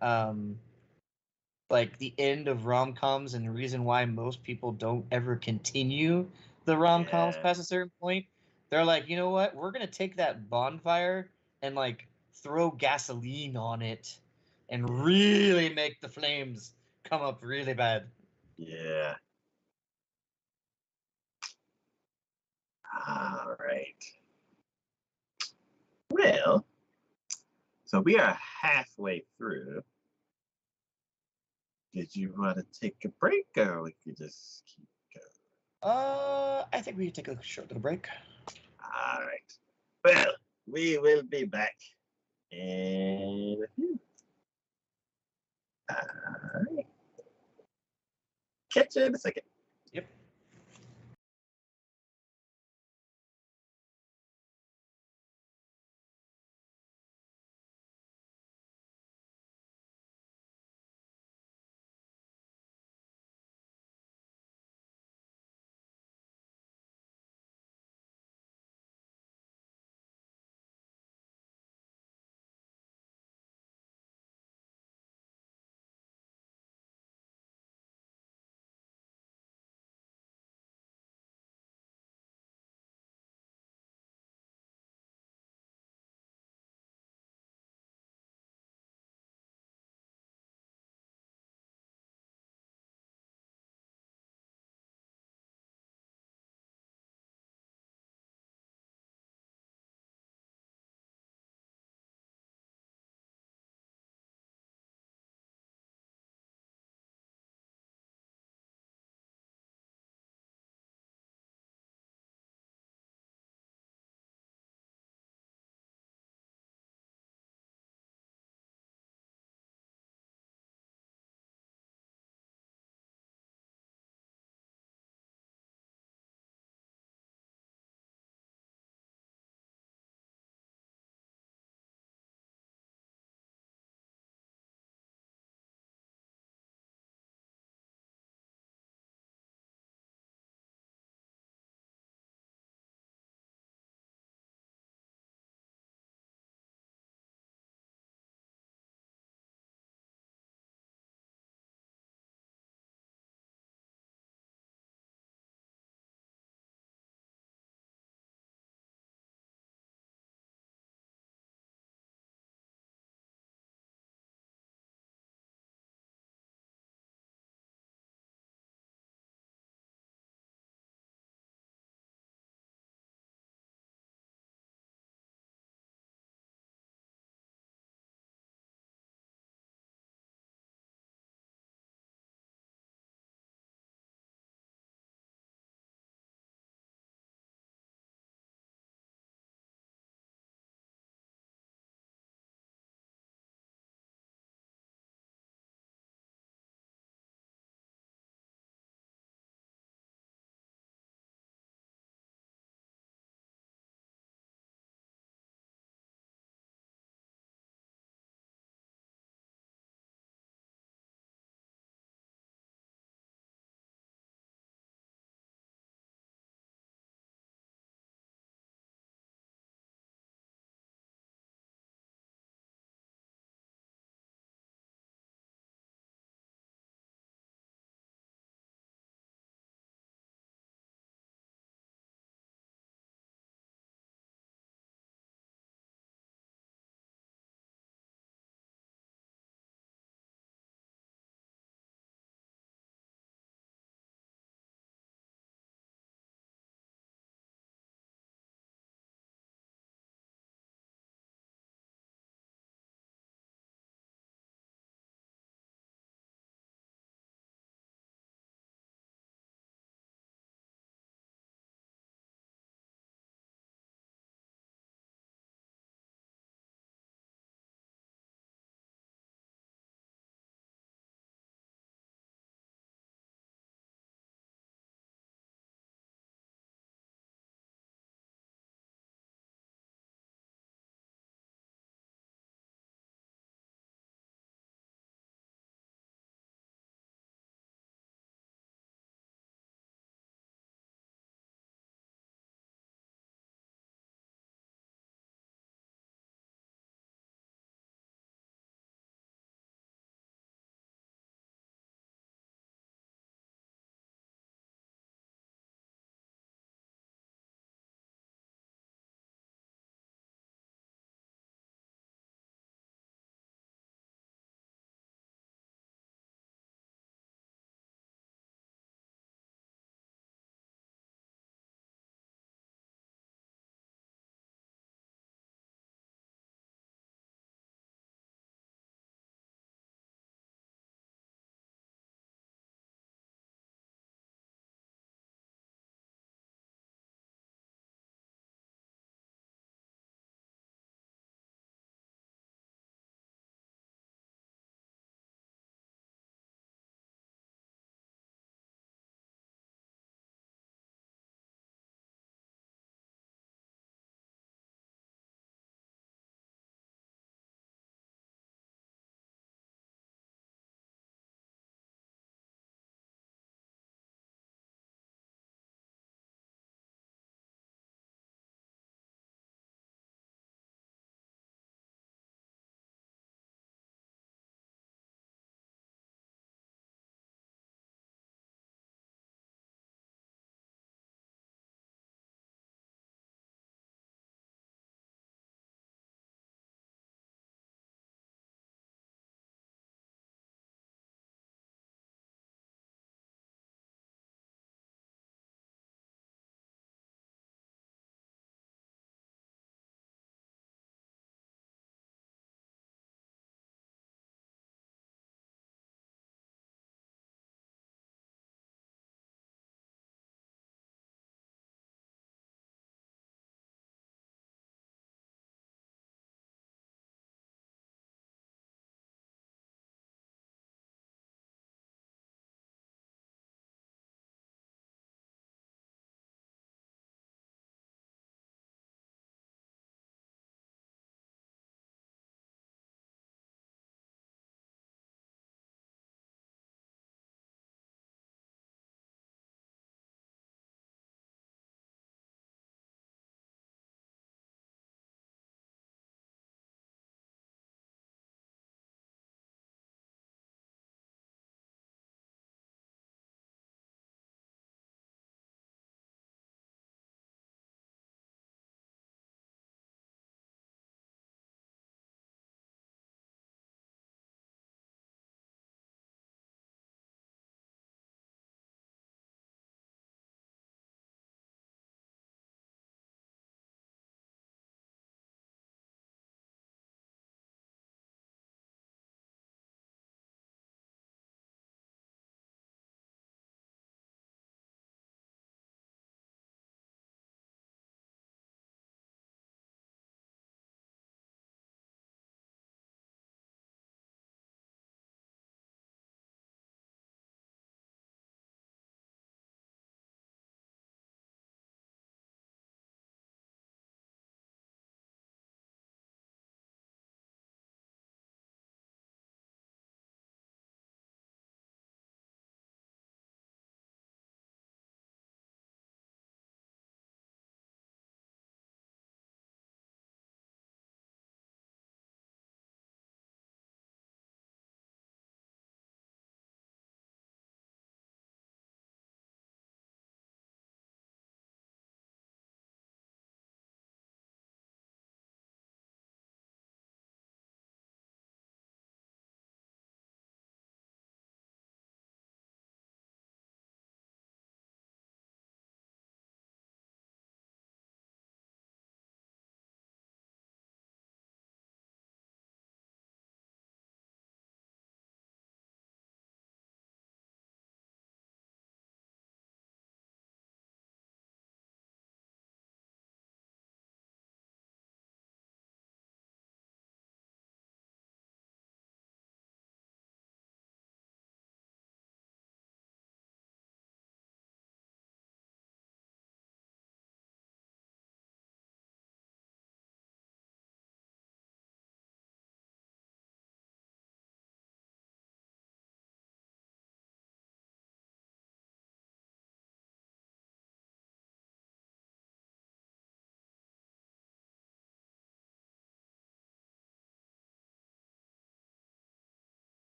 like the end of rom-coms and the reason why most people don't ever continue the rom-coms Yeah, past a certain point. They're like, you know what? We're gonna take that bonfire and like throw gasoline on it and really make the flames come up really bad. yeah. All right. Well, so we are halfway through. Did you want to take a break, or we could just keep going? I think we can take a short little break. All right. Well, we will be back in a few. All right. Catch you in a second. Yep.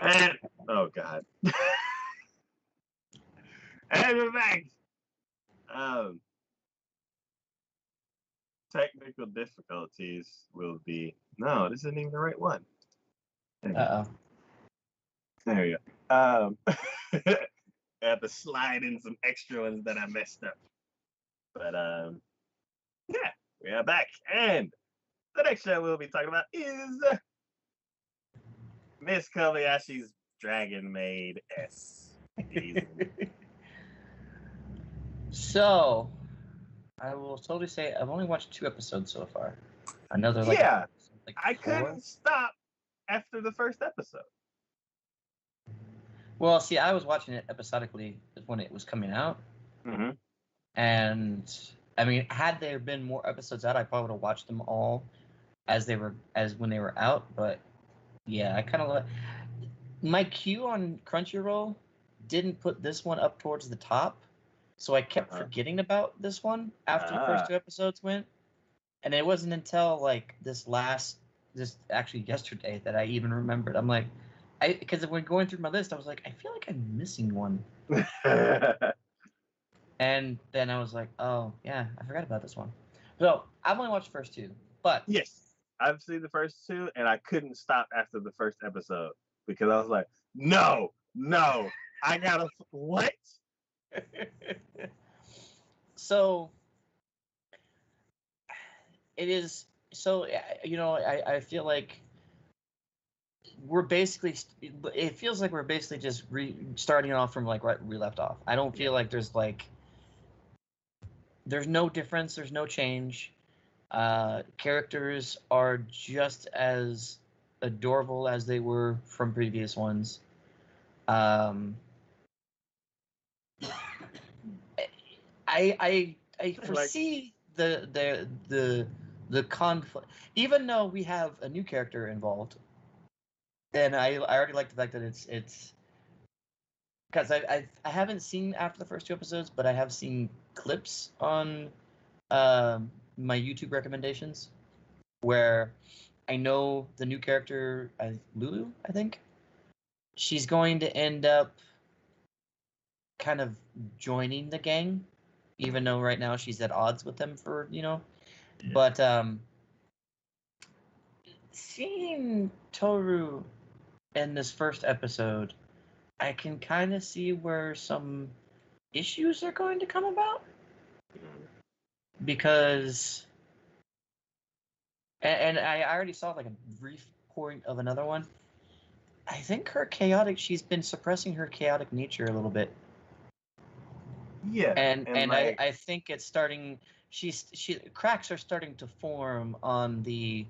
And oh god. And we're back. Um, technical difficulties will be no, this isn't even the right one. Uh-oh. There we go. I have to slide in some extra ones that I messed up. But yeah, we are back. And the next show we'll be talking about is Miss Kobayashi's Dragon Maid S season. So, I will totally say I've only watched 2 episodes so far. I know they're like, Yeah, like I 4. couldn't stop after the first episode. Well, see, I was watching it episodically when it was coming out. Mm-hmm. And I mean, had there been more episodes out, I probably would have watched them all as when they were out. But yeah, I kind of like my queue on Crunchyroll didn't put this one up towards the top, so I kept forgetting about this one after the first 2 episodes went. And it wasn't until like this actually yesterday that I even remembered. I'm like, because when going through my list, I was like, I feel like I'm missing one. And then I was like, oh, yeah, I forgot about this one. So I've only watched the first 2, but... Yes, I've seen the first 2, and I couldn't stop after the first episode because I was like, no, I gotta... What? So, it is... So, I feel like we're basically... It feels like we're basically just starting off from, like, right where we left off. I don't feel like there's, like... There's no difference. There's no change. Characters are just as adorable as they were from previous ones. I foresee the conflict, even though we have a new character involved, and I already like the fact that it's because I haven't seen after the first 2 episodes, but I have seen clips on my YouTube recommendations where I know the new character, Lulu, I think, she's going to end up kind of joining the gang, even though right now she's at odds with them for, Yeah. But seeing Toru in this first episode, I can kind of see where some issues are going to come about. Because... And I already saw like a brief point of another one. I think she's been suppressing her chaotic nature a little bit. Yeah. And like, I think it's starting... cracks are starting to form on the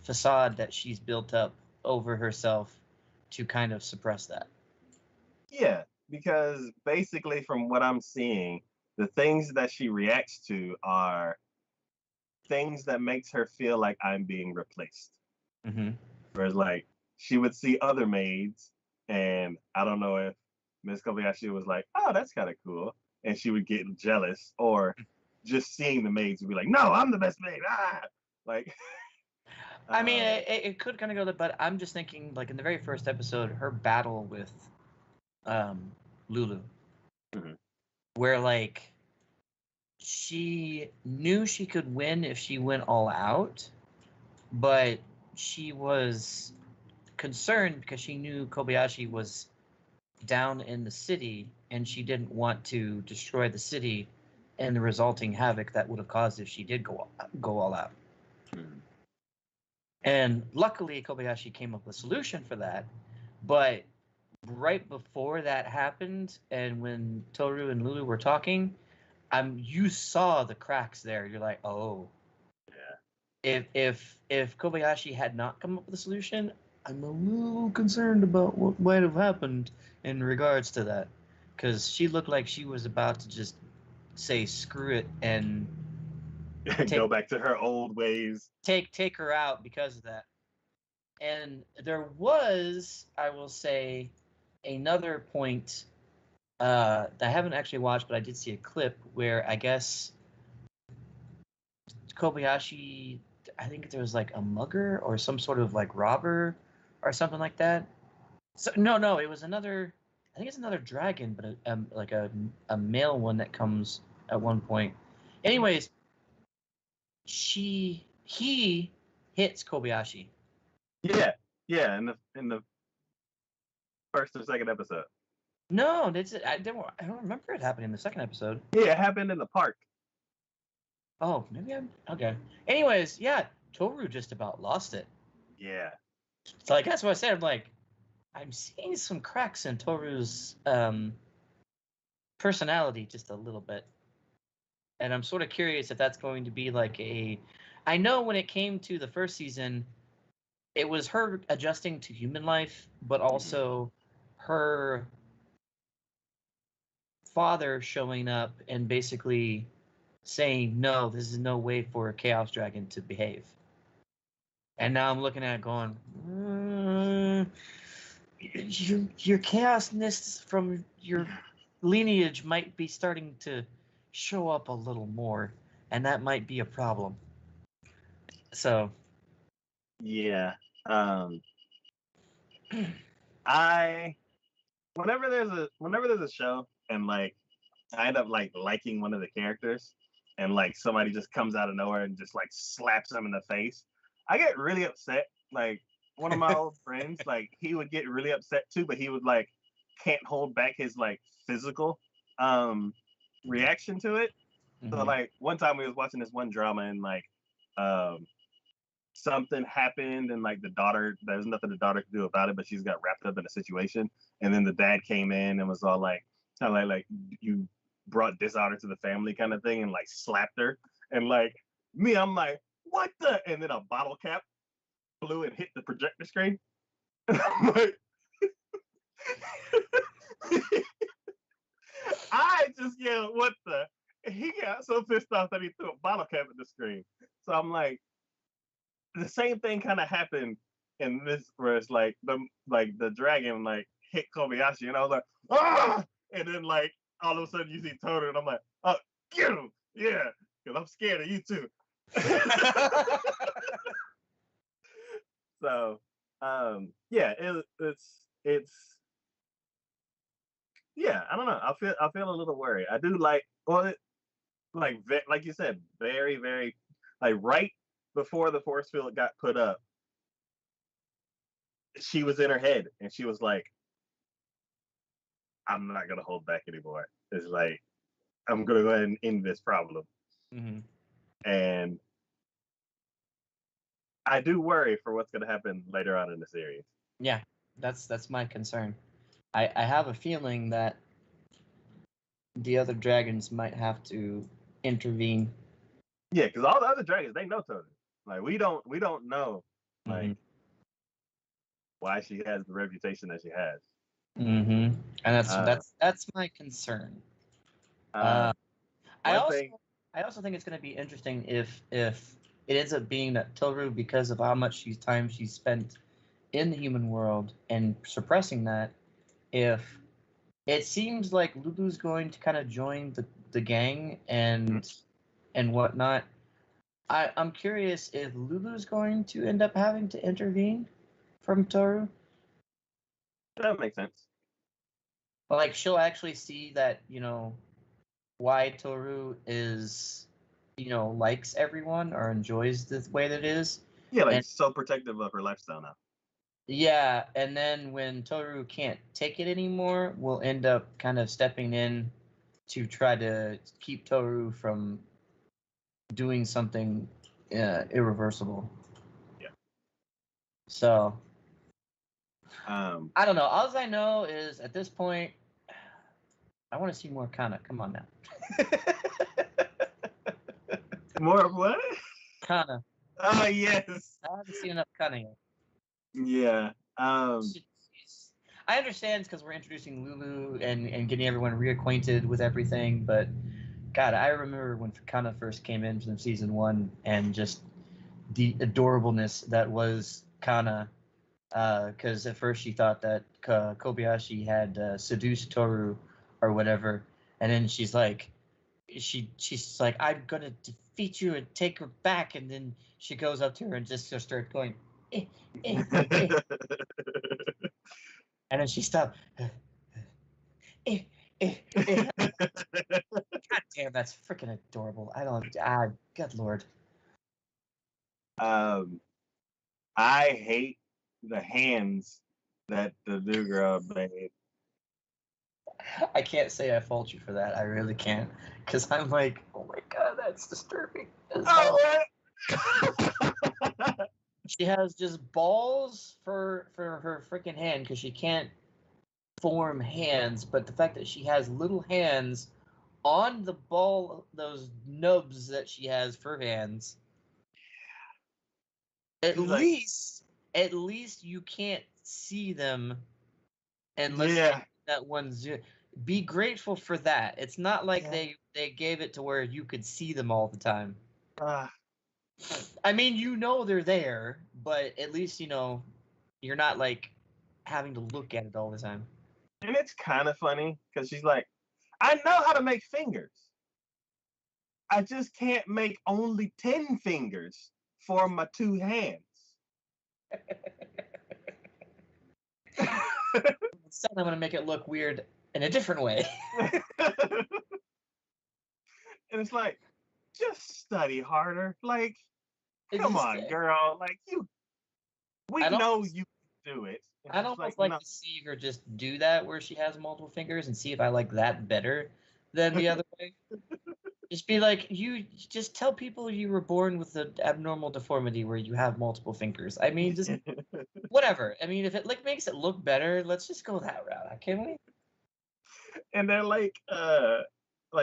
facade that she's built up over herself to kind of suppress that. Yeah, because basically from what I'm seeing, the things that she reacts to are things that makes her feel like I'm being replaced. Mm-hmm. Whereas like she would see other maids, and I don't know if Miss Kobayashi was like, oh, that's kind of cool, and she would get jealous, or just seeing the maids would be like, no, I'm the best maid. Like I mean, it could kind of go there, but I'm just thinking, like, in the very first episode, her battle with Lulu, mm-hmm. where, like, she knew she could win if she went all out, but she was concerned because she knew Kobayashi was down in the city, and she didn't want to destroy the city and the resulting havoc that would have caused if she did go all out. Mm-hmm. And luckily, Kobayashi came up with a solution for that. But right before that happened, and when Toru and Lulu were talking, you saw the cracks there. You're like, oh, yeah. If Kobayashi had not come up with a solution, I'm a little concerned about what might have happened in regards to that, because she looked like she was about to just say screw it and go back to her old ways. Take her out because of that. And there was, I will say, another point that I haven't actually watched, but I did see a clip where I guess Kobayashi, I think there was like a mugger or some sort of like robber or something like that. So no, it was another. I think it's another dragon, but like a male one that comes at one point. Anyways, he hits Kobayashi. Yeah, yeah, in the first or second episode. No, I don't remember it happening in the second episode. Yeah, it happened in the park. Oh, maybe I'm okay. Anyways, yeah, Toru just about lost it. Yeah. So like that's what I said. I'm like, I'm seeing some cracks in Toru's personality just a little bit, and I'm sort of curious if that's going to be like a. I know when it came to the first season, it was her adjusting to human life, but also her father showing up and basically saying, "No, this is no way for a Chaos Dragon to behave." And now I'm looking at it going, your chaosness from your lineage might be starting to show up a little more, and that might be a problem. So, Yeah. I whenever there's a show and like I end up like liking one of the characters and like somebody just comes out of nowhere and just like slaps them in the face, I get really upset. Like one of my old friends, like he would get really upset too, but he would like can't hold back his like physical um reaction to it. So like one time we was watching this one drama and like um something happened and like the daughter, there's nothing the daughter could do about it, but she's got wrapped up in a situation. And then the dad came in and was all like, kind of like you brought dishonor to the family kind of thing, and like slapped her. And like me, I'm like, what the? And then a bottle cap flew and hit the projector screen. And I'm like, I just yelled, what the? And he got so pissed off that he threw a bottle cap at the screen. So I'm like, the same thing kind of happened in this, where it's like the dragon like hit Kobayashi, and I was like, ah, and then like all of a sudden you see Toru, and I'm like, oh, get him, yeah, because I'm scared of you too. So, yeah, it's yeah, I don't know. I feel a little worried. I do like, well, like you said, very very like right before the force field got put up, she was in her head and she was like, I'm not gonna hold back anymore. It's like I'm gonna go ahead and end this problem. mm-hmm. And I do worry for what's gonna happen later on in the series. Yeah, that's my concern. I have a feeling that the other dragons might have to intervene. Yeah, because all the other dragons, they know Toru. Like we don't know like why she has the reputation that she has. And that's my concern. Uh, I One also thing, I also think it's going to be interesting if it ends up being that Toru, because of how much time she's spent in the human world and suppressing that, if it seems like Lulu's going to kind of join the gang and whatnot. I'm curious if Lulu's going to end up having to intervene from Toru. that makes sense. Like she'll actually see that, why Toru is, likes everyone or enjoys the way that it is. Yeah, like And so protective of her lifestyle now. yeah, and then when Toru can't take it anymore, we'll end up kind of stepping in to try to keep Toru from doing something irreversible. Yeah. So Um, I don't know. All I know is at this point, I want to see more Kana. Come on now. more of what? Kana. Oh yes. I haven't seen enough Kana yet. Yeah. I understand because we're introducing Lulu and getting everyone reacquainted with everything, but God, I remember when Kana first came in from season 1 and just the adorableness that was Kana. Because at first she thought that Kobayashi had seduced Toru or whatever, and then she's like, she's like, I'm gonna defeat you and take her back, and then she goes up to her and just starts going, eh, eh, eh. And then she stopped. Eh, eh. God damn, that's freaking adorable. I don't. Good lord. um, I hate the hands that the new girl made. I can't say I fault you for that. I really can't, because I'm like, oh my god, that's disturbing as hell. She has just balls for her freaking hand because she can't form hands, but the fact that she has little hands on the ball, those nubs that she has for hands, at He's like, at least you can't see them unless they yeah, that one zoom. Be grateful for that. It's not like yeah. they gave it to where you could see them all the time. Uh, I mean, you know they're there, but at least you know you're not like having to look at it all the time. and it's kind of funny because she's like, I know how to make fingers. I just can't make only 10 fingers for my two hands. Instead, I'm gonna make it look weird in a different way. And it's like, just study harder. Like, It come just, on, girl. Like, we I'd know almost, you can do it. It's I'd just like, almost like no. to see her just do that where she has multiple fingers and see if I like that better than the other way. Just be like, you just tell people you were born with an abnormal deformity where you have multiple fingers. I mean, just whatever. I mean, if it like makes it look better, let's just go that route, can we? And they're like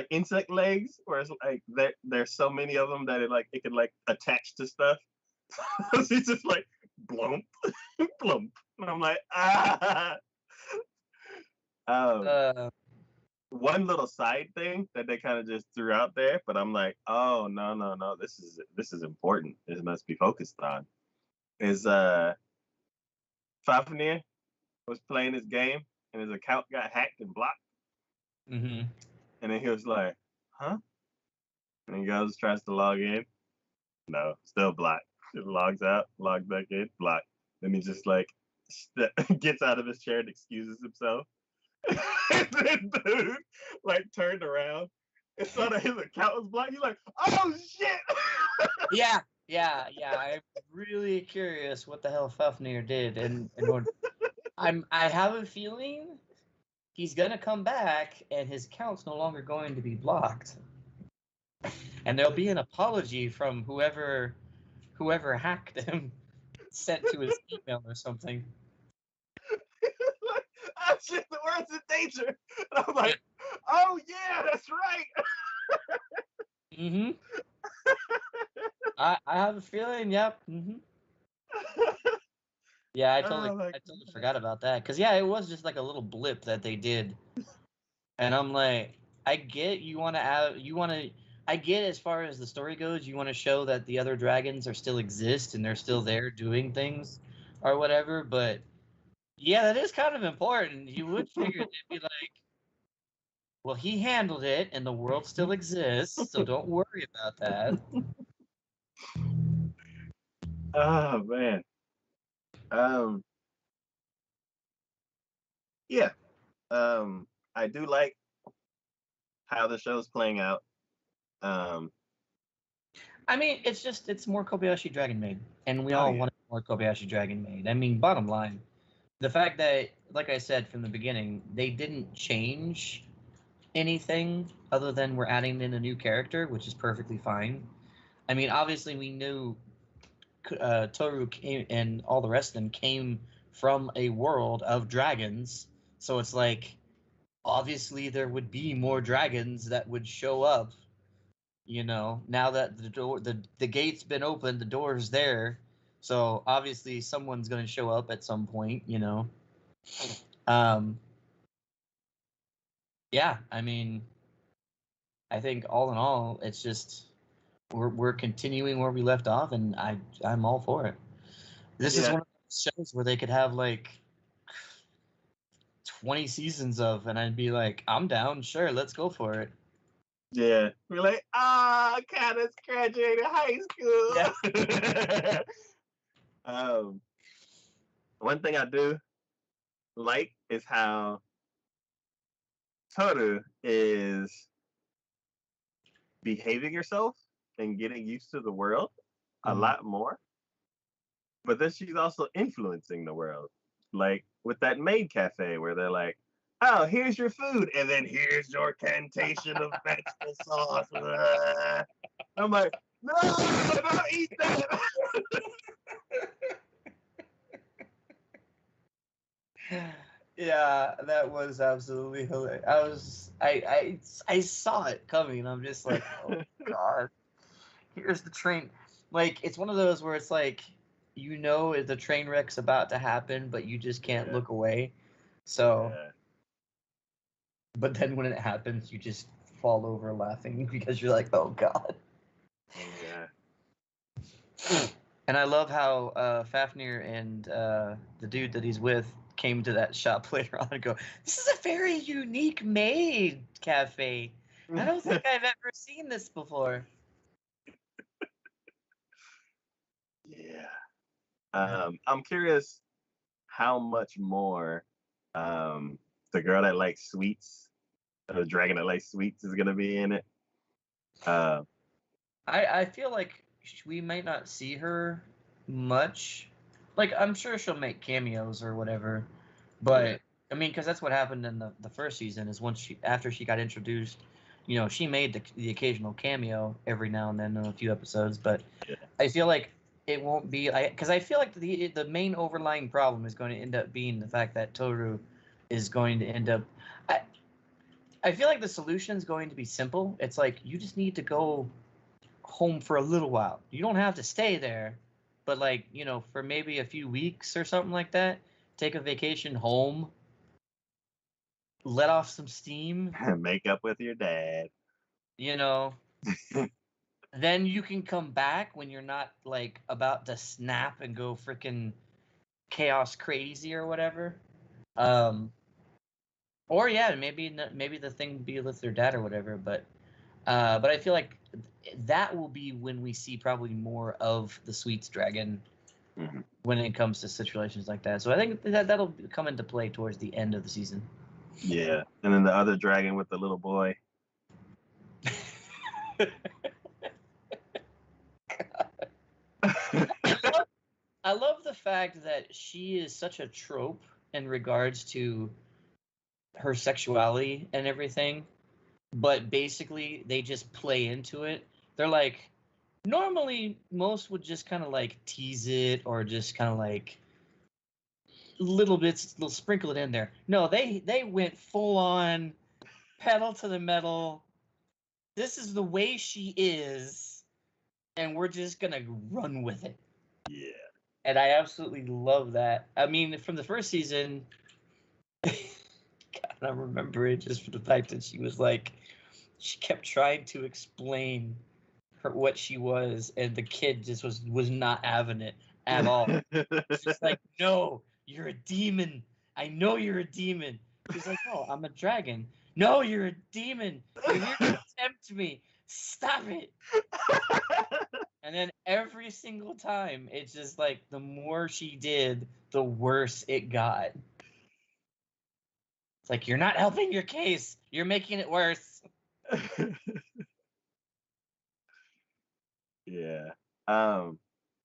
insect legs, where it's like there's so many of them that it could like attach to stuff. She's just like blump, blump, and I'm like, ah. Um, Uh, one little side thing that they kind of just threw out there, but I'm like, oh no, no, no, this is important. This must be focused on. Is Fafnir was playing his game and his account got hacked and blocked, mm-hmm. and then he was like, huh? And he goes, tries to log in. No, still blocked. Just logs out, logs back in, blocked. Then he just like gets out of his chair and excuses himself. And then dude like turned around and saw that his account was blocked. He's like, oh shit. Yeah, I'm really curious what the hell Fafnir did, and I have a feeling he's gonna come back, and his account's no longer going to be blocked, and there'll be an apology from whoever hacked him, sent to his email or something. Like, oh shit, the world's in danger. And I'm like, oh yeah, that's right. Mm-hmm. I have a feeling. Yep. Mm-hmm. Yeah, Oh my I totally forgot about that. Cause yeah, it was just like a little blip that they did, and I'm like, I get I get as far as the story goes, you want to show that the other dragons are still exist and they're still there doing things, or whatever. But yeah, that is kind of important. You would figure they'd be like, well, he handled it, and the world still exists, so don't worry about that. Oh man. Um yeah. I do like how the show's playing out. Um I mean, it's more Kobayashi Dragon Maid, and we oh all yeah. want more Kobayashi Dragon Maid. I mean, bottom line, the fact that, like I said from the beginning, they didn't change anything other than we're adding in a new character, which is perfectly fine. I mean, obviously, we knew Toru came, and all the rest of them came from a world of dragons, so it's like obviously there would be more dragons that would show up. Now that the gate's been opened, the door's there, so obviously someone's going to show up at some point. Um, yeah, I mean, I think all in all, it's just we're continuing where we left off, and I'm all for it. This is Yeah. one of those shows where they could have like 20 seasons of, and I'd be like, I'm down, sure, let's go for it. Yeah. We're like, Candace graduated high Yeah. school. One thing I do like is how Toru is behaving herself and getting used to the world a Mhm. lot more. But then she's also influencing the world. Like with that maid cafe where they're like, oh, here's your food, and then here's your cantation of vegetable sauce. I'm like, no, don't eat that. Yeah, that was absolutely hilarious. I saw it coming. I'm just like, oh god, here's the train. Like it's one of those where it's like you know the train wreck's about to happen, but you just can't Yeah, look away. So, yeah, but then when it happens, you just fall over laughing because you're like, oh god. yeah. And I love how Fafnir and the dude that he's with came to that shop later on and go, "This is a very unique maid cafe. I don't think I've ever seen this before." Yeah. I'm curious how much more um, the girl that likes sweets, the dragon that likes sweets, is gonna be in it. Uh, I feel like we might not see her much. Like I'm sure she'll make cameos or whatever, yeah, but I mean, because that's what happened in the first season is once she after she got introduced, you know, she made the occasional cameo every now and then in a few episodes, but yeah. I feel like it won't be because I feel like the main overlying problem is going to end up being the fact that Toru is going to end up. I I feel like the solution is going to be simple. It's like you just need to go home for a little while. You don't have to stay there, but like, you know, for maybe a few weeks or something like that, take a vacation home, let off some steam, Make up with your dad. you know, then you can come back when you're not like about to snap and go freaking chaos crazy or whatever. Um or yeah, maybe the thing be with their dad or whatever, but I feel like that will be when we see probably more of the Sweets Dragon Mhm. when it comes to situations like that. So I think that'll come into play towards the end of the season. Yeah, and then the other dragon with the little boy. I love the fact that she is such a trope in regards to her sexuality and everything, but basically they just play into it. They're like, normally most would just kind of like tease it or just kind of like little bits, little sprinkle it in there. No, they went full on pedal to the metal. This is the way she is, and we're just gonna run with it. Yeah. And I absolutely love that. I mean, from the first season, God, I remember it just for the fact that she was like, she kept trying to explain her what she was, and the kid just was not having it at all. She's like, no, you're a demon. I know you're a demon. She's like, no, I'm a dragon. No, you're a demon. You're here to tempt me. Stop it. And then every single time, it's just like the more she did, the worse it got. It's like, you're not helping your case. You're making it worse. Yeah. Um,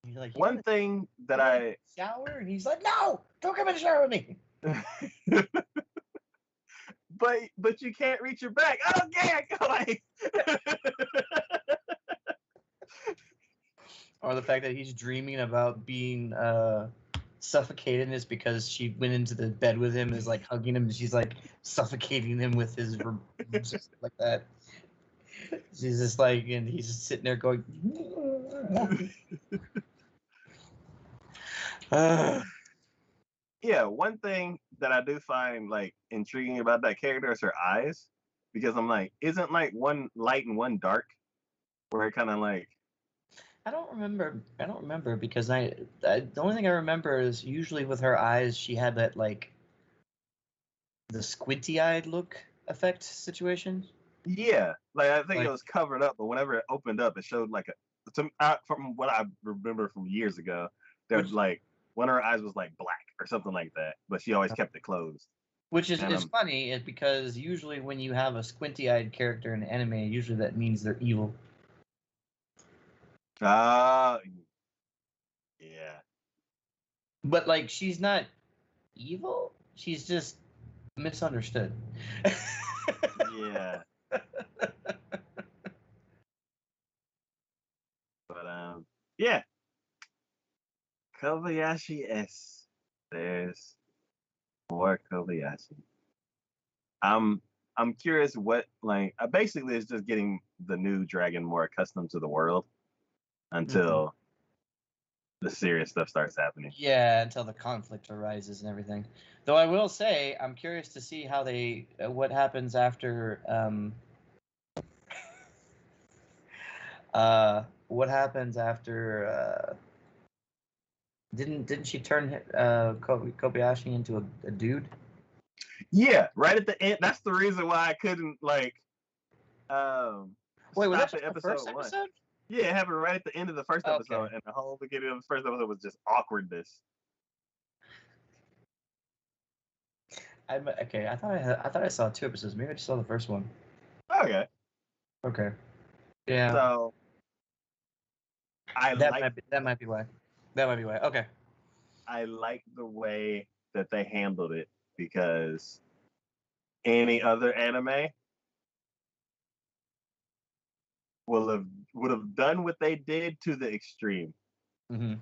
And you're like, you one want thing that to I shower? And he's like, no, don't come in the shower with me. but you can't reach your back. Okay, like Or the fact that he's dreaming about being suffocated is because she went into the bed with him and is like hugging him and she's like suffocating him with his just like that. She's just like, and he's just sitting there going, yeah, one thing that I do find like intriguing about that character is her eyes. Because I'm like, isn't like one light and one dark? Where it kind of like I don't remember. I don't remember because the only thing I remember is usually with her eyes she had that like the squinty eyed look effect situation. yeah, like I think it Like was covered up, but whenever it opened up, it showed like from what I remember from years ago, that which like one of her eyes was like black. or something like that. But she always kept it closed. Which is, And is funny because usually when you have a squinty-eyed character in anime, usually that means they're evil. yeah. But like, she's not evil. She's just misunderstood. Yeah. But yeah. Kobayashi S. There's more Kobayashi. I'm curious what like basically it's just getting the new dragon more accustomed to the world until the serious stuff starts happening. Yeah, until the conflict arises and everything. Though I will say, I'm curious to see how what happens after what happens after didn't she turn Kobayashi into a dude? Yeah, right at the end. That's the reason why I couldn't like Wait, was that stop just at the first episode 1. episode? Yeah, it happened right at the end of the first Okay. episode, and the whole beginning of the first episode was just awkwardness. Okay. I thought I saw 2 episodes. Maybe I just saw the first one. Okay. Okay. Yeah. So That might be why. That might be why. Okay. I like the way that they handled it because any other anime would have done what they did to the extreme. Mm-hmm.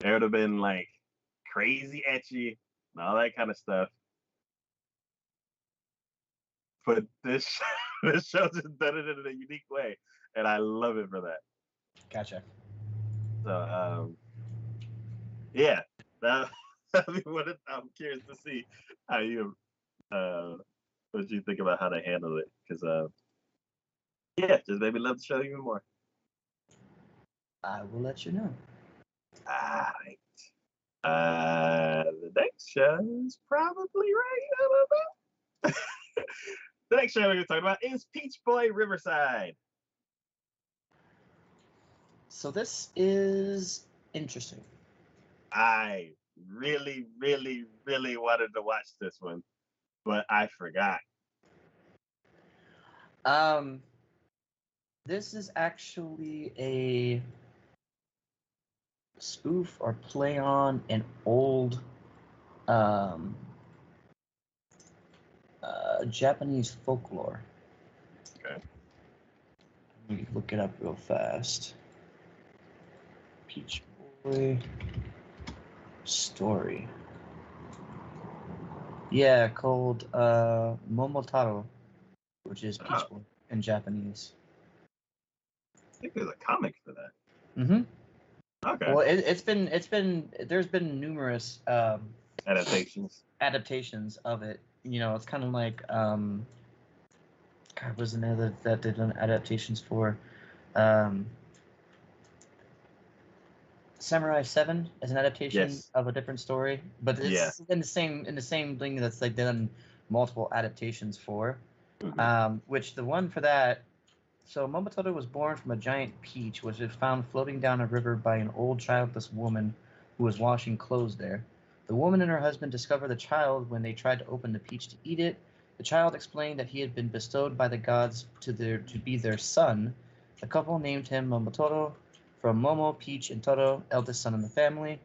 It would have been like crazy etchy and all that kind of stuff. But this this show just done it in a unique way, and I love it for that. Gotcha. So yeah, that I'm curious to see how you what you think about how they handle it because yeah, just made me love the show even more. I will let you know. All right. The next show is probably right. I don't know. The next show we're going to talk about is Peach Boy Riverside. So this is interesting. I really, really, really wanted to watch this one, but I forgot. This is actually a spoof or play on an old Japanese folklore. Okay. Let me look it up real fast. Peach Boy story. Yeah, called Momotaro, which is Peach Boy in Japanese. I think there's a comic for that. Mm-hmm. Okay. Well, there's been numerous adaptations of it. You know, it's kind of like God, was another that they've done adaptations for. Samurai 7 is an adaptation of a different story, but it's in the same thing that's like done multiple adaptations for. Mm-hmm. Which the one for that. So Momotaro was born from a giant peach, which was found floating down a river by an old childless woman who was washing clothes there. The woman and her husband discovered the child when they tried to open the peach to eat it. The child explained that he had been bestowed by the gods to be their son. The couple named him Momotaro, from Momo, Peach, and Toro, eldest son in the family.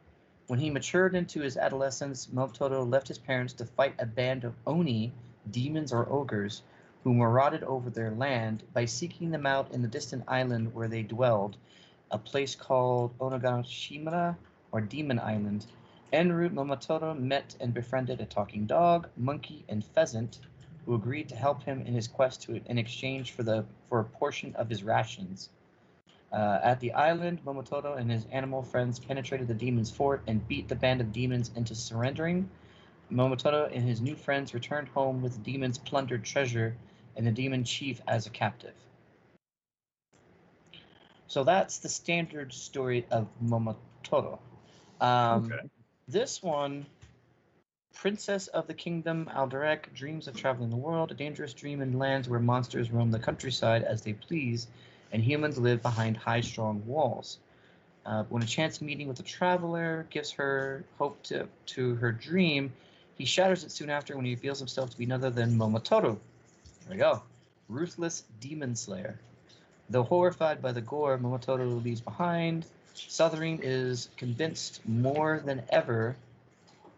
When he matured into his adolescence, Momotaro left his parents to fight a band of Oni, demons or ogres, who marauded over their land. By seeking them out in the distant island where they dwelled, a place called Onagashimura, or Demon Island. En route, Momotaro met and befriended a talking dog, monkey, and pheasant, who agreed to help him in his quest in exchange for a portion of his rations. At the island, Momotaro and his animal friends penetrated the demon's fort and beat the band of demons into surrendering. Momotaro and his new friends returned home with the demon's plundered treasure and the demon chief as a captive. So that's the standard story of Momotaro. This one, Princess of the Kingdom, Alderac dreams of traveling the world, a dangerous dream in lands where monsters roam the countryside as they please, and humans live behind high, strong walls. When a chance meeting with a traveler gives her hope to her dream, he shatters it soon after when he reveals himself to be none other than Momotaro. There we go. Ruthless Demon Slayer. Though horrified by the gore Momotaro leaves behind, Southering is convinced more than ever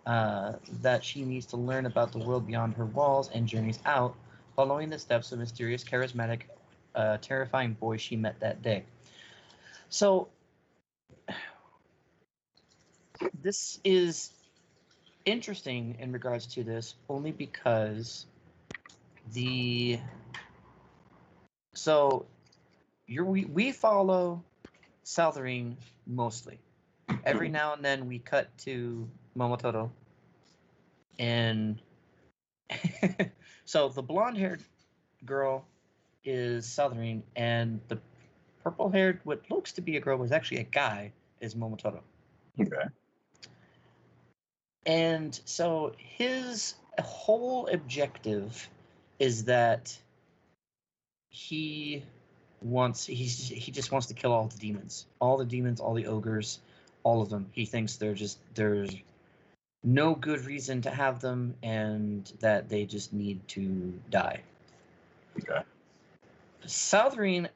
that she needs to learn about the world beyond her walls and journeys out, following the steps of mysterious, charismatic, terrifying boy she met that day. So, this is interesting in regards to this only because we follow Southering mostly. Every now and then we cut to Momotaro, and so the blonde-haired girl is Southering, and the purple-haired, what looks to be a girl, was actually a guy, is Momotaro. Okay. And so his whole objective is that he just wants to kill all the demons, all the ogres, all of them. He thinks there's no good reason to have them, and that they just need to die. Okay. Southering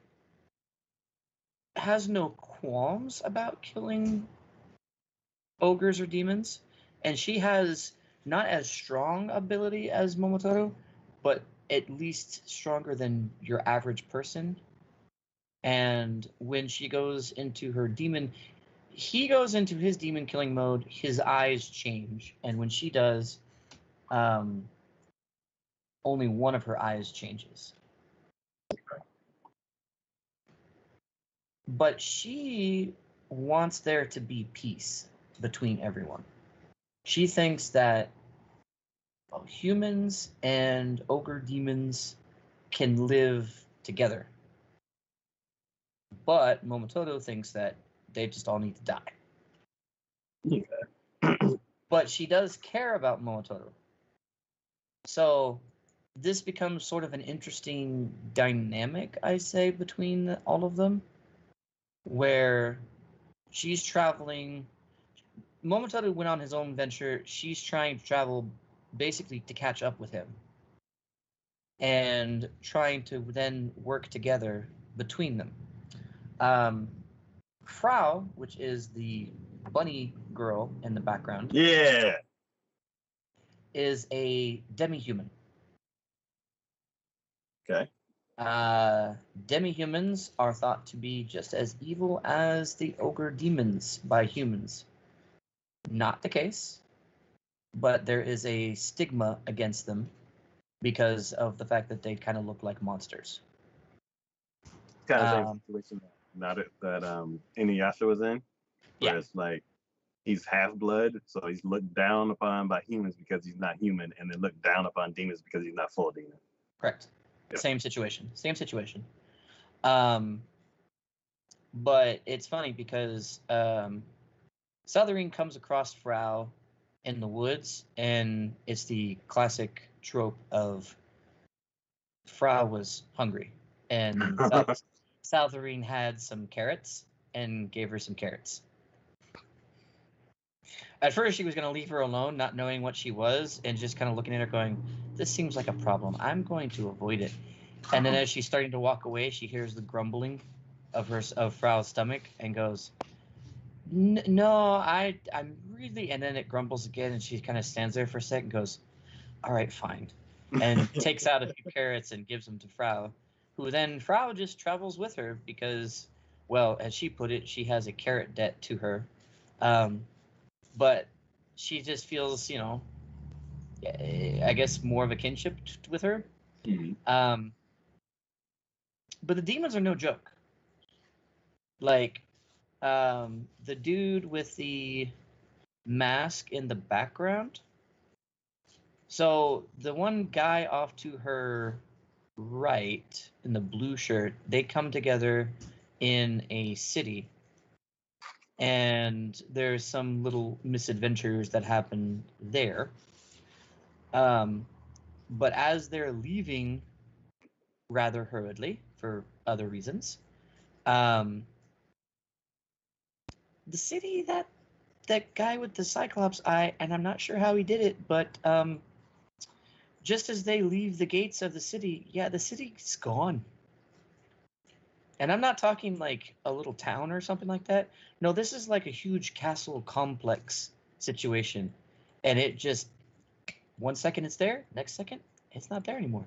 has no qualms about killing ogres or demons, and she has not as strong ability as Momotaro, but at least stronger than your average person. And when she goes into her demon, he goes into his demon killing mode, his eyes change, and when she does, only one of her eyes changes. But she wants there to be peace between everyone. She thinks that humans and ogre demons can live together. But Momotaro thinks that they just all need to die. Okay. But she does care about Momotaro. So this becomes sort of an interesting dynamic, I say, between all of them, where she's traveling. Momotaro went on his own venture. She's trying to travel basically to catch up with him and trying to then work together between them. Frau, which is the bunny girl in the background, Yeah. is a demi-human. Okay. Demi-humans are thought to be just as evil as the ogre demons by humans. Not the case, but there is a stigma against them because of the fact that they kind of look like monsters. Kind of same situation that Inuyasha was in, where Yeah. it's like he's half blood, so he's looked down upon by humans because he's not human, and then looked down upon demons because he's not full demon. Correct. Yeah. Same situation. But it's funny because Southering comes across Frau in the woods, and it's the classic trope of Frau was hungry, and Southering had some carrots and gave her some carrots. At first, she was going to leave her alone, not knowing what she was, and just kind of looking at her going, this seems like a problem. I'm going to avoid it. And then as she's starting to walk away, she hears the grumbling of Frau's stomach and goes, no, I'm really... And then it grumbles again, and she kind of stands there for a second and goes, all right, fine. And takes out a few carrots and gives them to Frau, who then Frau just travels with her because, well, as she put it, she has a carrot debt to her. But she just feels, I guess more of a kinship with her. Mm-hmm. But the demons are no joke. Like, the dude with the mask in the background. So the one guy off to her right in the blue shirt, they come together in a city, and there's some little misadventures that happen there. But as they're leaving rather hurriedly for other reasons, the city that guy with the Cyclops eye, and I'm not sure how he did it, but just as they leave the gates of the city, yeah, the city's gone. And I'm not talking like a little town or something like that. No, this is like a huge castle complex situation. And it just, 1 second it's there, next second it's not there anymore.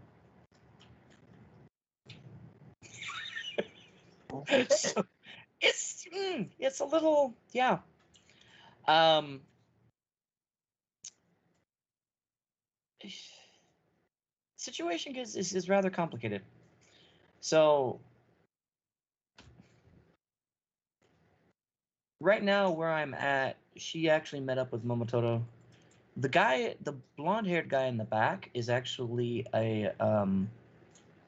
So it's a little, yeah. Um, Situation is rather complicated. So right now where I'm at, she actually met up with Momototo. The blonde-haired guy in the back is actually a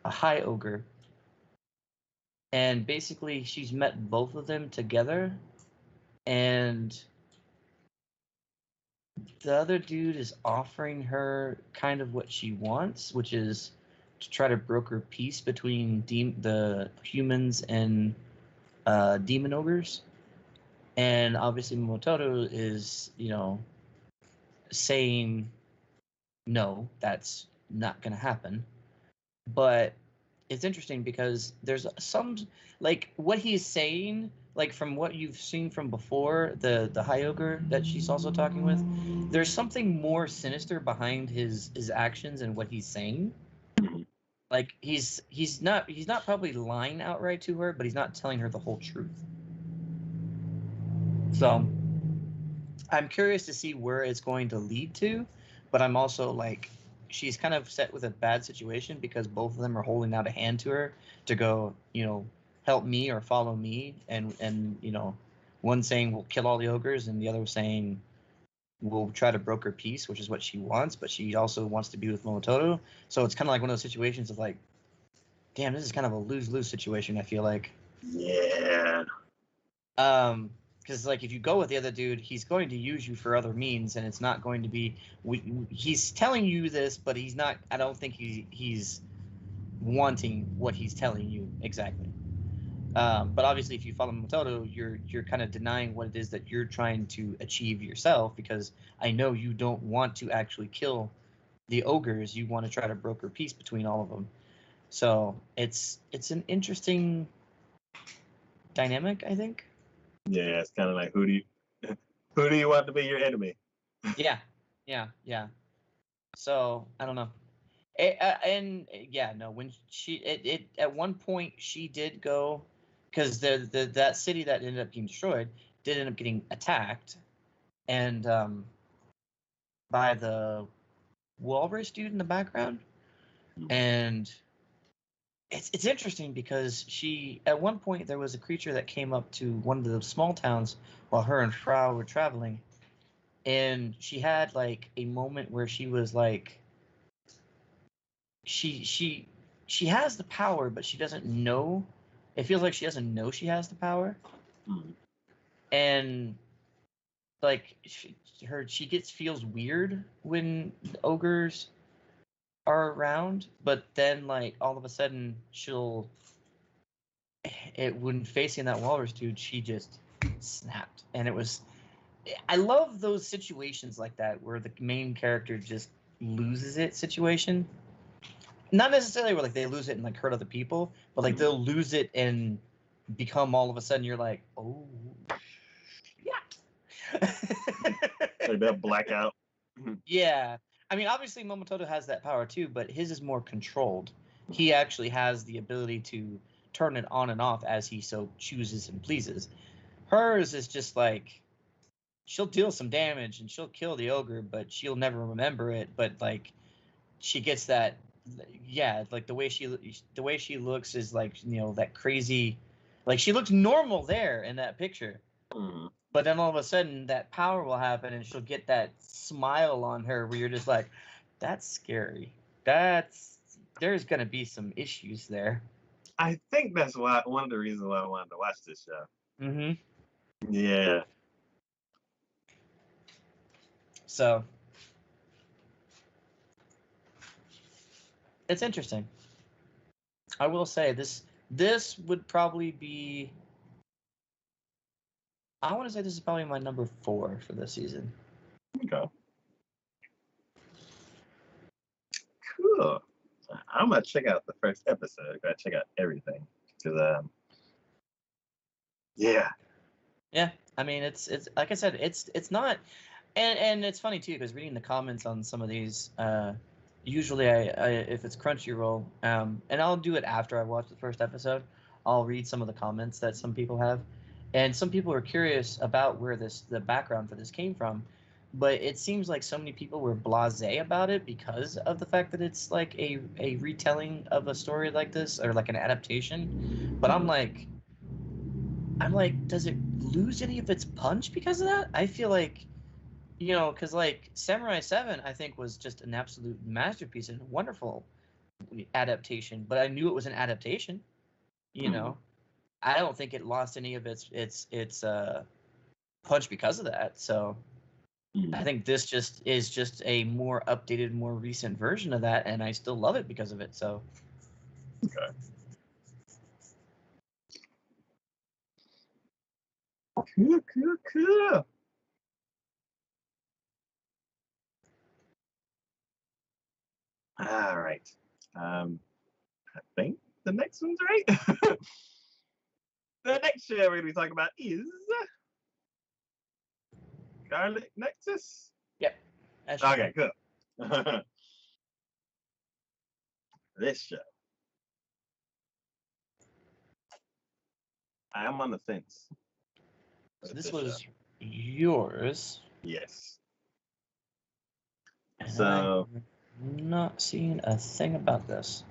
high ogre, and basically she's met both of them together, and the other dude is offering her kind of what she wants, which is to try to broker peace between the humans and demon ogres. And obviously Momototo is, saying no, that's not going to happen. But it's interesting because there's some, like, what he's saying, like, from what you've seen from before, the high ogre that she's also talking with, there's something more sinister behind his actions and what he's saying. Like, he's not probably lying outright to her, but he's not telling her the whole truth. So I'm curious to see where it's going to lead to, but I'm also like, she's kind of set with a bad situation because both of them are holding out a hand to her to go, help me or follow me, and one saying we'll kill all the ogres, and the other saying we'll try to broker peace, which is what she wants, but she also wants to be with Momototo. So it's kind of like one of those situations of like, damn, this is kind of a lose-lose situation, I feel like. Yeah. Because like if you go with the other dude, he's going to use you for other means, and it's not going to be. He's telling you this, but he's not. I don't think he's wanting what he's telling you exactly. But obviously, if you follow Mototo, you're kind of denying what it is that you're trying to achieve yourself. Because I know you don't want to actually kill the ogres. You want to try to broker peace between all of them. So it's an interesting dynamic, I think. Yeah, it's kind of like who do you want to be your enemy? Yeah. So I don't know. And yeah, no. When it at one point she did go, because that city that ended up being destroyed did end up getting attacked, and by the walrus dude in the background, and it's interesting because she at one point there was a creature that came up to one of the small towns while her and Frau were traveling, and she had like a moment where she was like, she has the power, but she doesn't know. It feels like she doesn't know she has the power, and like she feels weird when ogres are around, but then like all of a sudden when facing that walrus dude, she just snapped, and it was. I love those situations like that where the main character just loses it situation. Not necessarily where like they lose it and like hurt other people, but like they'll lose it and become all of a sudden you're like, oh, yeah. Like that blackout. Yeah. I mean, obviously Momototo has that power too, but his is more controlled. He actually has the ability to turn it on and off as he so chooses and pleases. Hers is just like she'll deal some damage and she'll kill the ogre, but she'll never remember it. But like she gets that, yeah, like the way she looks is like that crazy, like she looks normal there in that picture, but then all of a sudden that power will happen and she'll get that smile on her where you're just like, that's scary. There's gonna be some issues there. I think that's why one of the reasons why I wanted to watch this show. Mm-hmm. Yeah. So it's interesting. I will say this would probably be I want to say this is probably my number 4 for this season. Okay. Cool. I'm gonna check out the first episode. Gotta check out everything because yeah. Yeah, I mean it's like I said, it's not, and it's funny too because reading the comments on some of these, usually I if it's Crunchyroll, and I'll do it after I watch the first episode, I'll read some of the comments that some people have, and some people are curious about where the background for this came from, but it seems like so many people were blasé about it because of the fact that it's like a retelling of a story like this or like an adaptation, but I'm like, does it lose any of its punch because of that? I feel like, because like Samurai 7, I think was just an absolute masterpiece and a wonderful adaptation, but I knew it was an adaptation, you know. I don't think it lost any of its punch because of that. So I think this just a more updated, more recent version of that, and I still love it because of it. So Okay. Cool. All right. I think the next one's right. The next show we're gonna be talking about is Garlic Nexus. yep, that's Okay, right. cool. This show, I am on the fence So with this this show. was yours. Yes. And So, I'm not seeing a thing about this.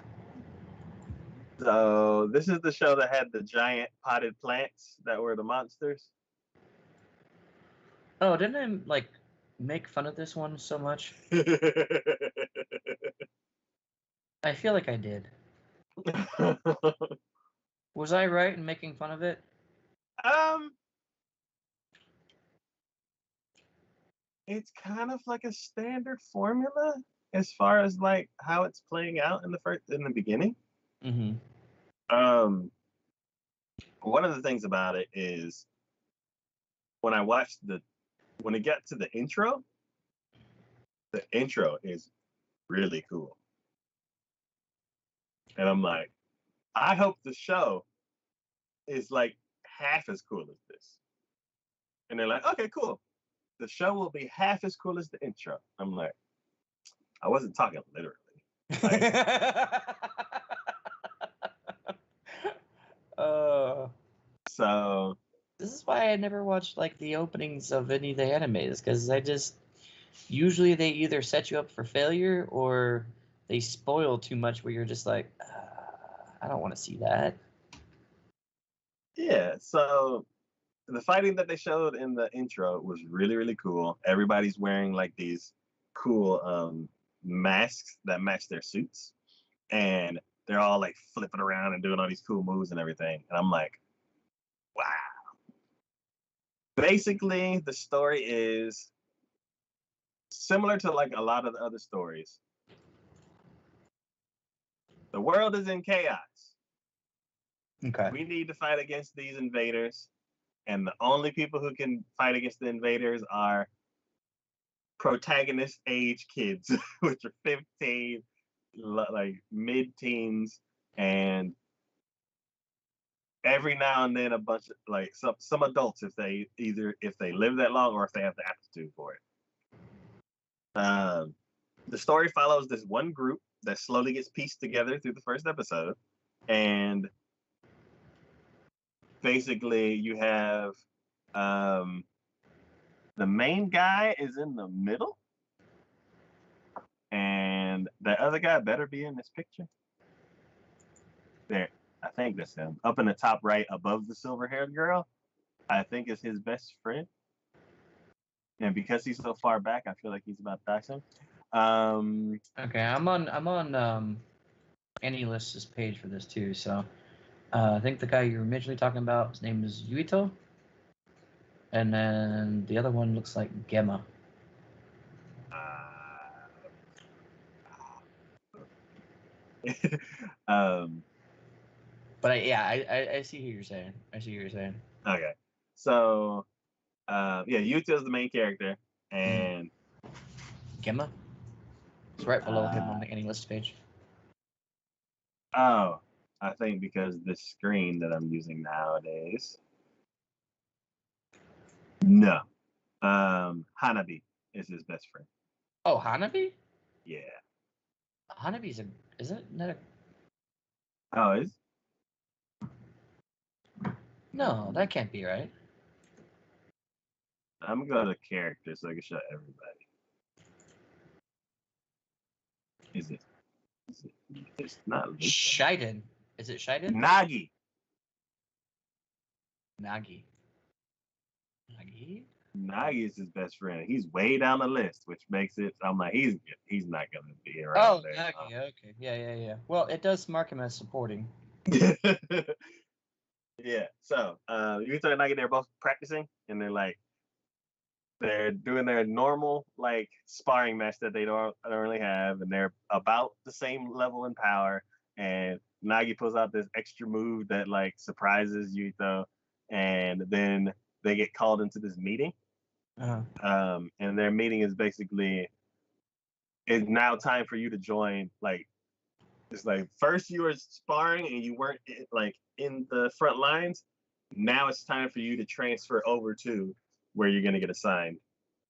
so this is the show that had the giant potted plants that were the monsters. Oh, didn't I like make fun of this one so much? I feel like I did. Was I right in making fun of it? um, it's kind of like a standard formula as far as like how it's playing out in the beginning. Mm-hmm. Um, one of the things about it is when I watched when it got to the intro is really cool. And I'm like, I hope the show is like half as cool as this. And they're like, okay, cool. The show will be half as cool as the intro. I'm like, I wasn't talking literally. Like, uh, so this is why I never watched like the openings of any of the animes because I just usually they either set you up for failure or they spoil too much where you're just like, I don't want to see that. yeah, so the fighting that they showed in the intro was really, really cool. Everybody's wearing like these cool masks that match their suits. And they're all like flipping around and doing all these cool moves and everything. And I'm like, wow. Basically, the story is similar to like a lot of the other stories. The world is in chaos. Okay. We need to fight against these invaders. And the only people who can fight against the invaders are protagonist age kids, which are 15, like mid teens. And every now and then a bunch of like some adults if they live that long or if they have the aptitude for it. The story follows this one group that slowly gets pieced together through the first episode, and basically you have the main guy is in the middle, and the other guy better be in this picture. There, I think that's him. Up in the top right, above the silver-haired girl, I think is his best friend. And because he's so far back, I feel like he's about to die soon. Okay, I'm on AnyList's page for this too. So I think the guy you were originally talking about, his name is Yuito, and then the other one looks like Gemma. um, But I see who you're saying. I see who you're saying. okay, so Yuta is the main character, and Gemma. It's right below him on the any list page. Oh, I think because the screen that I'm using nowadays. No. Hanabi is his best friend. Oh, Hanabi? Yeah. Hanabi's is it not a... Oh, is? No, that can't be right. I'm gonna go to characters so I can show everybody. Is it? It's not Luca. Shiden. Is it Shiden? Nagi. Nagi. Nagi is his best friend. He's way down the list, which makes it. I'm like, he's not gonna be around. Oh, Nagi. Okay. Yeah. Well, it does mark him as supporting. Yeah. So, Yuta and Nagi, they're both practicing, and they're doing their normal sparring match that they don't really have, and they're about the same level in power. And Nagi pulls out this extra move that surprises Yuto, and then they get called into this meeting. And their meeting is basically, it's now time for you to join. It's first you were sparring and you weren't in the front lines. Now it's time for you to transfer over to where you're gonna get assigned.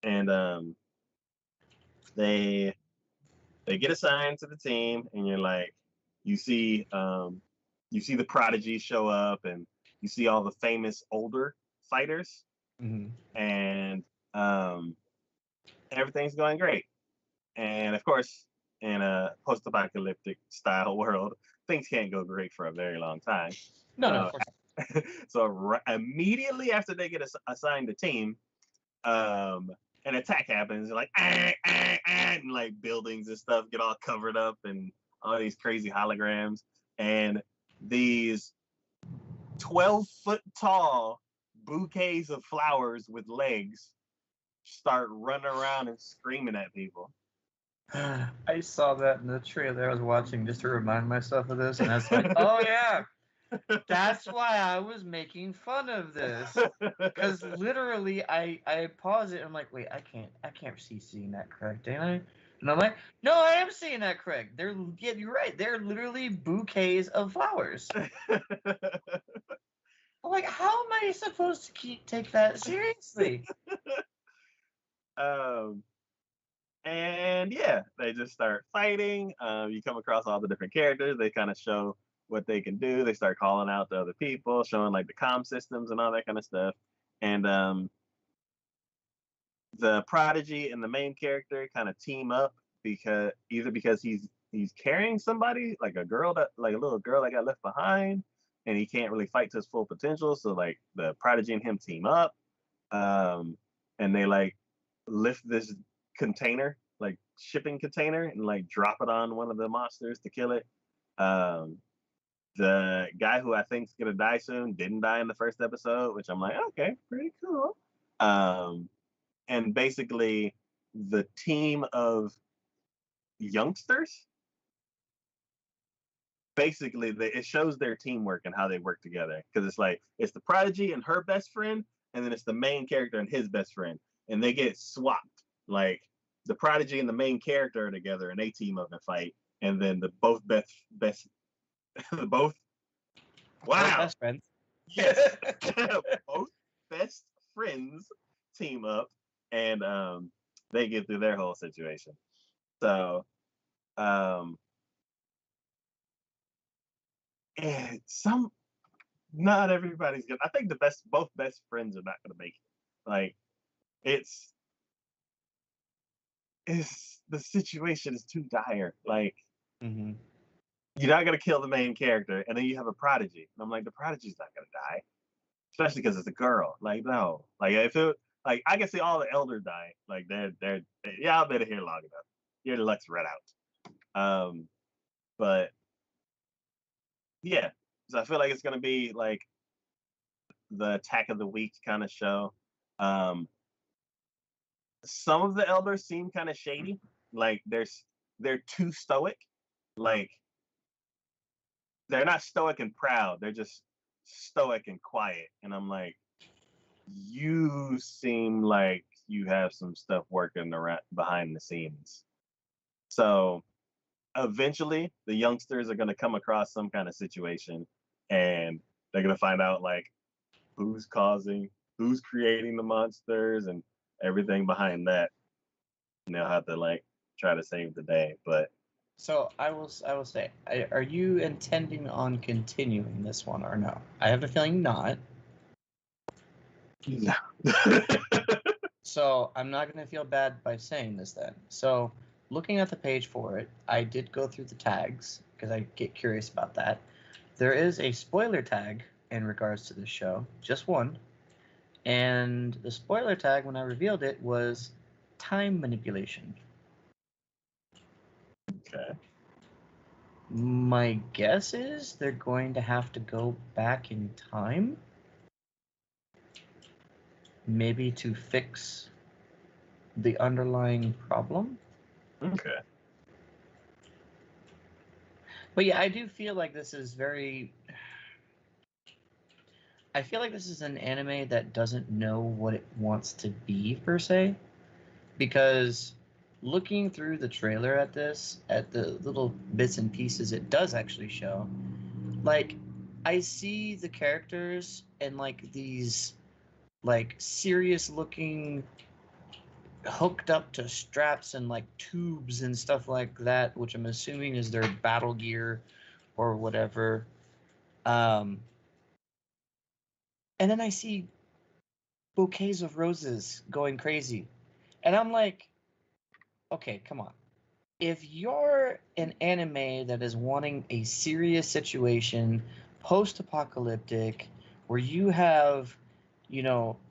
And they get assigned to the team, and you see the prodigy show up, and you see all the famous older fighters, and everything's going great. And of course, in a post-apocalyptic style world, things can't go great for a very long time. No. So immediately after they get assigned a team, an attack happens, and buildings and stuff get all covered up, and all these crazy holograms, and these 12-foot tall bouquets of flowers with legs start running around and screaming at people. I saw that in the trailer I was watching just to remind myself of this, and I was like, oh yeah, that's why I was making fun of this. Because literally, I pause it and I'm like, wait, I can't see seeing that correct, ain't I? And I'm like, no, I am seeing that correct. You're right. They're literally bouquets of flowers. I'm like, how am I supposed to take that seriously? And yeah, they just start fighting. You come across all the different characters. They kind of show what they can do. They start calling out to other people, showing the comm systems and all that kind of stuff. And the prodigy and the main character kind of team up because he's carrying somebody, a little girl that got left behind, and he can't really fight to his full potential. So the prodigy and him team up, and they lift this container, shipping container, and drop it on one of the monsters to kill it. The guy who I think is gonna die soon didn't die in the first episode, which I'm like, okay, pretty cool. And basically the team of youngsters, basically it shows their teamwork and how they work together, because it's the prodigy and her best friend, and then it's the main character and his best friend, and they get swapped. The prodigy and the main character are together and they team up and fight, and then the both best both best friends. Yes. Both best friends team up, and they get through their whole situation. So and not everybody's good. I think both best friends are not gonna make it. It's the situation is too dire. You're not gonna kill the main character, and then you have a prodigy. And I'm like, the prodigy's not gonna die, especially because it's a girl. No, if it I can see all the elders dying. They're y'all been here long enough. Your luck's run out. But yeah, so I feel like it's gonna be the attack of the week kind of show. Some of the elders seem kind of shady. They're too stoic. They're not stoic and proud. They're just stoic and quiet. And I'm like, you seem like you have some stuff working around behind the scenes. So eventually the youngsters are going to come across some kind of situation and they're going to find out like who's creating the monsters and everything behind that. And they'll have to like try to save the day. But So I will say, are you intending on continuing this one or no? I have a feeling not. no. So I'm not going to feel bad by saying this then. So looking at the page for it, I did go through the tags because I get curious about that. There is a spoiler tag in regards to this show, just one. And the spoiler tag, when I revealed it, was time manipulation. Okay. My guess is they're going to have to go back in time, maybe to fix the underlying problem. Okay. But yeah, I do feel like this is very... I feel like this is an anime that doesn't know what it wants to be, per se. Because looking through the trailer at this, at the little bits and pieces it does actually show, like, I see the characters and, like, these, like, serious-looking, hooked up to straps and, like, tubes and stuff like that, which I'm assuming is their battle gear or whatever. And then I see bouquets of roses going crazy. And I'm like, okay, come on. If you're an anime that is wanting a serious situation, post-apocalyptic, where you have,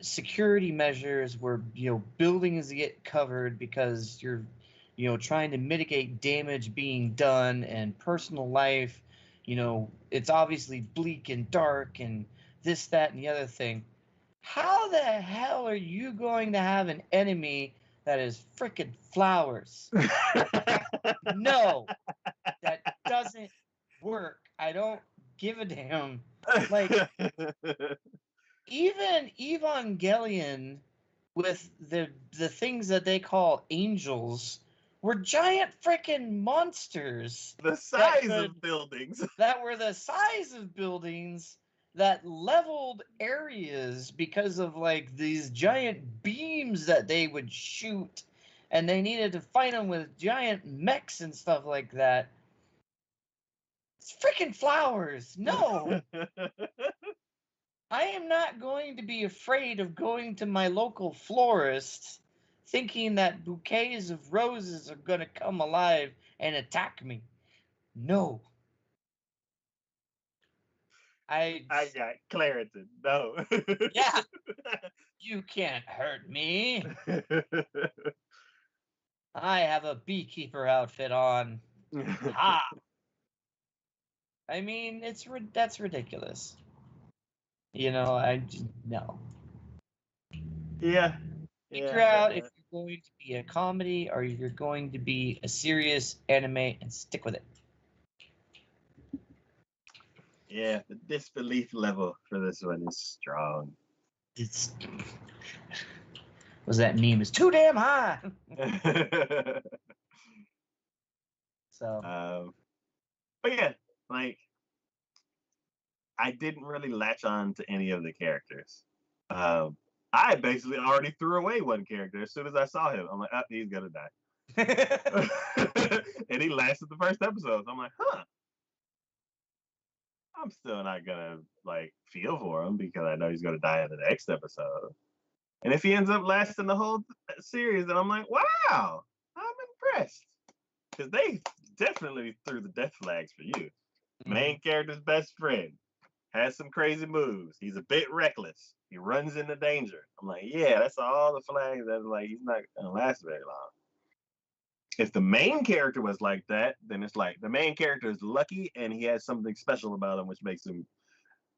security measures where, buildings get covered because you're, trying to mitigate damage being done and personal life, it's obviously bleak and dark and this, that, and the other thing. How the hell are you going to have an enemy that is frickin' flowers? No, that doesn't work. I don't give a damn. Like, even Evangelion with the things that they call angels were giant freaking monsters the that size of buildings. that were the size of buildings that leveled areas because of like these giant beams that they would shoot, and they needed to fight them with giant mechs and stuff like that. It's freaking flowers. No. I am not going to be afraid of going to my local florist thinking that bouquets of roses are going to come alive and attack me. No. I got Claritin. No. Yeah. You can't hurt me. I have a beekeeper outfit on. Ha! I mean, that's ridiculous. No. Yeah. Figure out if you're going to be a comedy or you're going to be a serious anime and stick with it. Yeah, the disbelief level for this one is strong. Was that meme is too damn high. So but yeah, like I didn't really latch on to any of the characters. I basically already threw away one character as soon as I saw him. I'm like, oh, he's gonna die. And he lasted the first episode. So I'm like, huh. I'm still not gonna like feel for him because I know he's gonna die in the next episode. And if he ends up lasting the whole series, then I'm like, wow, I'm impressed. Because they definitely threw the death flags for you. Main character's best friend has some crazy moves. He's a bit reckless. He runs into danger. I'm like, yeah, that's all the flags that like he's not gonna last very long. If the main character was like that, then it's like the main character is lucky and he has something special about him which makes him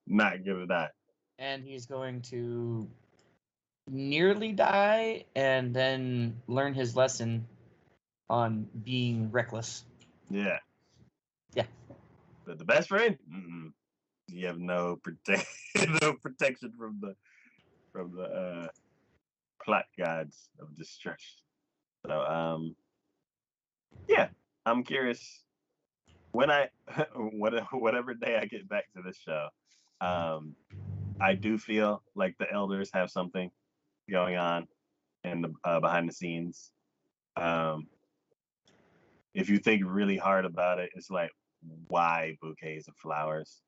not gonna die. And he's going to nearly die and then learn his lesson on being reckless. Yeah. Yeah. But the best friend, you have no protection from the from the plot gods of destruction. So yeah, I'm curious when I whatever day I get back to this show. I do feel like the elders have something going on in the behind the scenes. Um, if you think really hard about it, it's like why bouquets of flowers?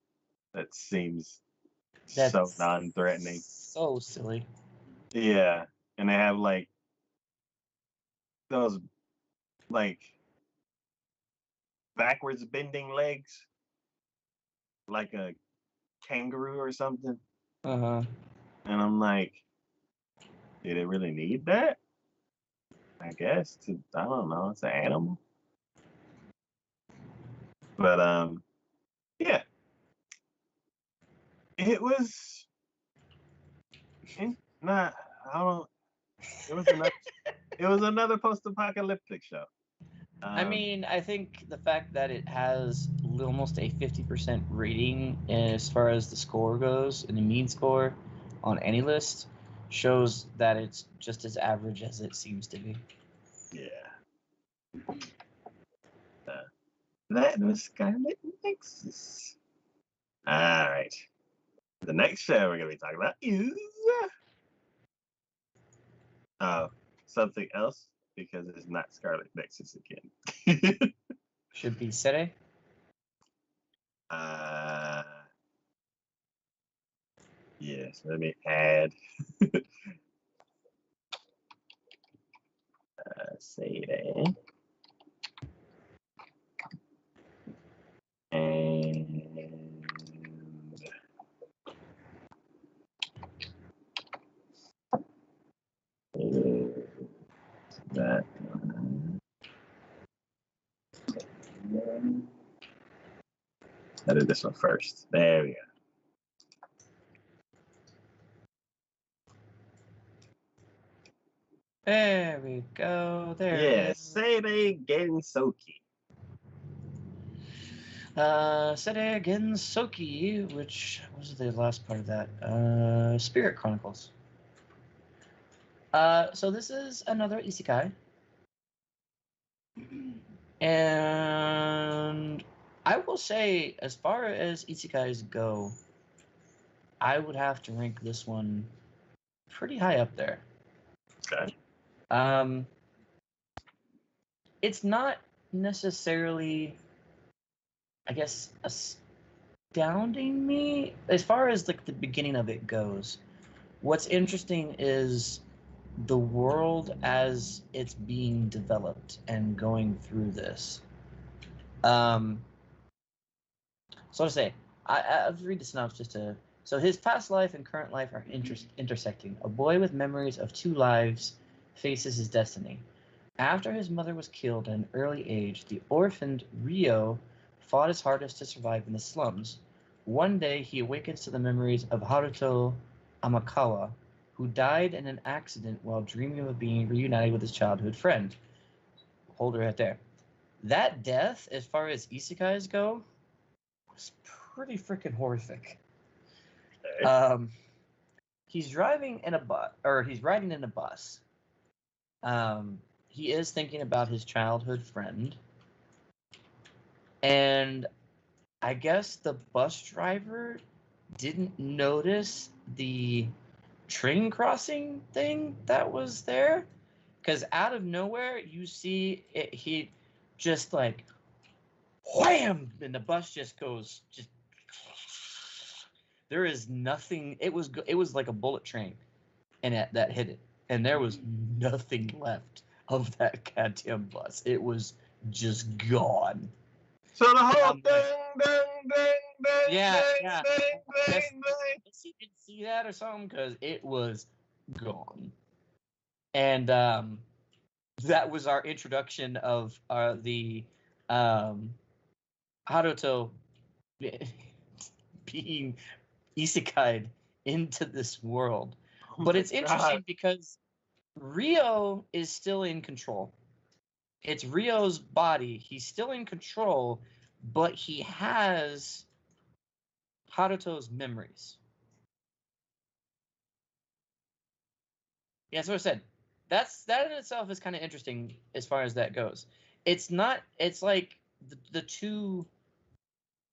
That seems so That's non-threatening. so silly. Yeah, and they have like those like backwards bending legs, like a kangaroo or something. Uh-huh. And I'm like, did it really need that? I guess I don't know. It's an animal, but yeah, it was not. I don't. It was another. It was another post-apocalyptic show. I Um, mean, I think the fact that it has almost a 50% rating as far as the score goes, and the mean score on any list, shows that it's just as average as it seems to be. yeah. That was Scarlet Nexus. All right. The next show we're gonna be talking about is something else because it's not Scarlet Nexus again. Should be Sere. uh, yes. Let me add. Say that. And that one. I did this one first. There we go. There we go. There it Yeah, is. Seiei Gensoki. Sere Gensoki, which was the last part of that? Spirit Chronicles. So this is another isekai. And I will say, as far as isekais go, I would have to rank this one pretty high up there. Okay. Um, it's not necessarily, I guess, astounding me as far as like the beginning of it goes. What's interesting is the world as it's being developed and going through this. So to say, I'll read the synopsis to. So his past life and current life are intersecting. A boy with memories of two lives faces his destiny. After his mother was killed at an early age, the orphaned Rio fought his hardest to survive in the slums. One day, he awakens to the memories of Haruto Amakawa, who died in an accident while dreaming of being reunited with his childhood friend. Hold her right there. That death, as far as isekais go, was pretty freaking horrific. Okay. He's driving in a bus, or he's riding in a bus. He is thinking about his childhood friend, and I guess the bus driver didn't notice the train crossing thing that was there, because out of nowhere you see it. He just like wham, and the bus just goes just. There is nothing. It was like a bullet train, and that hit it, and there was nothing left of that goddamn bus. It was just gone. So the And whole I'm like, thing, yeah, yeah. I guess dang. he didn't see that or something because it was gone. And that was our introduction of the um, Haruto being isekai'd into this world. Oh But my it's god. interesting because Rio is still in control. It's Rio's body. He's still in control, but he has Haruto's memories. Yeah, that's what I said. That in itself is kind of interesting as far as that goes. It's not. It's like the two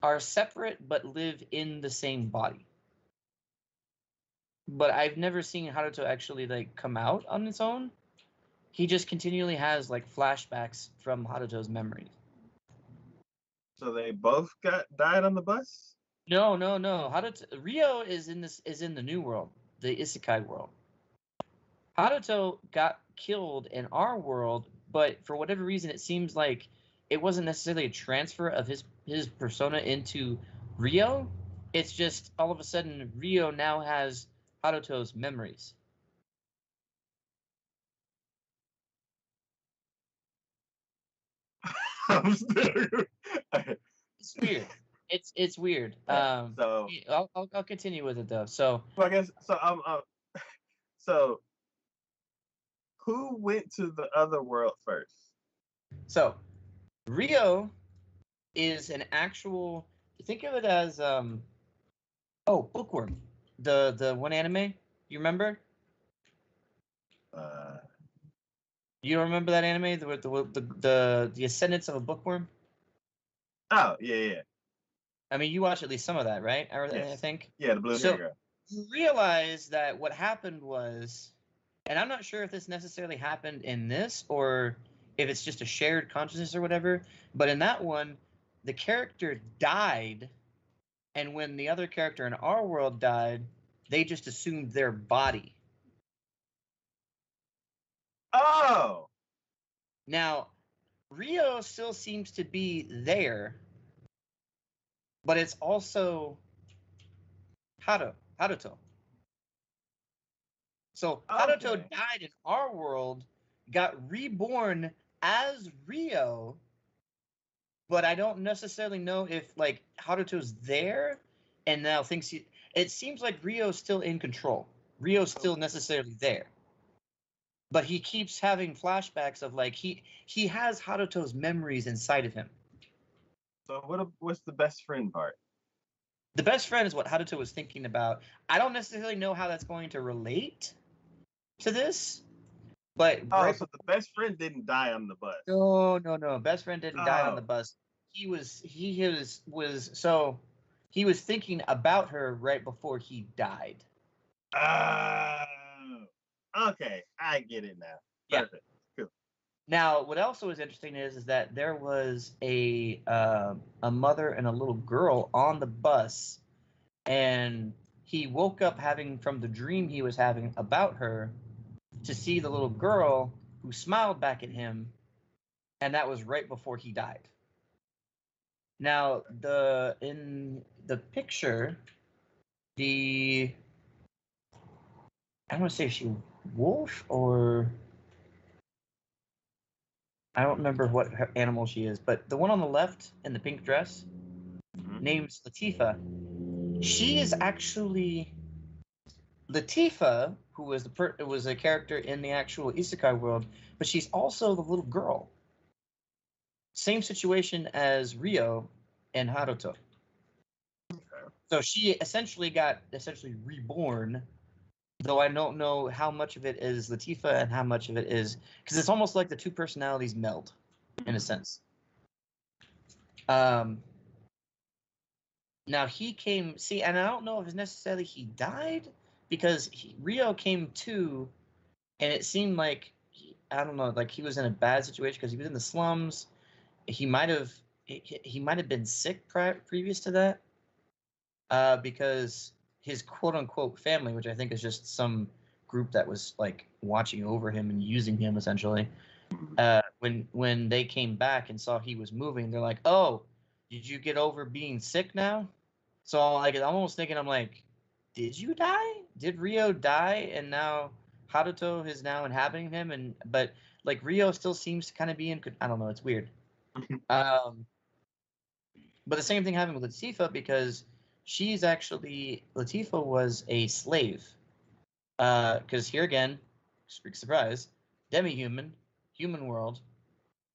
are separate but live in the same body. But I've never seen Haruto actually like come out on its own. He just continually has like flashbacks from Haruto's memories. So they both died on the bus? No, no, no. Rio is in the new world, the Isekai world. Haruto got killed in our world, but for whatever reason, it seems like it wasn't necessarily a transfer of his persona into Rio. It's just all of a sudden Rio now has Haruto's memories. I'm still. It's weird. It's weird. So I'll continue with it though. So I guess so. So who went to the other world first? so Rio is an actual. Think of it as Bookworm, the one anime. You remember? Uh, You don't remember that anime, the Ascendance of a Bookworm? oh yeah. I mean, you watch at least some of that, right? I Yes. think. Yeah, the blue So hair you realize that what happened was, and I'm not sure if this necessarily happened in this or if it's just a shared consciousness or whatever, but in that one, the character died, and when the other character in our world died, they just assumed their body. Oh. Now, Rio still seems to be there, but it's also Haruto. So Haruto Okay. died in our world, got reborn as Rio, but I don't necessarily know if like Haruto's there and now thinks he. It seems like Rio's still in control. Rio's still necessarily there, but he keeps having flashbacks of like he has Haruto's memories inside of him. So what's the best friend part? The best friend is what Haruto was thinking about. I don't necessarily know how that's going to relate to this, but Oh, right. so the best friend didn't die on the bus. No. Best friend didn't die on the Oh. bus. He was thinking about her right before he died. Oh. Okay, I get it now. Yeah. Perfect. Cool. Now, what also was interesting is that there was a mother and a little girl on the bus, and he woke up having from the dream he was having about her to see the little girl who smiled back at him, and that was right before he died. Now, in the picture, the I don't want to say she wolf or I don't remember what animal she is, but the one on the left in the pink dress, named Latifa. She is actually Latifa, who was was a character in the actual Isekai world, but she's also the little girl. Same situation as Rio and Haruto. So she got reborn, though I don't know how much of it is Latifa and how much of it is because it's almost like the two personalities meld in a sense. Um, Now he came see, and I don't know if it's necessarily he died because Rio came to, and it seemed like I don't know, like he was in a bad situation because he was in the slums. He might have he might have been sick previous to that, because his quote unquote family, which I think is just some group that was like watching over him and using him essentially. When they came back and saw he was moving, they're like, "Oh, did you get over being sick now?" So like I'm almost thinking, I'm like, did you die? Did Rio die? And now Haruto is now inhabiting him, and but like Rio still seems to kind of be in. I don't know. It's weird. Um, but the same thing happened with Latifa because she's actually Latifa was a slave. Because here again, surprise, demi-human, human world,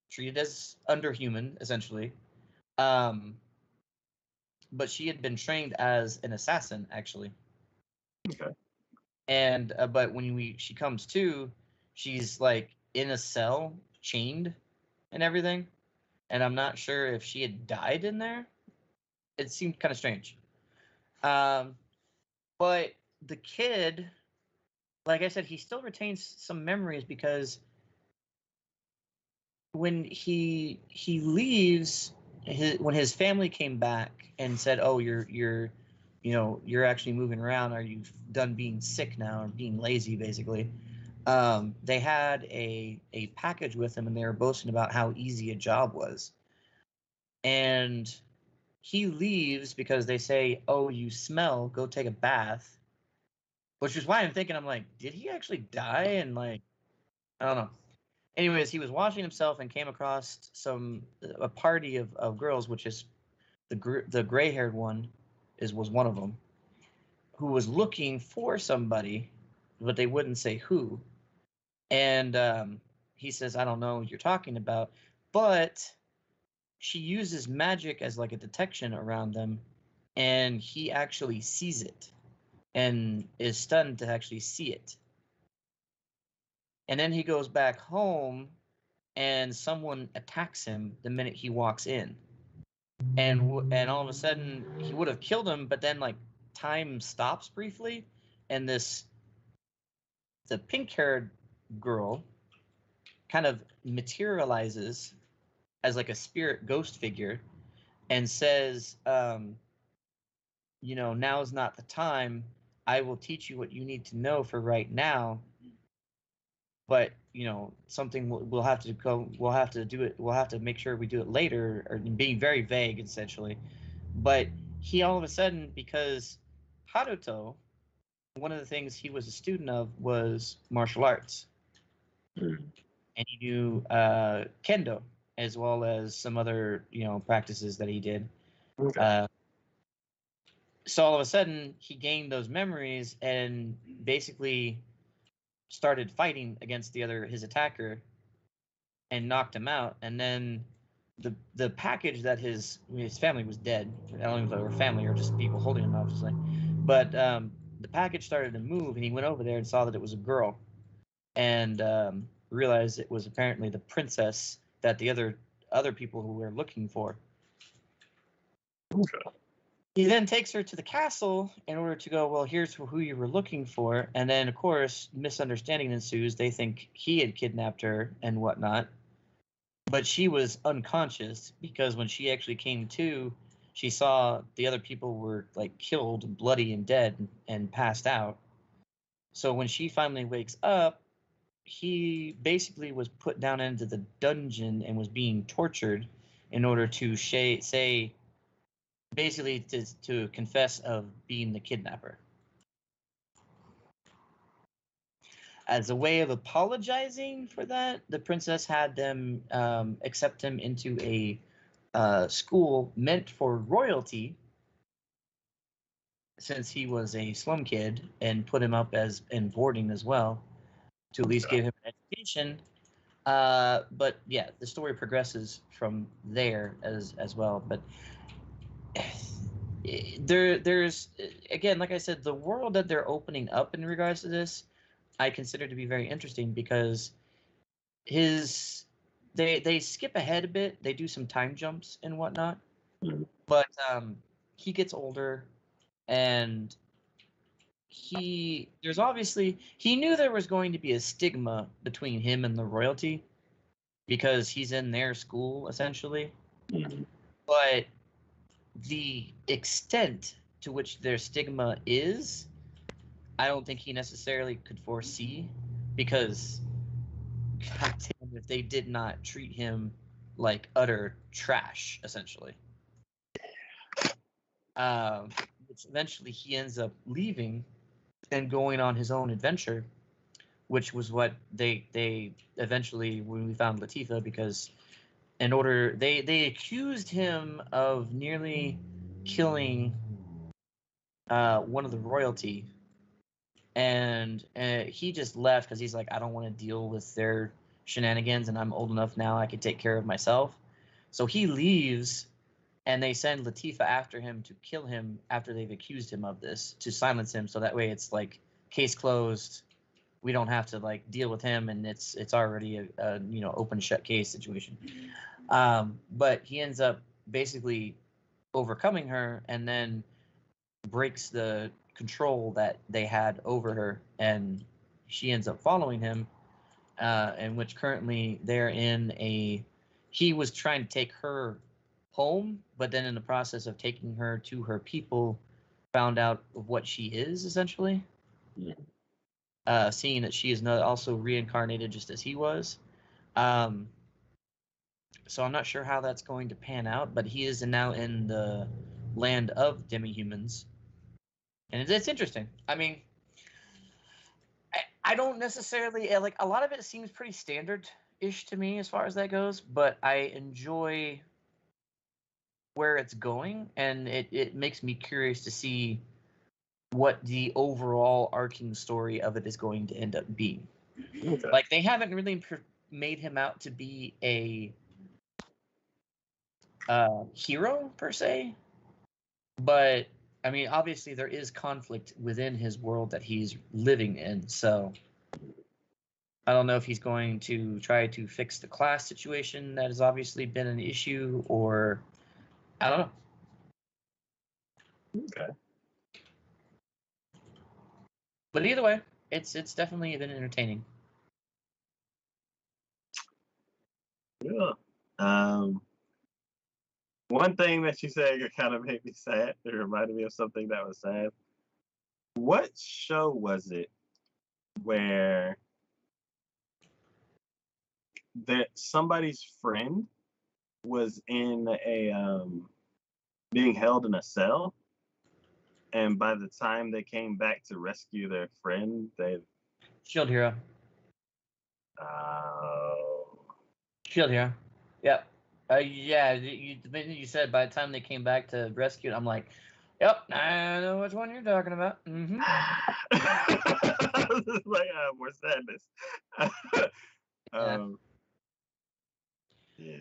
treated as underhuman essentially. Um, but she had been trained as an assassin actually. Okay. And but when she comes to, she's like in a cell, chained and everything. And I'm not sure if she had died in there. It seemed kind of strange. Um, but the kid, like I said, he still retains some memories because when he leaves, when his family came back and said, "Oh, you're actually moving around. Are you done being sick now or being lazy?" Basically, they had a package with him, and they were boasting about how easy a job was. And he leaves because they say, "Oh, you smell. Go take a bath." Which is why I'm thinking, I'm like, did he actually die? And like, I don't know. Anyways, he was washing himself and came across a party of girls, which is the gray haired one was one of them, who was looking for somebody, but they wouldn't say who. And he says, "I don't know what you're talking about," but she uses magic as like a detection around them, and he actually sees it and is stunned to actually see it. And then he goes back home, and someone attacks him the minute he walks in. And all of a sudden he would have killed him, but then like time stops briefly, and the pink-haired girl kind of materializes as like a spirit ghost figure and says, "Now is not the time. I will teach you what you need to know for right now, but something we'll have to go. We'll have to do it. We'll have to make sure we do it later," or being very vague essentially. But he all of a sudden, because Haruto, one of the things he was a student of was martial arts, and he knew kendo as well as some other practices that he did. Okay. So all of a sudden he gained those memories and basically started fighting against his attacker and knocked him out. And then the package that his family was dead. I don't know if they were family or just people holding him, obviously. But the package started to move, and he went over there and saw that it was a girl, and realized it was apparently the princess that the other people who were looking for. Okay. He then takes her to the castle in order to go, "Well, here's who you were looking for." And then, of course, misunderstanding ensues. They think he had kidnapped her and whatnot. But she was unconscious because when she actually came to, she saw the other people were like killed, bloody and dead, and passed out. So when she finally wakes up, he basically was put down into the dungeon and was being tortured in order to say basically to confess of being the kidnapper. As a way of apologizing for that, the princess had them accept him into a school meant for royalty, since he was a slum kid, and put him up as in boarding as well to at least give him an education. But yeah, the story progresses from there as well. But there's again, like I said, the world that they're opening up in regards to this, I consider to be very interesting because his they skip ahead a bit. They do some time jumps and whatnot, but he gets older, and he knew there was going to be a stigma between him and the royalty because he's in their school essentially. But the extent to which their stigma is, I don't think he necessarily could foresee, because goddamn, if they did not treat him like utter trash essentially. Which eventually he ends up leaving and going on his own adventure, which was what they eventually, when we found Latifah, because in order they accused him of nearly killing one of the royalty, and he just left because he's like, I don't want to deal with their shenanigans, and I'm old enough now I can take care of myself. So he leaves, and they send Latifah after him to kill him after they've accused him of this, to silence him, so that way it's like case closed. We don't have to like deal with him, and it's already a open shut case situation. But he ends up basically overcoming her, and then breaks the control that they had over her, and she ends up following him. In which currently they're in a. He was trying to take her home, but then in the process of taking her to her people, found out what she is essentially. Yeah. Seeing that she is not also reincarnated just as he was. Um, so I'm not sure how that's going to pan out, but he is now in the land of demi-humans, and it's interesting. I mean, I don't necessarily like a lot of it seems pretty standard-ish to me as far as that goes, but I enjoy where it's going, and it makes me curious to see what the overall arcing story of it is going to end up being. Okay. Like they haven't really made him out to be a hero per se, but I mean, obviously there is conflict within his world that he's living in, so I don't know if he's going to try to fix the class situation that has obviously been an issue, or I don't know. Okay. But either way, it's definitely been entertaining. Yeah. One thing that you said kind of made me sad. It reminded me of something that was sad. What show was it where that somebody's friend was in a being held in a cell, and by the time they came back to rescue their friend, they Shield Hero. uh, Shield Hero. Yep. Yeah, the minute you said by the time they came back to rescue it, I'm like, yep, I know which one you're talking about. Mm-hmm. I was just like, more sadness. Yeah. Yeah.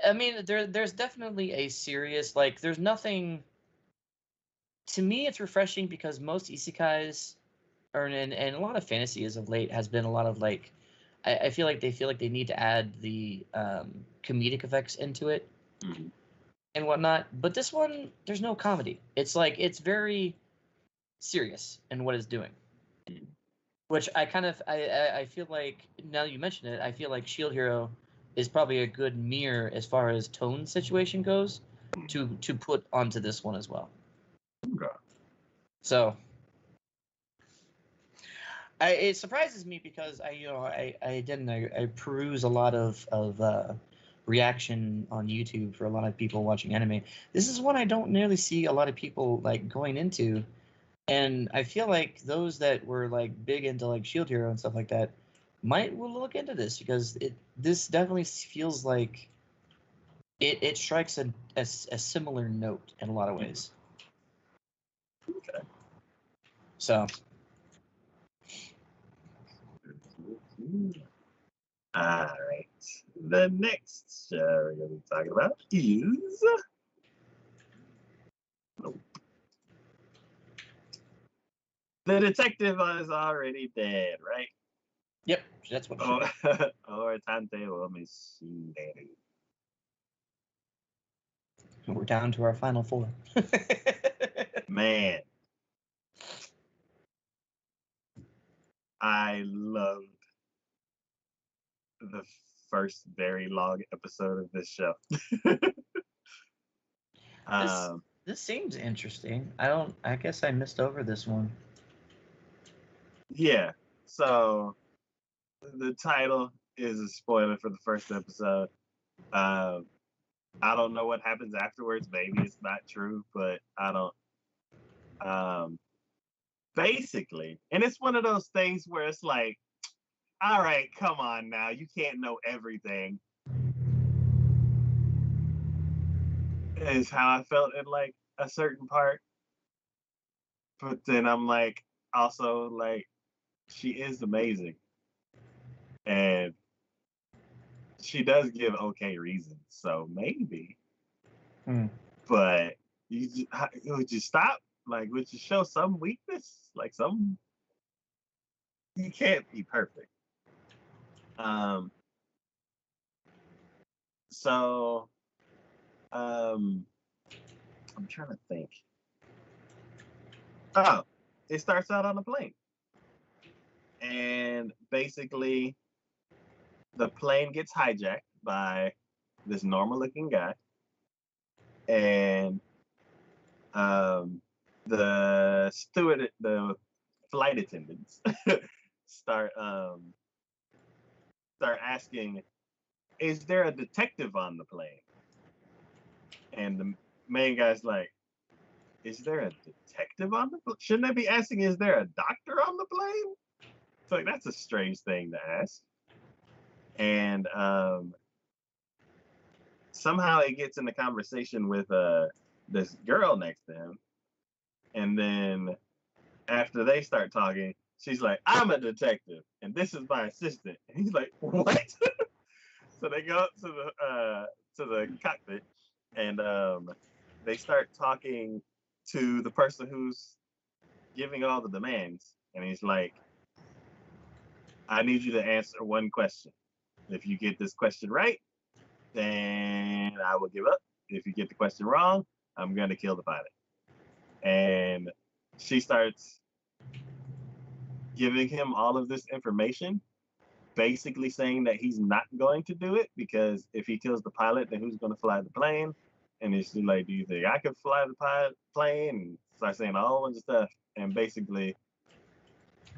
I mean, there's definitely a serious like. There's nothing. To me, it's refreshing because most isekais, or and a lot of fantasy as of late has been a lot of like. I feel like they need to add the comedic effects into it Mm-hmm. and whatnot. But this one, there's no comedy. It's like it's very serious in what it's doing. Which I kind of I feel like now that you mention it, I feel like Shield Hero is probably a good mirror as far as tone situation goes to put onto this one as well. Okay. So it surprises me because I peruse a lot of reaction on YouTube for a lot of people watching anime. This is one I don't nearly see a lot of people like going into, and I feel like those that were like big into like Shield Hero and stuff like that might will look into this because this definitely feels like it strikes a similar note in a lot of ways. Okay. So All right. The next show we're going to be talking about is The Detective Is Already Dead, right? yep, that's what it Oh, should be. or Timetable Machine Daddy. We're down to our final four. Man, I loved the first very long episode of this show. This this seems interesting. I guess I missed over this one. Yeah. So the title is a spoiler for the first episode. Um, I don't know what happens afterwards. Maybe it's not true, but I don't. Basically, and it's one of those things where it's like, all right, come on now, you can't know everything. Is how I felt in like a certain part, but then I'm like, also like, she is amazing, and she does give okay reasons, so maybe. But would you stop? Like, would you show some weakness? Like some? you can't be perfect. Um, so I'm trying to think. Oh, it starts out on a plane, and basically the plane gets hijacked by this normal-looking guy, and um, the flight attendants start start asking, "Is there a detective on the plane?" And the main guy's like, "Is there a detective on the plane? Shouldn't they be asking, is there a doctor on the plane?" It's like that's a strange thing to ask. And somehow it gets in the conversation with this girl next to him, and then after they start talking, she's like, "I'm a detective, and this is my assistant." And he's like, "What?" So they go up to the cockpit, and they start talking to the person who's giving all the demands, and he's like, "I need you to answer one question. If you get this question right, then I will give up. If you get the question wrong, I'm gonna kill the pilot." And she starts giving him all of this information, basically saying that he's not going to do it because if he kills the pilot, then who's going to fly the plane? And she's like, "Do you think I could fly the plane?" And start saying a whole bunch of stuff. And basically,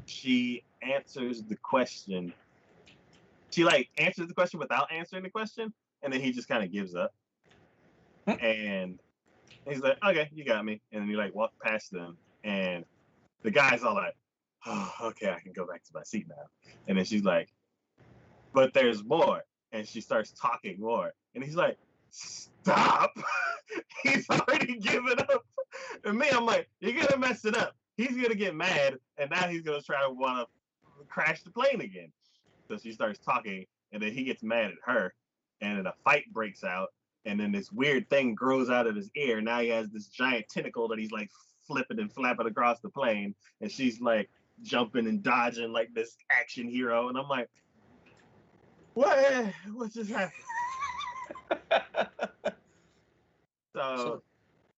she answers the question. She like answers the question without answering the question, and then he just kind of gives up. And he's like, "Okay, you got me." And then he like walked past them, and the guy's all like, "Oh, okay, I can go back to my seat now." And then she's like, "But there's more." And she starts talking more. And he's like, "Stop." He's already given up. And me, I'm like, "You're going to mess it up." He's going to get mad. And now he's going to try to want to crash the plane again. So she starts talking. And then he gets mad at her. And then a fight breaks out. And then this weird thing grows out of his ear. Now he has this giant tentacle that he's like flipping and flapping across the plane. And she's like jumping and dodging like this action hero. And I'm like, what just happened?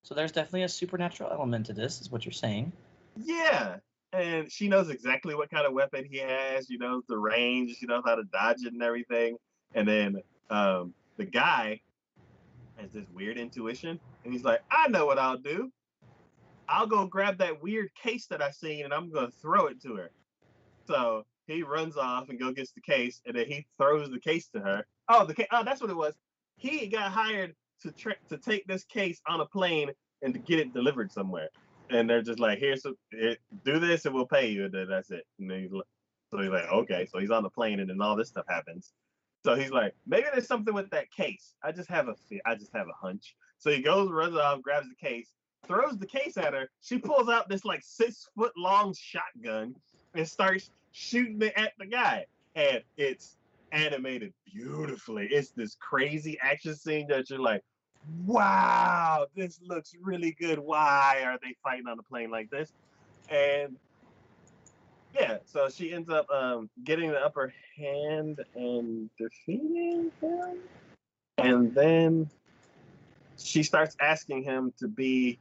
So there's definitely a supernatural element to this, is what you're saying. Yeah. And she knows exactly what kind of weapon he has. She knows the range. She knows how to dodge it and everything. And then the guy has this weird intuition. And he's like, "I know what I'll do. I'll go grab that weird case that I seen and I'm going to throw it to her." So he runs off and go gets the case, and then he throws the case to her. Oh, that's what it was. He got hired to take this case on a plane and to get it delivered somewhere. And they're just like, do this and we'll pay you." And then that's it. And then so he's like, "Okay." So he's on the plane, and then all this stuff happens. So he's like, "Maybe there's something with that case. I just have a hunch." So he goes, runs off, grabs the case, throws the case at her. She pulls out this like 6-foot long shotgun and starts shooting it at the guy. And it's animated beautifully. It's this crazy action scene that you're like, "Wow, this looks really good. Why are they fighting on a plane like this?" And yeah, so she ends up getting the upper hand and defeating him. And then she starts asking him to be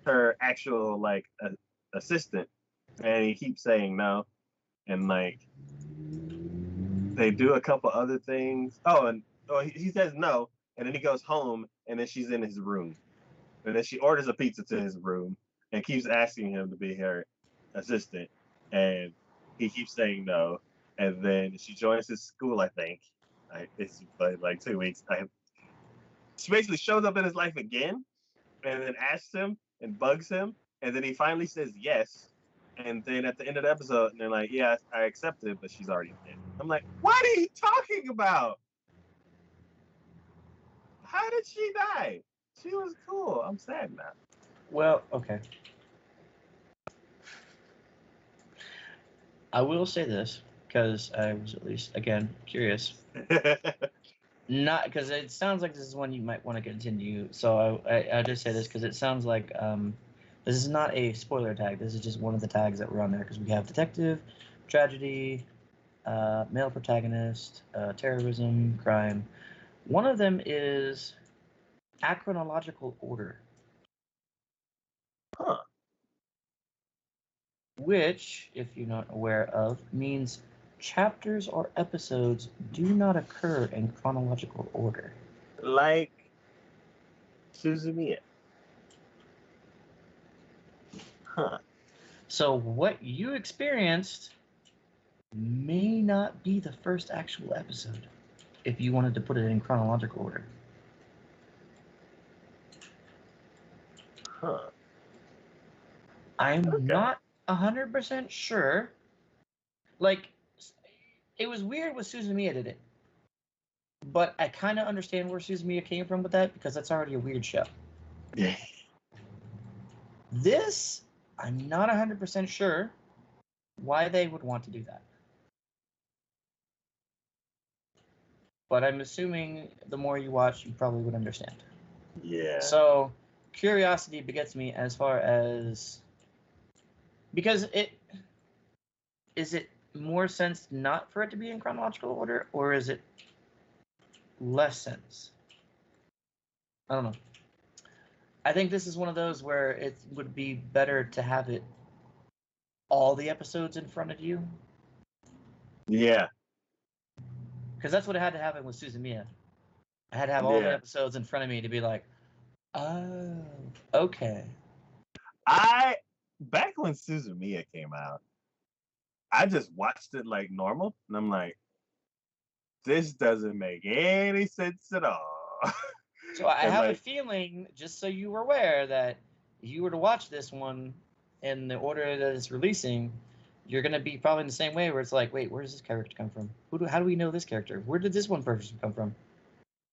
her actual like assistant, and he keeps saying no. And like they do a couple other things. He says no, and then he goes home, and then she's in his room, and then she orders a pizza to his room, and keeps asking him to be her assistant, and he keeps saying no. And then she joins his school, I think. It's like 2 weeks. She basically shows up in his life again, and then asks him and bugs him, and then he finally says yes. And then at the end of the episode, and they're like, "Yeah, I accept it, but she's already dead." I'm like, "What are you talking about? How did she die? She was cool. I'm sad now." Well, okay. I will say this, because I was at least, again, curious. Not because it sounds like this is one you might want to continue. So I just say this because it sounds like this is not a spoiler tag. This is just one of the tags that were on there because we have detective, tragedy, male protagonist, terrorism, crime. One of them is achronological order, Huh. which, if you're not aware of, means chapters or episodes do not occur in chronological order. Like Suzumiya. Huh. So what you experienced may not be the first actual episode, if you wanted to put it in chronological order. Huh. I'm Okay. not 100% sure. Like, it was weird with Suzumiya did it, but I kind of understand where Suzumiya came from with that because that's already a weird show. Yeah. This, I'm not 100% sure why they would want to do that. But I'm assuming the more you watch, you probably would understand. Yeah. So, curiosity begets me as far as... Because is it more sense not for it to be in chronological order, or is it less sense? I don't know. I think this is one of those where it would be better to have it all the episodes in front of you, Yeah. because that's what had to happen with Suzumiya. I had to have all the Yeah. episodes in front of me to be like, oh, okay. Back when Suzumiya came out, I just watched it like normal, and I'm like, this doesn't make any sense at all. So I And have a like, feeling, just so you were aware, that if you were to watch this one in the order that it's releasing, you're gonna be probably in the same way where it's like, wait, where does this character come from? How do we know this character? Where did this one person come from?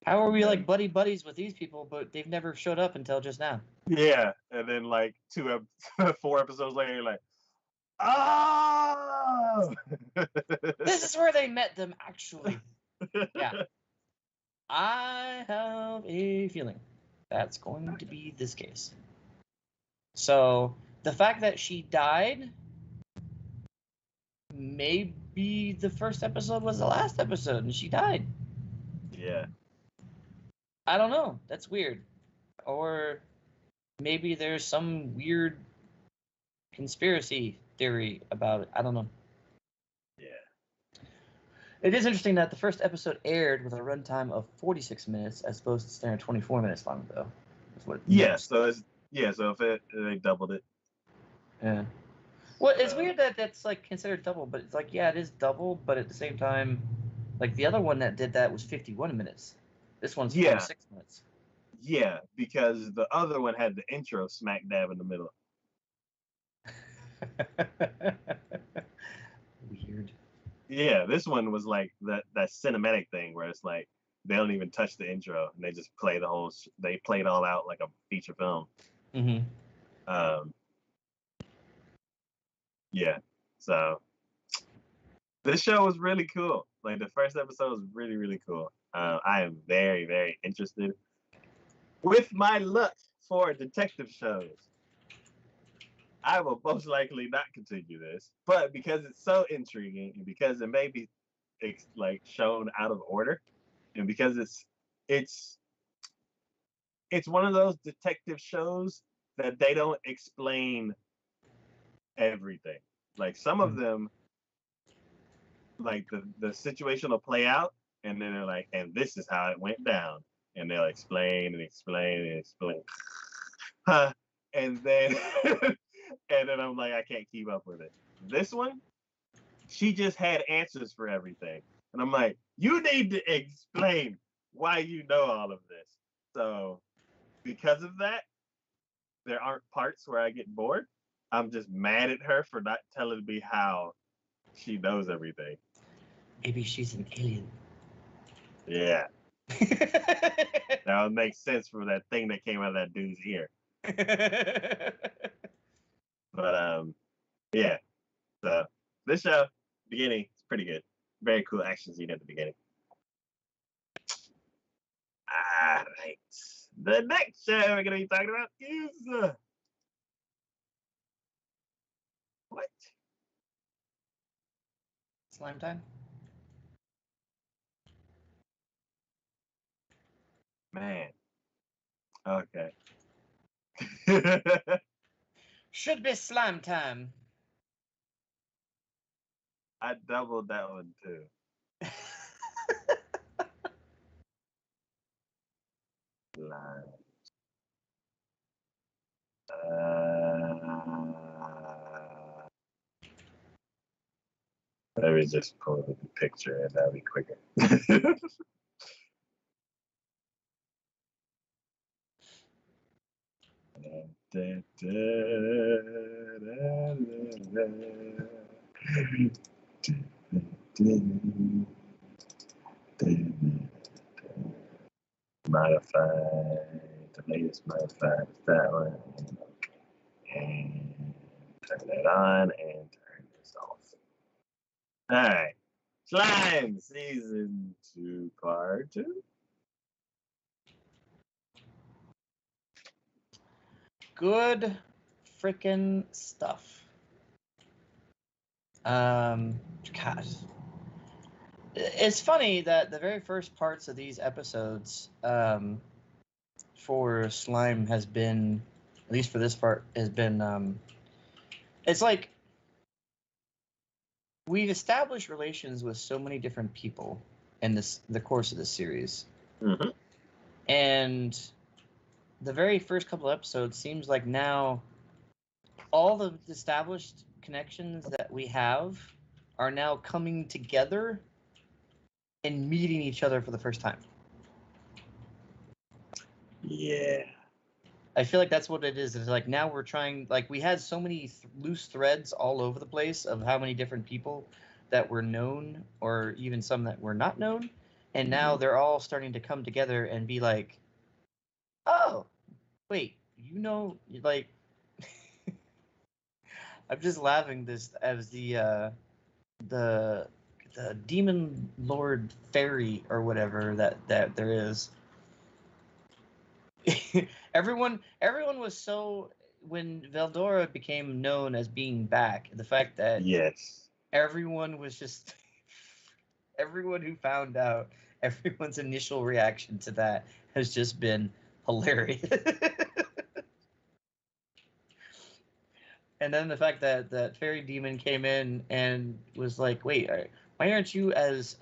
How are we like buddies with these people, but they've never showed up until just now? yeah, and then like 4 episodes later, you're like, oh, This is where they met them, actually. Yeah. I have a feeling that's going to be this case. So the fact that she died, maybe the first episode was the last episode and she died. Yeah. I don't know. That's weird. Or maybe there's some weird conspiracy theory about it. I don't know. Yeah. It is interesting that the first episode aired with a runtime of 46 minutes as opposed to standard 24 minutes long, though. That's what Yeah. So if they doubled it. Yeah. Well, it's weird that that's like considered double, but it's like, yeah, it is double, but at the same time, like the other one that did that was 51 minutes. This one's 46 minutes. Yeah, because the other one had the intro smack dab in the middle. Weird. Yeah, this one was like that cinematic thing where it's like they don't even touch the intro and they just play they play it all out like a feature film. Mm-hmm. Yeah, so this show was really cool. Like the first episode was really, really cool. I am very, very interested. With my luck for detective shows, I will most likely not continue this. But because it's so intriguing and because it may be like shown out of order, and because it's one of those detective shows that they don't explain everything. Like some of them, like the situation will play out, and then they're like, and this is how it went down, and they'll explain and explain and explain, and then and then I'm like, I can't keep up with it. This one, she just had answers for everything, and I'm like, you need to explain why you know all of this. So because of that, there aren't parts where I get bored. I'm just mad at her for not telling me how she knows everything. Maybe she's an alien. Yeah. That would make sense for that thing that came out of that dude's ear. But yeah. So this show, beginning, it's pretty good. Very cool action scene at the beginning. All right. The next show we're gonna be talking about is what? Slime time. Man. Okay. Should be slime time. I doubled that one too. Slime. Let me just pull up the picture and that'll be quicker. Modify the latest modified is that one. And turn that on and turn this off. Alright. Slime Season 2 Part 2. Good freaking stuff. God. It's funny that the very first parts of these episodes for Slime has been, at least for this part, has been, it's like we've established relations with so many different people in the course of this series. Mm-hmm. And the very first couple of episodes seems like now all the established connections that we have are now coming together and meeting each other for the first time. Yeah. I feel like that's what it is. It's like now we're trying, like we had so many loose threads all over the place of how many different people that were known or even some that were not known. And now they're all starting to come together and be like, oh, wait, you know, like, I'm just laughing this as the demon lord fairy or whatever that there is. everyone was so, when Veldora became known as being back, the fact that Yes. everyone was just everyone who found out, everyone's initial reaction to that has just been hilarious. And then the fact that fairy demon came in and was like, wait, why aren't you as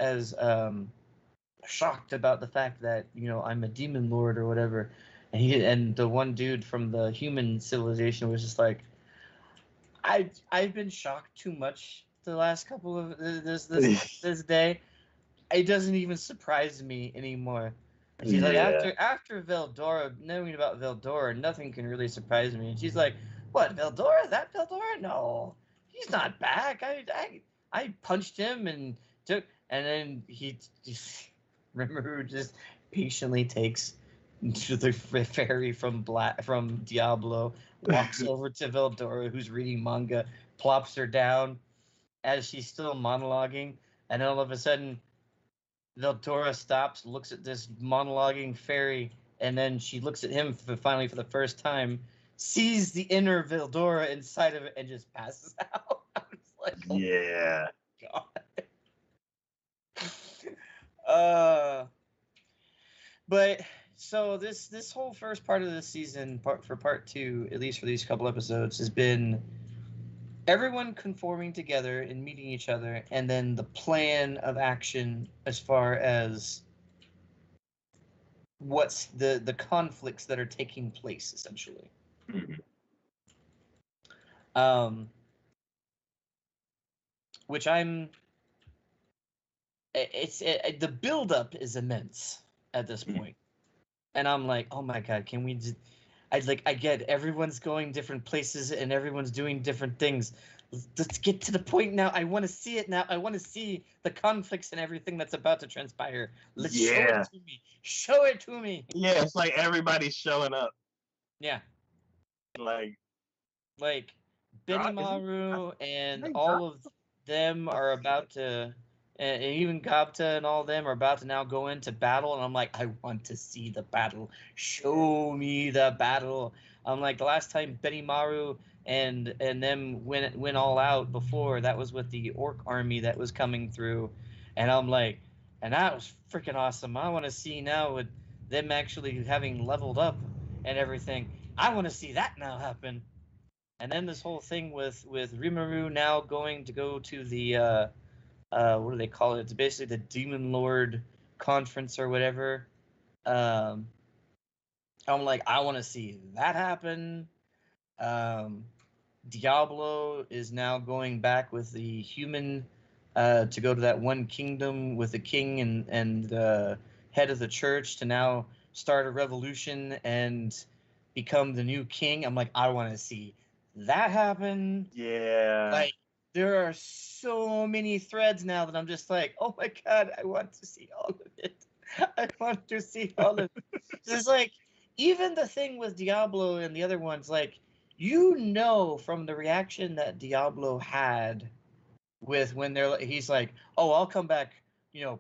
shocked about the fact that, you know, I'm a demon lord or whatever? And the one dude from the human civilization was just like, I've been shocked too much the last couple of this day. It doesn't even surprise me anymore. And she's like, after Veldora, knowing about Veldora, nothing can really surprise me. And she's like, what, Veldora? Is that Veldora? No, he's not back. I punched him and took, and then he just, remember, who just patiently takes to the fairy from Diablo, walks over to Veldora, who's reading manga, plops her down as she's still monologuing, and then all of a sudden Veldora stops, looks at this monologuing fairy, and then she looks at him finally for the first time, sees the inner Veldora inside of it, and just passes out. I was like, oh yeah. God. But so this whole first part of the season, for part 2, at least for these couple episodes, has been everyone conforming together and meeting each other, and then the plan of action as far as what's the conflicts that are taking place, essentially. Which the buildup is immense at this point. And I'm like, oh my God, can we just, I get everyone's going different places and everyone's doing different things. Let's get to the point now. I want to see it now. I want to see the conflicts and everything that's about to transpire. Let's show it to me. Show it to me. Yeah, it's like everybody's showing up. Yeah. Like Benimaru and all of them are about to, and even Gobta and all of them are about to now go into battle, and I'm like, I want to see the battle. Show me the battle. I'm like, the last time Benimaru and then went all out before. That was with the orc army that was coming through, and I'm like, and that was freaking awesome. I want to see now with them actually having leveled up and everything. I want to see that now happen. And then this whole thing with Rimuru now going to go to the what do they call it? It's basically the Demon Lord conference or whatever. Um, I'm like, I want to see that happen. Um, Diablo is now going back with the human to go to that one kingdom with the king and the head of the church to now start a revolution and become the new king. I'm like, I want to see that happen. Yeah. Like, there are so many threads now that I'm just like, oh my god, I want to see all of it. I want to see all of it. It's like, even the thing with Diablo and the other ones, like, you know from the reaction that Diablo had with when he's like, oh, I'll come back,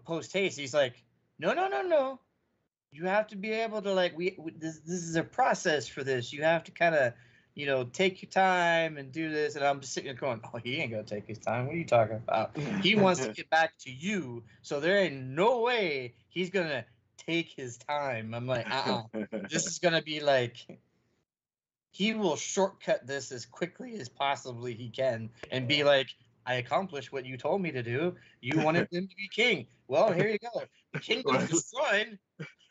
post haste. He's like, no, no, no, no. You have to be able to, like, this is a process for this. You have to kind of, take your time and do this. And I'm just sitting there going, oh, he ain't gonna take his time. What are you talking about? He wants to get back to you, so there ain't no way he's gonna take his time. I'm like, this is gonna be like, he will shortcut this as quickly as possibly he can and be like, I accomplished what you told me to do. You wanted him to be king. Well, here you go. The kingdom's destroyed.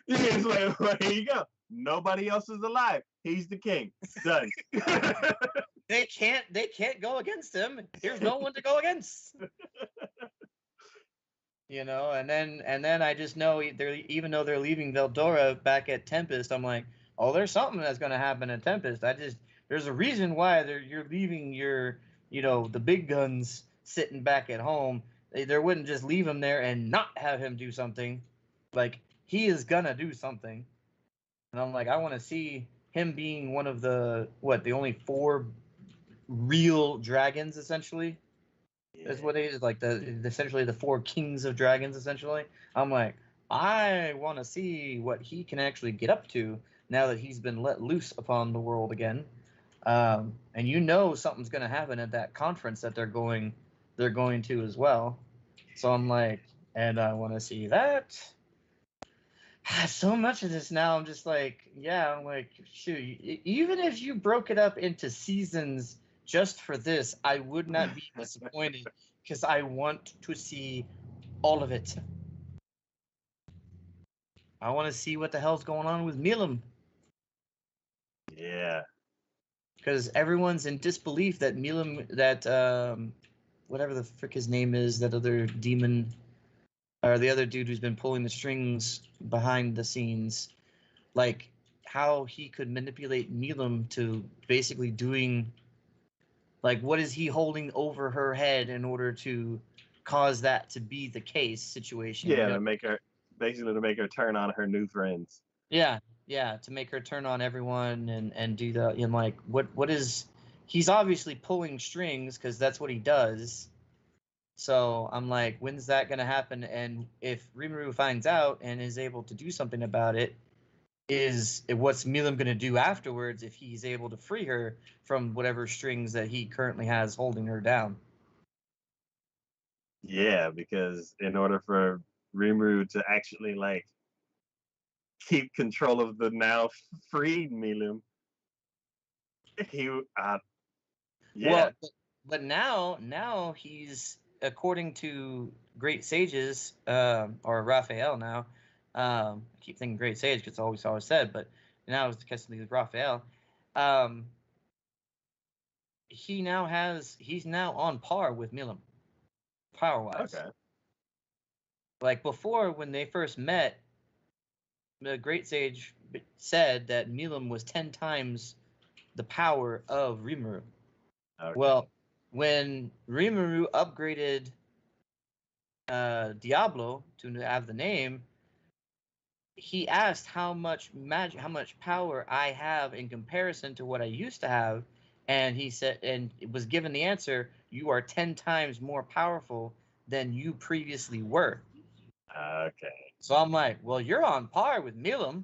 It's like, here you go. Nobody else is alive. He's the king. Done. They can't go against him. There's no one to go against. And then I just know even though they're leaving Veldora back at Tempest, I'm like, oh, there's something that's going to happen at Tempest. There's a reason why you're leaving your, the big guns sitting back at home. They wouldn't just leave him there and not have him do something. Like, he is gonna do something. And I'm like, I want to see him being one of the only 4 real dragons, essentially. Yeah. That's what it is, like essentially the 4 kings of dragons, essentially. I'm like, I want to see what he can actually get up to now that he's been let loose upon the world again. And something's going to happen at that conference that they're going to as well. So I'm like, and I want to see that. So much of this now, I'm just like, yeah, I'm like, shoot, even if you broke it up into seasons just for this, I would not be disappointed because I want to see all of it. I want to see what the hell's going on with Milim. Yeah. Because everyone's in disbelief that Milim, whatever the frick his name is, that other demon, or the other dude who's been pulling the strings behind the scenes, like, how he could manipulate Milim to basically doing, like, what is he holding over her head in order to cause that to be the case situation? Yeah, to make her turn on her new friends. Yeah, to make her turn on everyone and do the, like, what is, he's obviously pulling strings because that's what he does. So I'm like, when's that gonna happen? And if Rimuru finds out and is able to do something about it, what's Milim going to do afterwards if he's able to free her from whatever strings that he currently has holding her down? Yeah, because in order for Rimuru to actually, like, keep control of the now freed Milim, he yeah. Well, but now he's, according to great sages, or Raphael now. I keep thinking great sage because it's always said, but now it's because of Raphael. Um, he's now on par with Milim, power wise. Okay. Like, before, when they first met, the great sage said that Milim was 10 times the power of Rimuru. Okay. Well, when Rimuru upgraded Diablo to have the name, he asked how much power I have in comparison to what I used to have, and he said, and it was given the answer, you are 10 times more powerful than you previously were. Okay. So I'm like, well, you're on par with Milim,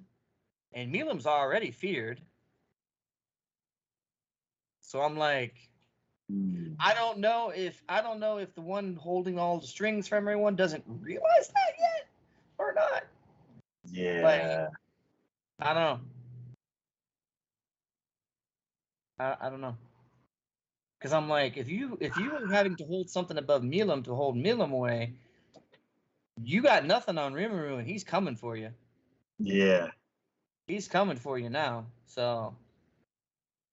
and Milim's already feared. So I'm like, Hmm. I don't know if the one holding all the strings from everyone doesn't realize that yet or not. Like, Yeah. I don't know. I don't know. Because I'm like, if you were having to hold something above Milam to hold Milam away, you got nothing on Rimuru, and he's coming for you. Yeah. He's coming for you now. So,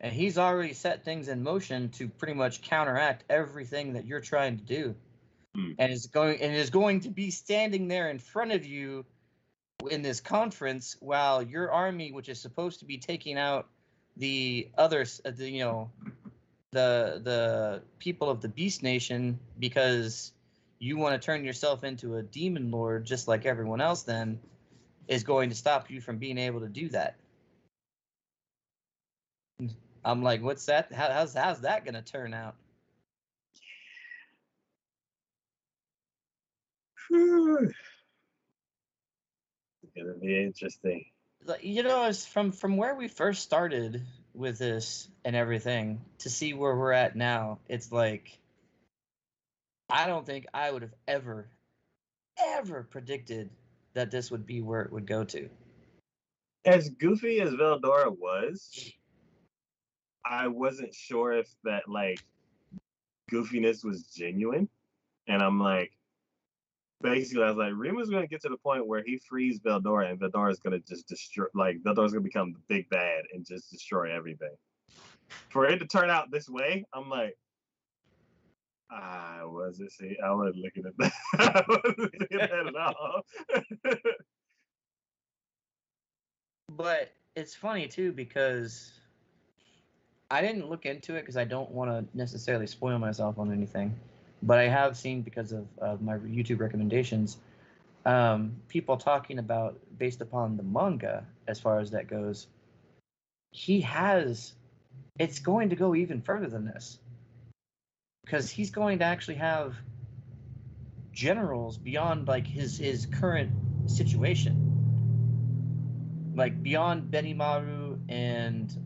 and he's already set things in motion to pretty much counteract everything that you're trying to do, Hmm. and is going to be standing there in front of you in this conference while your army, which is supposed to be taking out the others, the people of the Beast Nation, because you want to turn yourself into a demon lord just like everyone else, then is going to stop you from being able to do that. I'm like, what's that? How's that gonna turn out? Whew. It's gonna be interesting. It's from where we first started with this and everything to see where we're at now. It's like, I don't think I would have ever predicted that this would be where it would go to. As goofy as Veldora was, I wasn't sure if that like goofiness was genuine. And I'm like, basically, I was like, Rima's gonna get to the point where he frees Veldora, and Veldora's gonna just destroy. Like Veldora's gonna become the big bad and just destroy everything. For it to turn out this way, I'm like, I wasn't see. I wasn't looking at that. I wasn't looking at that at all. But it's funny too because I didn't look into it because I don't want to necessarily spoil myself on anything. But I have seen, because of my YouTube recommendations, people talking about, based upon the manga, as far as that goes, it's going to go even further than this. Because he's going to actually have generals beyond like his current situation. Like beyond Benimaru and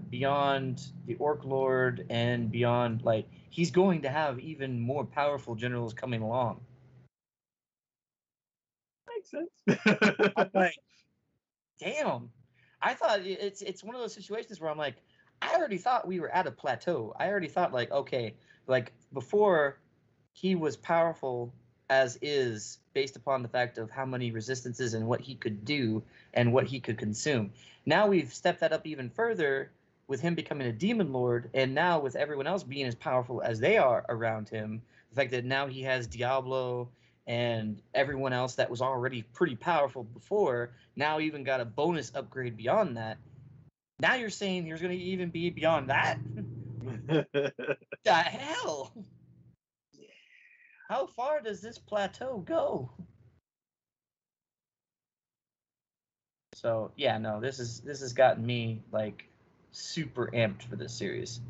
beyond the Orc Lord and beyond, like, he's going to have even more powerful generals coming along. Makes I'm sense. like, damn. I thought it's one of those situations where I'm like, I already thought we were at a plateau. I already thought, like, okay, like before he was powerful as is, based upon the fact of how many resistances and what he could do and what he could consume. Now we've stepped that up even further with him becoming a demon lord, and now with everyone else being as powerful as they are around him, the fact that now he has Diablo and everyone else that was already pretty powerful before, now even got a bonus upgrade beyond that. Now you're saying there's going to even be beyond that? The hell? How far does this plateau go? So yeah, no, this has gotten me like super amped for this series.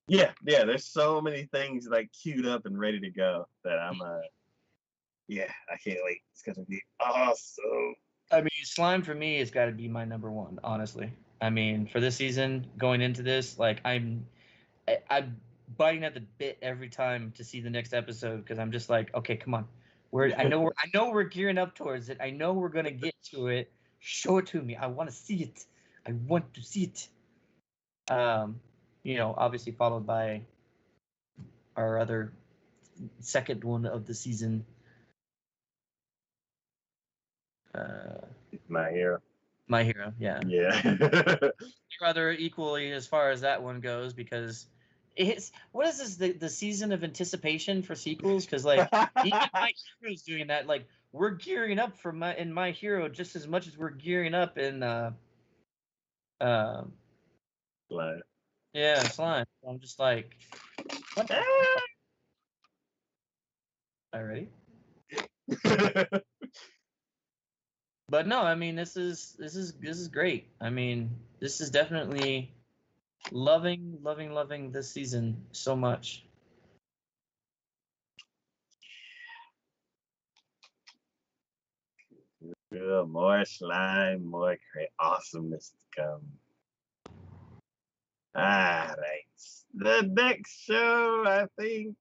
Yeah, yeah. There's so many things like queued up and ready to go that I'm yeah, I can't wait. It's gonna be awesome. I mean, slime for me has got to be my number one, honestly. I mean, for this season, going into this, like I'm biting at the bit every time to see the next episode, because I'm just like, okay, come on, I know we're gearing up towards it. I know we're gonna get to it. Show it to me. I want to see it. I want to see it. Um, obviously followed by our other second one of the season. Uh, My hero. My Hero, yeah. Yeah. Rather equally as far as that one goes, because it's, what is this, the season of anticipation for sequels? Because like even My Hero's doing that. Like, we're gearing up for My Hero just as much as we're gearing up in uh, Like, yeah, Slime. I'm just like, what the ah! hell? Already. But no, I mean, this is great. I mean, this is definitely loving this season so much. Good, more slime, more great awesomeness to come. All right. The next show I think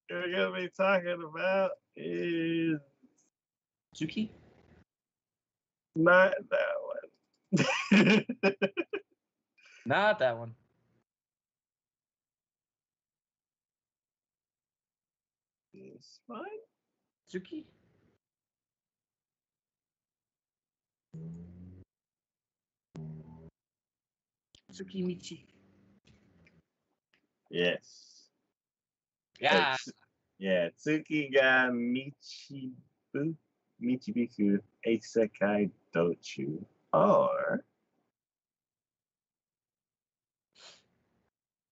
we're gonna be talking about is Suki? not that one. Not that one. It's fine. Suki? Suki Michi. Yes. Yeah. Yeah. Tsuki ga Michibiku Isekai Dochu. Or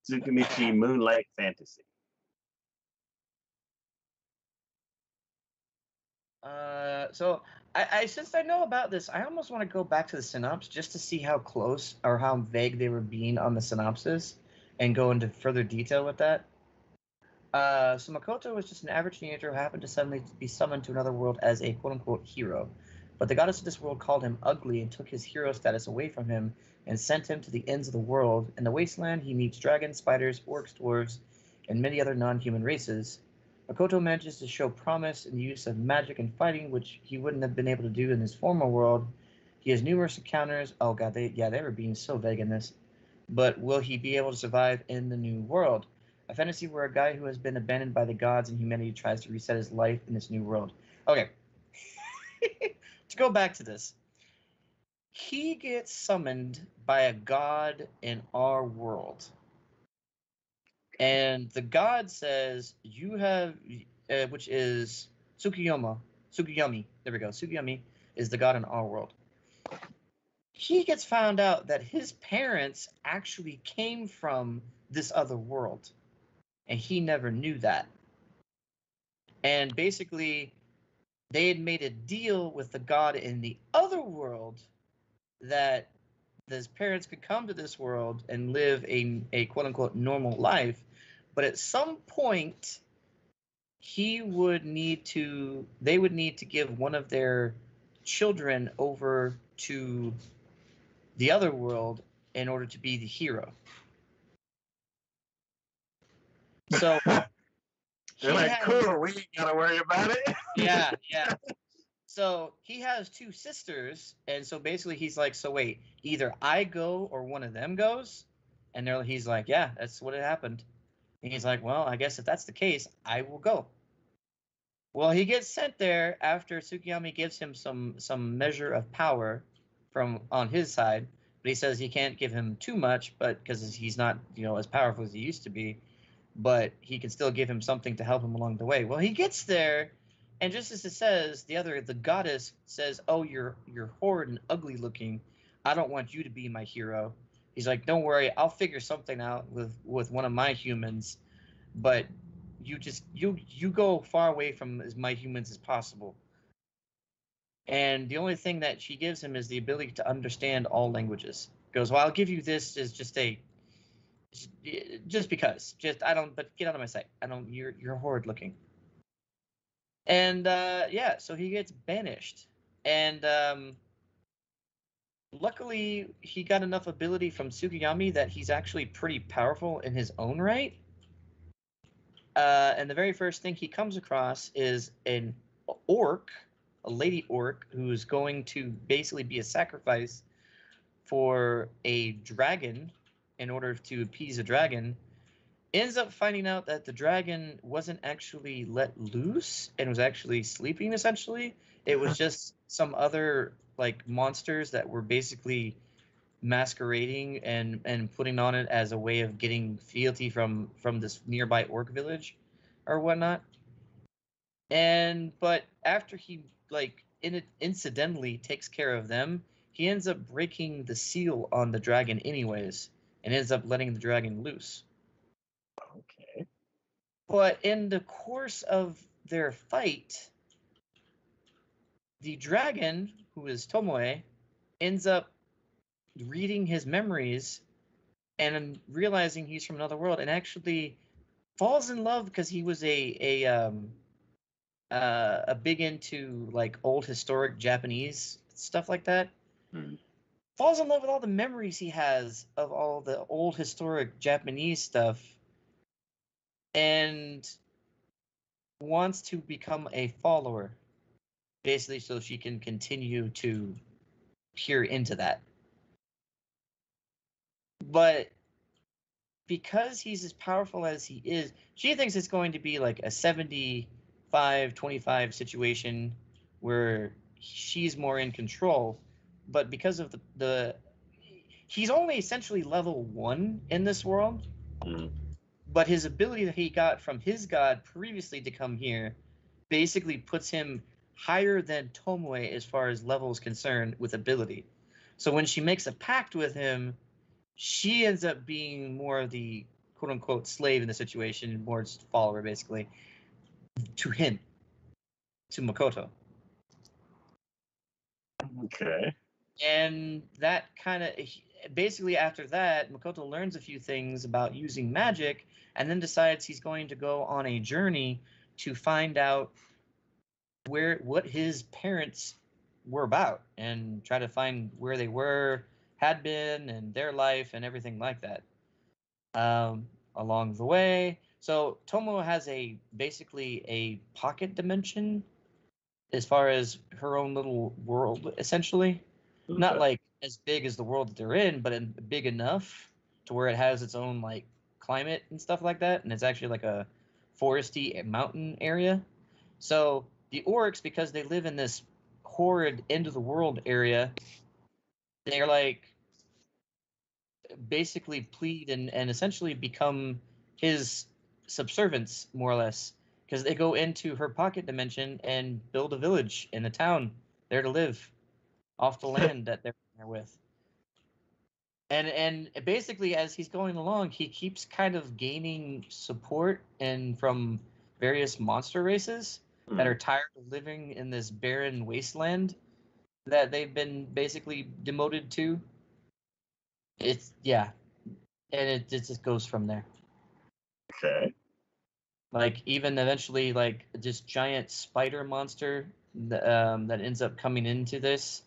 Tsukimichi Moonlight Fantasy. So I since I know about this, I almost want to go back to the synopsis just to see how close or how vague they were being on the synopsis and go into further detail with that. So Makoto was just an average teenager who happened to suddenly be summoned to another world as a quote unquote hero. But the goddess of this world called him ugly and took his hero status away from him and sent him to the ends of the world. In the wasteland, he meets dragons, spiders, orcs, dwarves, and many other non human races. Makoto manages to show promise in the use of magic and fighting, which he wouldn't have been able to do in his former world. He has numerous encounters. Oh god, they were being so vague in this. But will he be able to survive in the new world? A fantasy where a guy who has been abandoned by the gods and humanity tries to reset his life in this new world. Okay. To go back to this, he gets summoned by a god in our world. And the god says, you have, which is Sugiyami. There we go. Sugiyami is the god in our world. He gets found out that his parents actually came from this other world. And he never knew that. And basically, they had made a deal with the god in the other world that his parents could come to this world and live a quote unquote normal life. But at some point, they would need to give one of their children over to the other world in order to be the hero. So They're like, cool, we ain't gotta worry about it. Yeah. So he has two sisters, and so basically he's like, so wait, either I go or one of them goes, and he's like, yeah, that's what it happened. And he's like, well, I guess if that's the case, I will go. Well, he gets sent there after Tsukiyami gives him some measure of power from on his side, but he says he can't give him too much, but because he's not as powerful as he used to be, but he can still give him something to help him along the way. Well, he gets there, and just as it says, the goddess says, "Oh, you're horrid and ugly looking. I don't want you to be my hero." He's like, "Don't worry, I'll figure something out with one of my humans, but you go far away from as my humans as possible." And the only thing that she gives him is the ability to understand all languages. Goes, "Well, I'll give you this as just because. I don't. But get out of my sight. I don't. You're horrid looking." And yeah, so he gets banished, and luckily he got enough ability from Tsukiyami that he's actually pretty powerful in his own right. And the very first thing he comes across is an orc, a lady orc, who's going to basically be a sacrifice for a dragon in order to appease a dragon. Ends up finding out that the dragon wasn't actually let loose and was actually sleeping, essentially. It was just some other like monsters that were basically masquerading and putting on it as a way of getting fealty from this nearby orc village or whatnot. But after he incidentally takes care of them, he ends up breaking the seal on the dragon anyways and ends up letting the dragon loose. Okay. But in the course of their fight, the dragon, who is Tomoe, ends up reading his memories and realizing he's from another world, and actually falls in love because he was a big into like old historic Japanese stuff like that. falls in love with all the memories he has of all the old historic Japanese stuff, and wants to become a follower, basically, so she can continue to peer into that. But because he's as powerful as he is, she thinks it's going to be like a 75-25 situation where she's more in control. But because of the he's only essentially level 1 in this world, but his ability that he got from his god previously to come here basically puts him higher than Tomoe as far as level is concerned with ability. So when she makes a pact with him, she ends up being more of the quote unquote slave in the situation, more just follower basically, to him, to Makoto. Okay. And that kind of basically after that, Makoto learns a few things about using magic and then decides he's going to go on a journey to find out what his parents were about and try to find where they had been and their life and everything like that. Along the way, so Tomo has basically a pocket dimension as far as her own little world, essentially. Okay. Not like as big as the world that they're in, but big enough to where it has its own like climate and stuff like that, and it's actually like a foresty mountain area. So the orcs, because they live in this horrid end of the world area, they're like basically plead and essentially become his subservients, more or less, because they go into her pocket dimension and build a village in a town there to live off the land that they're there with. And basically, as he's going along, he keeps kind of gaining support and from various monster races that are tired of living in this barren wasteland that they've been basically demoted to. It's yeah, and it just goes from there. Okay. Like even eventually, like this giant spider monster that ends up coming into this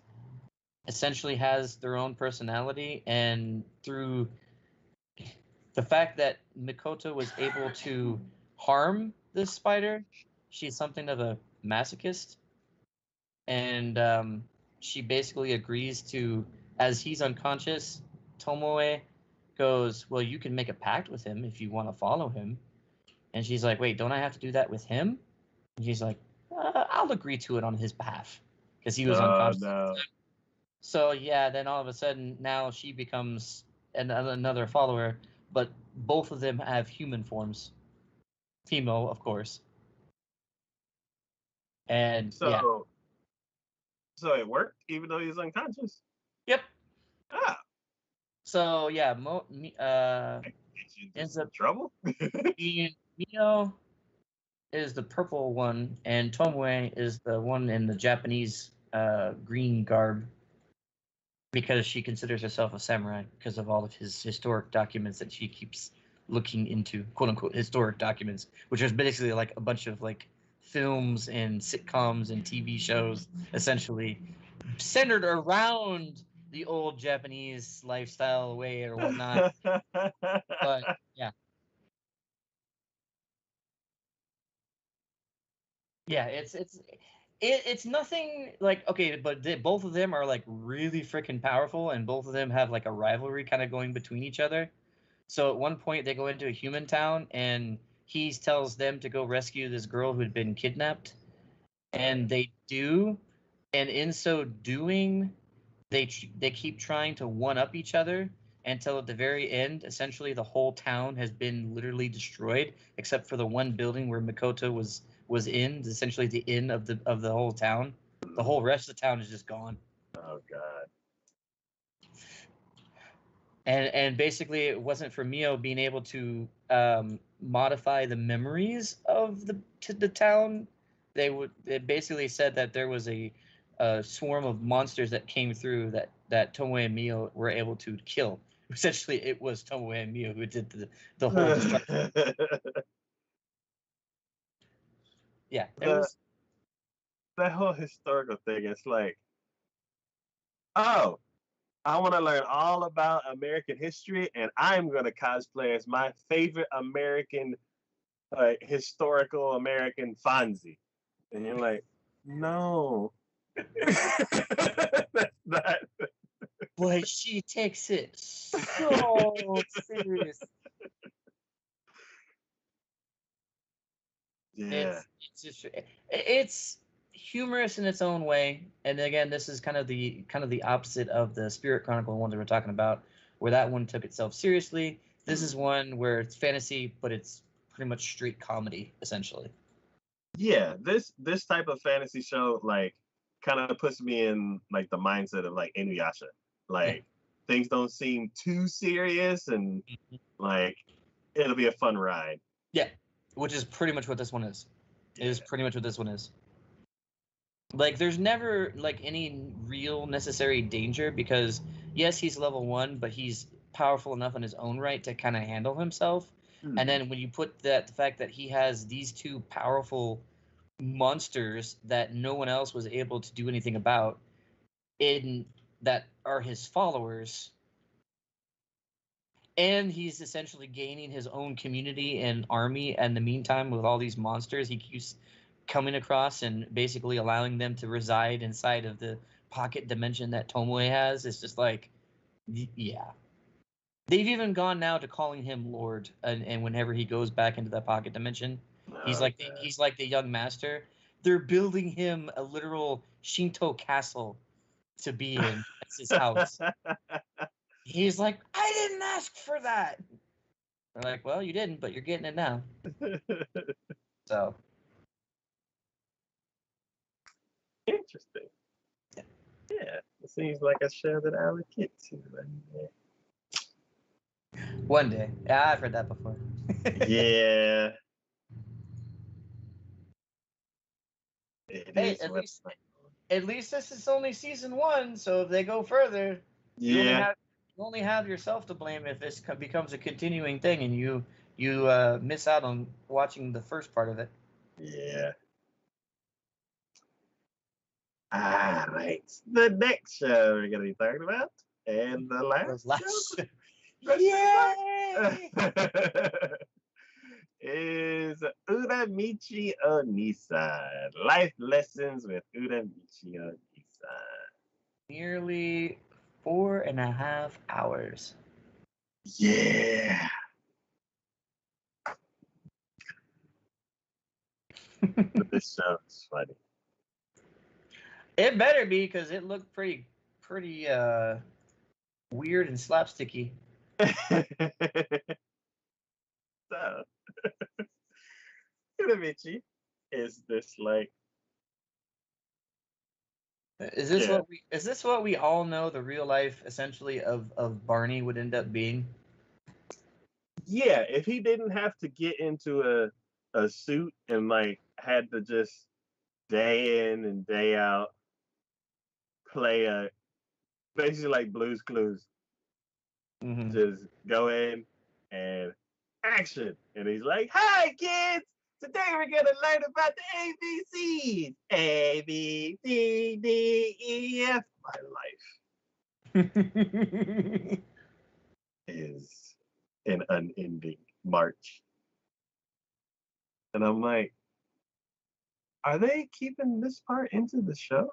essentially has their own personality, and through the fact that Mikoto was able to harm this spider, she's something of a masochist, and she basically agrees to, as he's unconscious, Tomoe goes, well, you can make a pact with him if you want to follow him. And she's like, wait, don't I have to do that with him? And she's like, I'll agree to it on his behalf because he was unconscious. No. So yeah, then all of a sudden now she becomes another follower, but both of them have human forms, female, of course. And yeah, So it worked even though he was unconscious. yep. Ah. So yeah, Get you into ends some up trouble. being Mio is the purple one, and Tomoe is the one in the Japanese green garb, because she considers herself a samurai because of all of his historic documents that she keeps looking into, quote unquote historic documents, which is basically like a bunch of like films and sitcoms and TV shows essentially centered around the old Japanese lifestyle way or whatnot. But yeah. Yeah, it's nothing like, okay, but both of them are like really freaking powerful, and both of them have like a rivalry kind of going between each other. So at one point they go into a human town, and he tells them to go rescue this girl who had been kidnapped, and they do, and in so doing, they keep trying to one up each other until at the very end, essentially the whole town has been literally destroyed except for the one building where Makoto was in, essentially the inn of the whole town. The whole rest of the town is just gone. Oh God. And basically, it wasn't for Mio being able to modify the memories of the town. They basically said that there was a swarm of monsters that came through that Tomoe and Mio were able to kill. Essentially, it was Tomoe and Mio who did the whole destruction. Yeah, there was. That whole historical thing. It's like, oh, I want to learn all about American history, and I'm going to cosplay as my favorite American, historical American Fonzie. And you're like, no, that's not. But she takes it so serious. Yeah, It's humorous in its own way, and again, this is kind of the opposite of the Spirit Chronicle one that we're talking about, where that one took itself seriously. This is one where it's fantasy, but it's pretty much straight comedy, essentially. yeah. This type of fantasy show like kind of puts me in like the mindset of like Inuyasha. Yeah. Like things don't seem too serious, and like it'll be a fun ride. Yeah, which is pretty much what this one is. It is Yeah. pretty much what this one is. Like, there's never like any real necessary danger because yes, he's level 1, but he's powerful enough in his own right to kind of handle himself. And Hmm. then when you put the fact that he has these two powerful monsters that no one else was able to do anything about in that are his followers, and he's essentially gaining his own community and army. And in the meantime, with all these monsters, he keeps coming across and basically allowing them to reside inside of the pocket dimension that Tomoe has. It's just like, yeah. They've even gone now to calling him Lord, and whenever he goes back into that pocket dimension, Oh, God. he's like the young master. They're building him a literal Shinto castle to be in. That's his house. He's like, I didn't ask for that. They're like, well, you didn't, but you're getting it now. So, Interesting. Yeah, it seems like a show that I would get to. one day. Yeah, I've heard that before. Yeah, it Hey, is what. at least this is only season 1, so if they go further, you only Yeah, have yourself to blame if this becomes a continuing thing and you miss out on watching the first part of it. yeah. All right. The next show we're gonna be talking about, and the The last last show, Yay! is Uramichi Onisan. Life lessons with Uramichi Onisan. Nearly 4.5 hours. Yeah. This show is funny. It better be because it looked pretty weird and slapsticky. So, Uramichi is this like, yeah, Is this what we all know the real life essentially of Barney would end up being? yeah, if he didn't have to get into a suit and like had to just day in and day out play a basically like Blue's Clues, Mm-hmm. just go in and action, and he's like, "Hi kids, today we're gonna learn about the ABCs. A B C D E F. My life is an unending march," and I'm like, are they keeping this part into the show?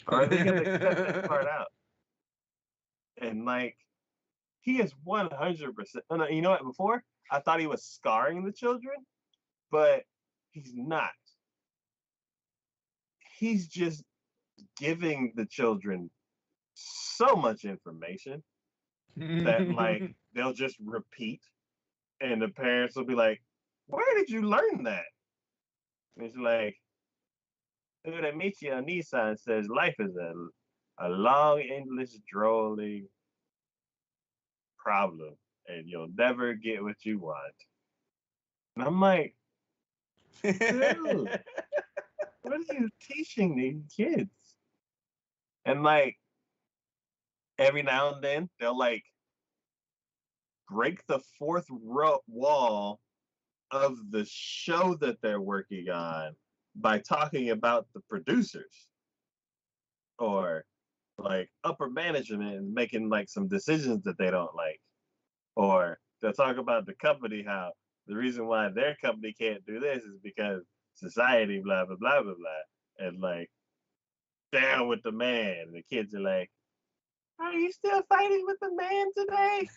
Or are they gonna cut this part out? And like he is 100%. No, you know what? Before I thought he was scarring the children, but he's not. He's just giving the children so much information that like they'll just repeat, and the parents will be like, "Where did you learn that?" And it's like, Uramichi Nissan says life is a long, endless, drolling problem, and you'll never get what you want. And I'm like, dude, what are you teaching these kids? And like every now and then they'll like break the wall of the show that they're working on by talking about the producers or like upper management is making like some decisions that they don't like, or they'll talk about the company how the reason why their company can't do this is because society blah blah blah blah blah, and like down with the man. And the kids are like, "Are you still fighting with the man today?"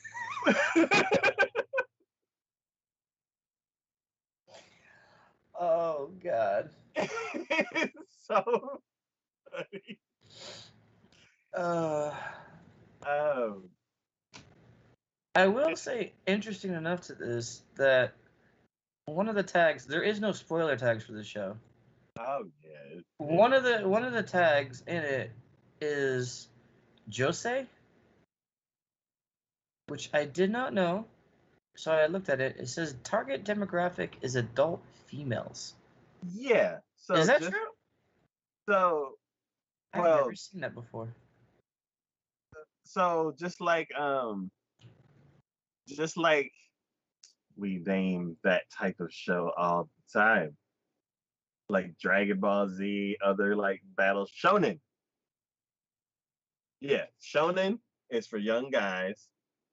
Oh God. It's so funny. Uh, Um, I will say, interesting enough to this, that one of the tags, there is no spoiler tags for the show. oh yeah. One of the tags in it is Jose, which I did not know. So I looked at it. It says target demographic is adult females. Yeah. Is So that just true? so I've never well, seen that before. so just like we name that type of show all the time. Like Dragon Ball Z, other like battles. Shonen. Yeah. Shonen is for young guys.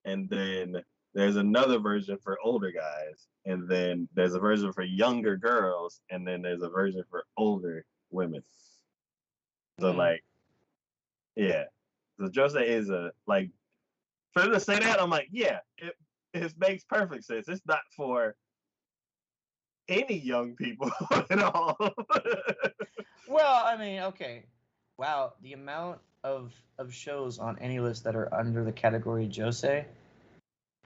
And then there's another version for older guys. And then there's a version for younger girls. And then there's a version for older women. So Hmm. like, yeah. So Jose is a like for them to say that, I'm like, yeah, it makes perfect sense. It's not for any young people at all. Well, I mean, okay. Wow, the amount of shows on any list that are under the category Jose.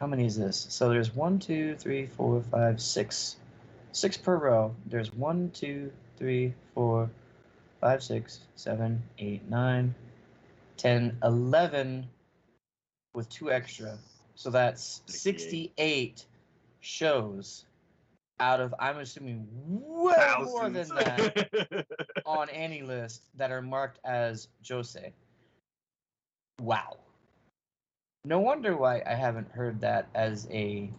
How many is this? So there's one, two, three, four, five, six. Six per row. There's one, two, three, four, five, six, seven, eight, 9, 10, 11 with two extra. So that's 68 68 shows out of, I'm assuming, way more thousands. than that on any list that are marked as Jose. Wow. No wonder why I haven't heard that as a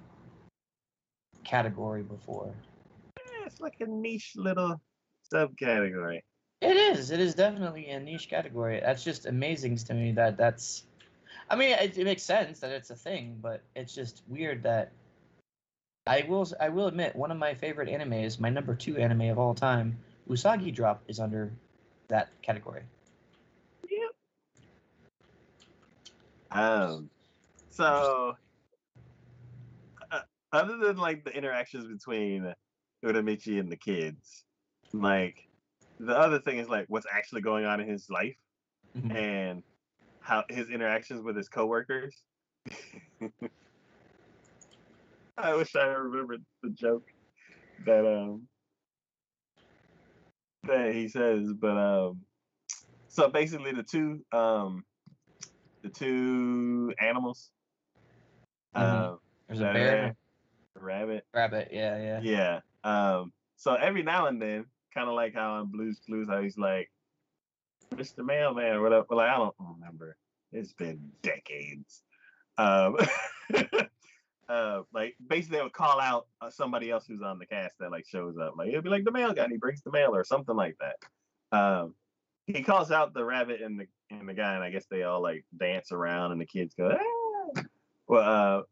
category before. It's like a niche little subcategory. It is. It is definitely a niche category. That's just amazing to me that that's. I mean, it makes sense that it's a thing, but it's just weird that I will admit one of my favorite animes, my number two anime of all time, Usagi Drop, is under that category. Yep. Um. Interesting. So, uh, other than like the interactions between Uramichi and the kids, like the other thing is like what's actually going on in his life Mhm. and how his interactions with his coworkers. I wish I remembered the joke that that he says, but so basically the two animals Mhm. There's a that are bear, there, the rabbit, rabbit. Yeah, yeah. yeah. So every now and then, kind of like how on Blue's Clues, how he's like Mr. Mailman or whatever. Well, like, I don't remember. It's been decades. Um, like basically they would call out somebody else who's on the cast that like shows up. Like it'd be like the mail guy, and he brings the mail or something like that. He calls out the rabbit and the guy, and I guess they all like dance around, and the kids go, ah! Well,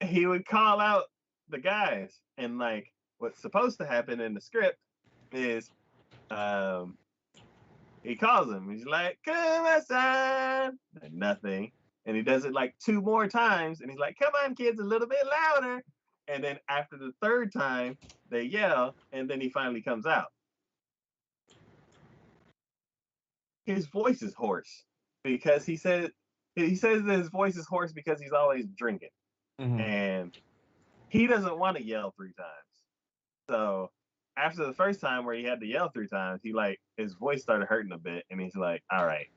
he would call out the guys, and like what's supposed to happen in the script is um, he calls him. He's like, "Come outside," and nothing. And he does it like two more times, and he's like, "Come on, kids, a little bit louder." And then after the third time, they yell, and then he finally comes out. His voice is hoarse because he says that his voice is hoarse because he's always drinking, Mhm. and he doesn't want to yell three times. So after the first time where he had to yell three times, he like his voice started hurting a bit, and he's like, "All right,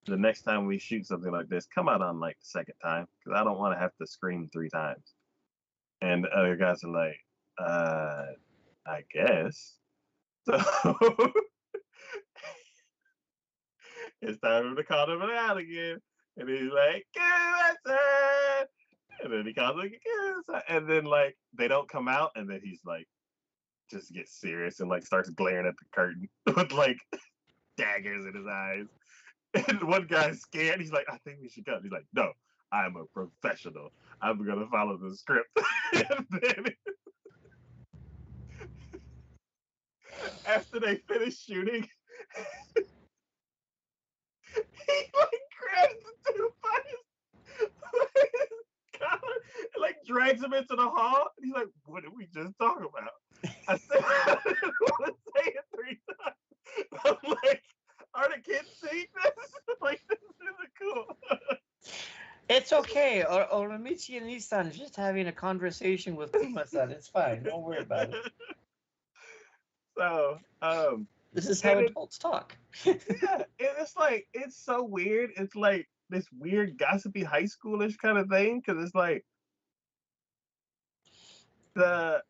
the next time we shoot something like this, come out on like the second time because I don't want to have to scream three times." And the other guys are like, uh, I guess. So it's time to call him out again. And he's like, "Get outside." And then he calls like, "Get outside." And then like they don't come out, and then he's like just gets serious and like starts glaring at the curtain with like daggers in his eyes. And one guy's scared. He's like, I think we should cut. He's like, no, I'm a professional. I'm gonna follow the script. And then after they finish shooting, he like grabs the dude by his collar and like drags him into the hall. And he's like, what did we just talk about? I said I didn't want to say it 3 times. I'm like, are the kids seeing this? Like, this isn't cool. It's okay. Oramichi and Isan is just having a conversation with Kuma-san. It's fine. Don't worry about it. So, This is how adults talk. yeah, it's like it's so weird. It's like this weird gossipy high schoolish kind of thing because it's like the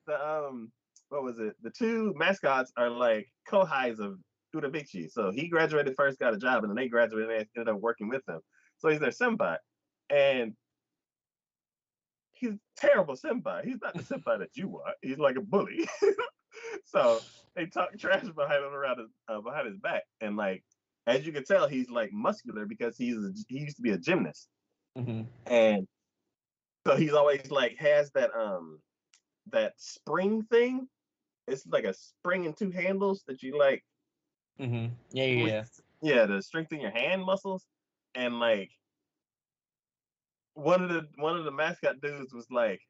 what was it? The two mascots are like co-highs of Urabichi. So he graduated first, got a job, and then they graduated and ended up working with him. So he's their senpai, and he's a terrible senpai. He's not the senpai that you want. He's like a bully. So they talk trash behind him behind his back, and like as you can tell, he's like muscular because he used to be a gymnast, Mm-hmm. and so he's always like has that spring thing. It's like a spring and two handles that you like. Mm-hmm. Yeah. Yeah, to strengthen your hand muscles, and like one of the mascot dudes was like,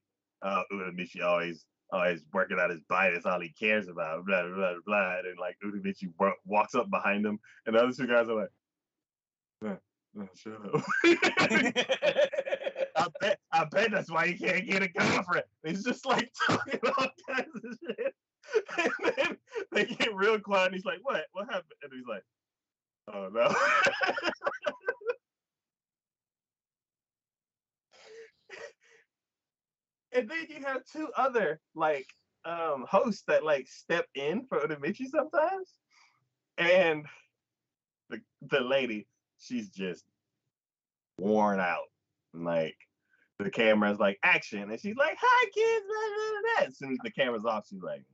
Uramichi always working out his body. That's all he cares about. Blah blah blah blah. And like Uramichi walks up behind him, and the other two guys are like, shut up. I bet that's why he can't get a girlfriend. He's just like talking all kinds of shit. And then they get real quiet, and he's like, "What? What happened?" And he's like, "Oh no." And then you have two other like hosts that like step in for Uramichi sometimes, and the lady, she's just worn out. Like the camera's like action, and she's like, "Hi kids," blah, blah, blah. As soon as the camera's off, she's like,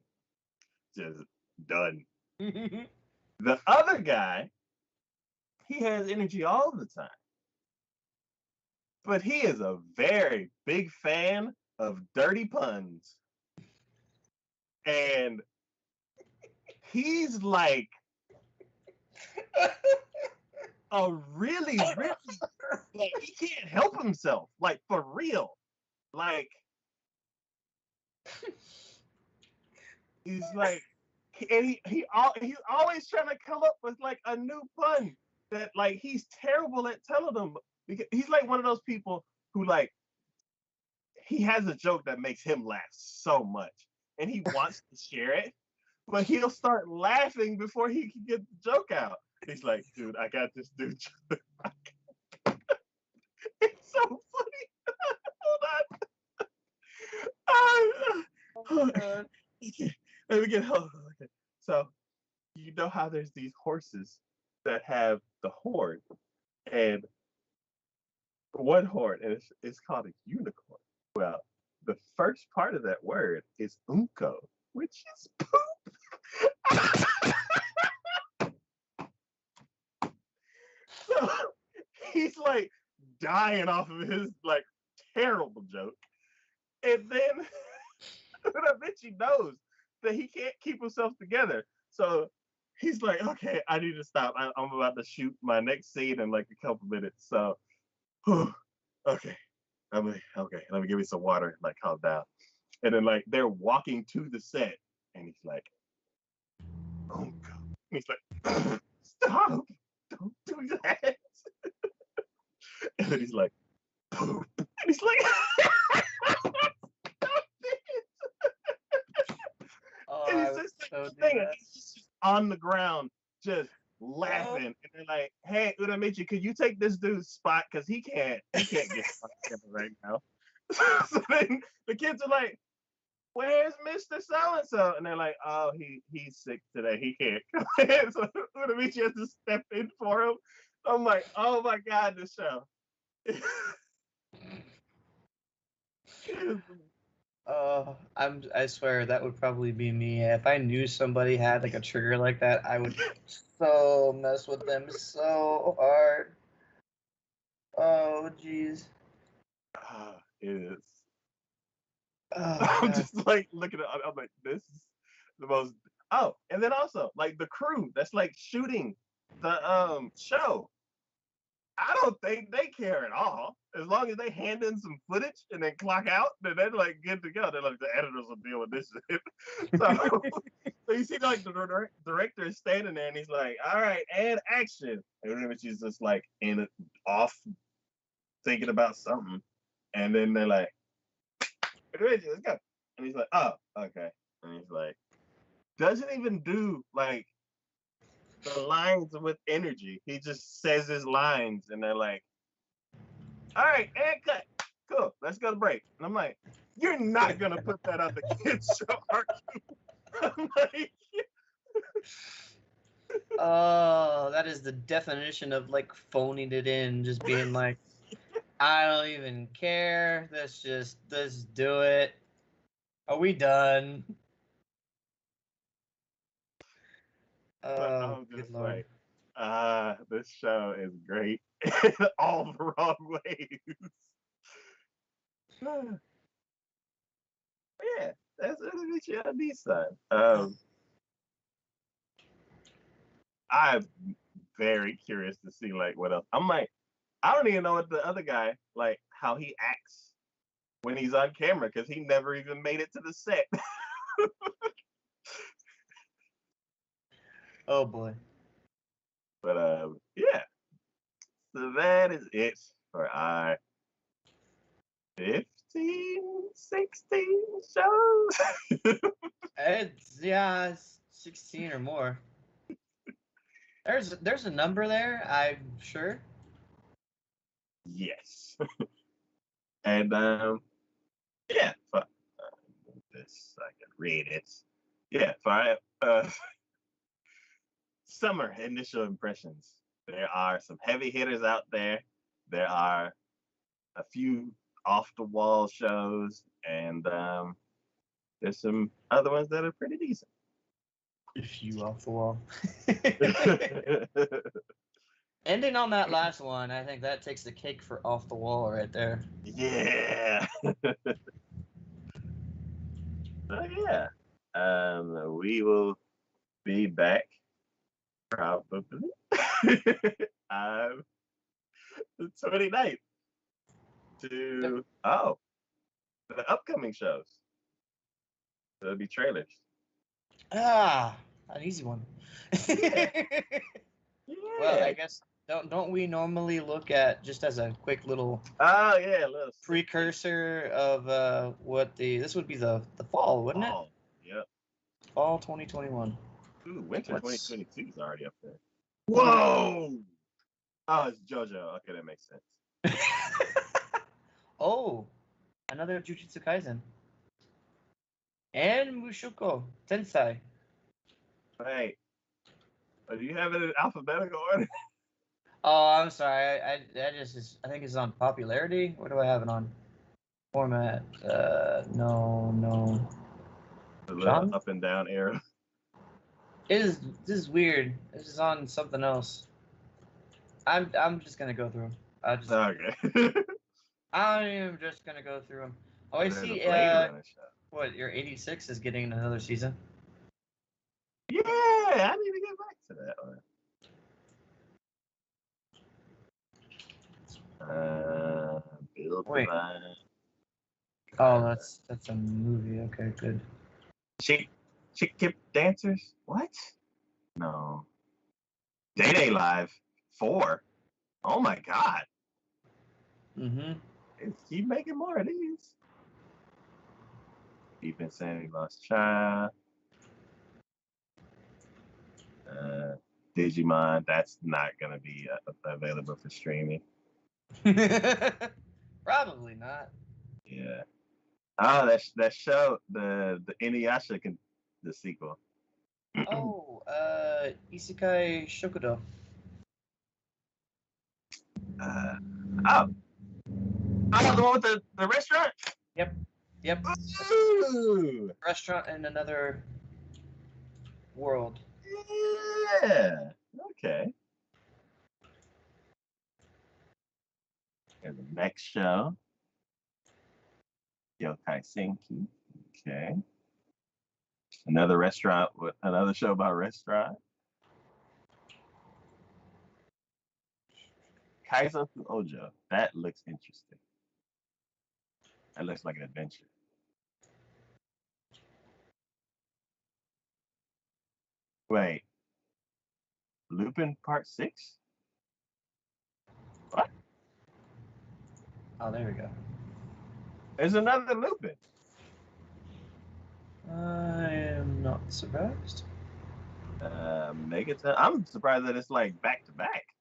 just done. The other guy, he has energy all the time, but he is a very big fan of dirty puns, and he's like a really, really, like, he can't help himself, like for real. Like he's like, and he's always trying to come up with like a new pun that like he's terrible at telling them because he's like one of those people who like he has a joke that makes him laugh so much and he wants to share it, but he'll start laughing before he can get the joke out. He's like, dude, I got this dude. It's so funny. Hold on. Oh, okay. Let me get hold on. Okay. So you know how there's these horses that have the horn, and one horn, and it's called a unicorn. Well, the first part of that word is unko, which is poop. So he's like dying off of his like terrible joke. And then Urabichi knows that he can't keep himself together. So he's like, okay, I need to stop. I'm about to shoot my next scene in like a couple minutes. So, okay, okay, let me give me some water, like calm down. And then like they're walking to the set, and he's like, oh God. And he's like, stop, don't do that. And then he's like, poop. And he's like, and he's just like, he's just on the ground, just laughing. And they're like, hey, Uramichi, could you take this dude's spot? Because he can't get together right now. So then the kids are like, where's Mr. So-and-so? And they're like, oh, he's sick today. He can't come in. So Uramichi has to step in for him. I'm like, oh my God, this show. I swear that would probably be me. If I knew somebody had like a trigger like that, I would so mess with them so hard. Oh jeez. It is. Oh I'm god. just like looking at. I'm like, this is the most. Oh, and then also like the crew that's like shooting the show. I don't think they care at all. As long as they hand in some footage and then clock out, then they're like good to go. They're like the editors will deal with this shit. So, so you see like the director is standing there and he's like, "All right, and action." And then she's just like in off thinking about something, and then they're like, "Reggie, let's go." And he's like, "Oh, okay." And he's like, doesn't even do like the lines with energy. He just says his lines, and they're like, "All right, and cut. Cool. Let's go to break." And I'm like, "You're not gonna put that on the kids show, are you?" I'm like, Oh, that is the definition of like phoning it in, just being like, I don't even care. Let's do it. Are we done? but Oh, I'm good just lord. like, this show is great all the wrong ways. Yeah, that's what you on this side. I'm very curious to see like what else. I'm like, I don't even know what the other guy like how he acts when he's on camera because he never even made it to the set. Oh boy. But yeah. So that is it for our 15, 16 shows. It's 16 or more. There's a number there, I'm sure. Yes. And yeah, for this I can read it. Yeah, for our summer initial impressions. There are some heavy hitters out there. There are a few off the wall shows, and there's some other ones that are pretty decent. If you off the wall. Ending on that last one, I think that takes the cake for off the wall right there. Yeah. So yeah. We will be back probably on the 29th Yep. to the upcoming shows. There'll be trailers. Ah, an easy one. Yeah. Well, I Yeah. guess don't we normally look at just as a quick little Oh yeah, a little precursor of what this would be the fall, wouldn't it? fall. Yep. Fall 2021. Ooh, winter What's 2022 is already up there. Whoa! Oh, it's JoJo. Okay, that makes sense. Oh, another Jujutsu Kaisen. And Mushoku Tensei. Hey, do you have it in alphabetical order? Oh, I'm sorry. I think it's on popularity. What do I have it on? Format. No. The little Genre? up and down arrow. This is weird. This is on something else. I'm just gonna go through them. Okay. I'm just gonna go through them. Oh, I There's a see. Blade Runner show. What your 86 is getting another season? Yeah, I need to get back to that one. Build Wait. Divine. Oh, that's a movie. Okay, good. Chick Kip Dancers? What? No. Day Day Live 4. Oh my god. Mm-hmm. Keep making more of these. Deep Insanity Lost Child. Digimon, that's not gonna be available for streaming. Probably not. Yeah. Oh, that show, the Inuyasha the sequel. Oh, Isekai Shokudo. uh, oh, the one with the restaurant. Yep. Yep. Ooh, Restaurant in another world. yeah. Okay. And the next show, Yokai Senki. Okay. Another restaurant with another show about restaurant. Kaizoku Ojo. That looks interesting. That looks like an adventure. Wait, Lupin Part 6? What? Oh, there we go. There's another Lupin. I am not surprised. Megaton. I'm surprised that it's like back to back.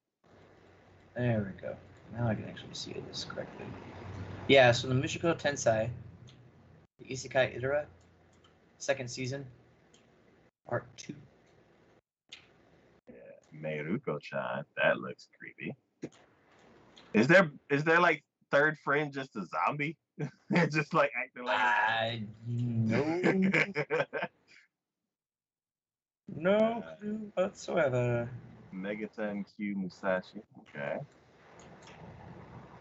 There we go. Now I can actually see this correctly. Yeah, so the Mushiko Tensei, the Isekai Itara, second season, part 2. Yeah, Meiruko-chan. That looks creepy. Is there like third friend just a zombie? Just like acting like I no no clue whatsoever. Megaton Q Musashi. Okay.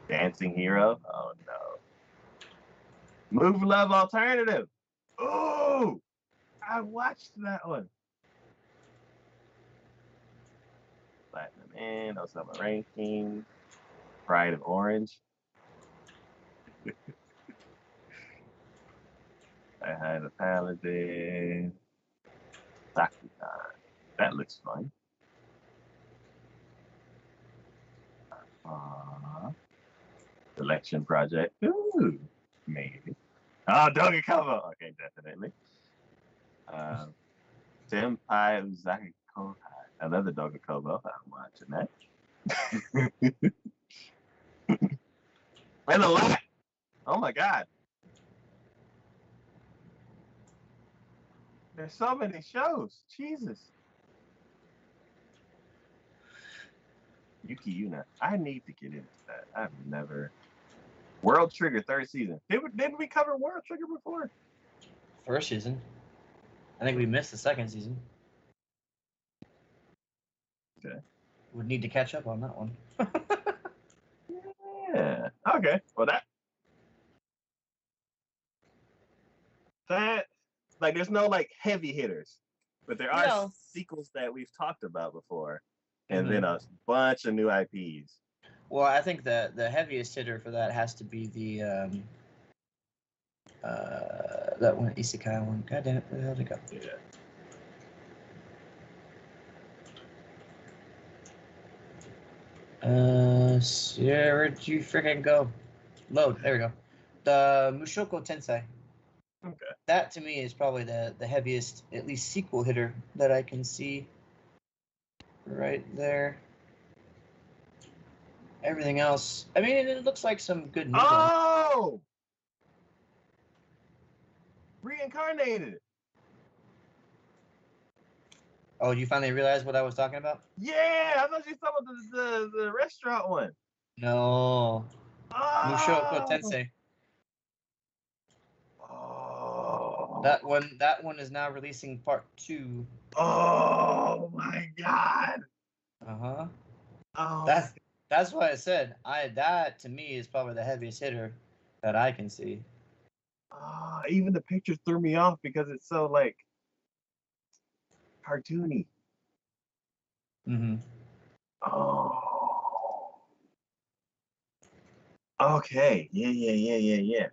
Dancing Hero. Oh no. Move Love Alternative. Oh, I watched that one. Platinum In, Osama Ranking, Pride of Orange. I had a Paladin. Sakutan. That looks fun. Selection Project. Ooh, maybe. Oh, Doga Cover. Okay, definitely. Senpai Uzaki Kohai. Another Doga Kobo. I'm watching that. And a lot. Oh my God. There's so many shows. Jesus. Yuki Yuna. I need to get into that. I've never. World Trigger third season. Didn't we cover World Trigger before? First season. I think we missed the second season. Okay. Would need to catch up on that one. Yeah. Okay. Well, that like there's no like heavy hitters, but there are No. sequels that we've talked about before, and then a bunch of new IPs. Well, I think the heaviest hitter for that has to be the that one Isekai one. God damn it, where the hell did it go? Yeah. Yeah, where'd you freaking go? Load. There we go. The Mushoku Tensei. Okay. That to me is probably the heaviest, at least sequel hitter that I can see. Right there. Everything else, I mean, it looks like some good news. Oh, reincarnated. Oh, you finally realized what I was talking about? Yeah, I thought you saw about the restaurant one. No. Mushoku Oh. Tensei. Oh. That one is now releasing part 2. Oh my God. Uh-huh. Oh. That's why I said that to me is probably the heaviest hitter that I can see. Even the picture threw me off because it's so like cartoony. Mm-hmm. Oh. Okay. Yeah.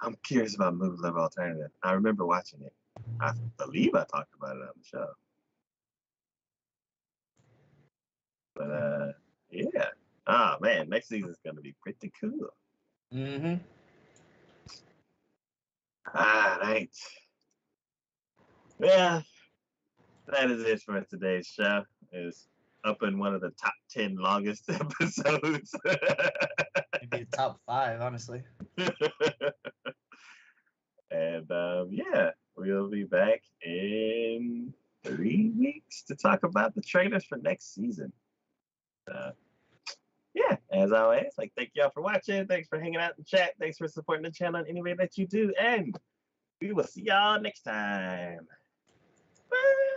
I'm curious about Movie Level Alternative. I remember watching it. I believe I talked about it on the show. But yeah. Oh man, next season's gonna be pretty cool. Mm-hmm. All right. Yeah, that is it for today's show. It's up in one of the top 10 longest episodes. Maybe the top 5, honestly. And yeah, we'll be back in 3 weeks to talk about the trailers for next season. Yeah, as always, like thank y'all for watching. Thanks for hanging out in chat. Thanks for supporting the channel in any way that you do. And we will see y'all next time. Bye.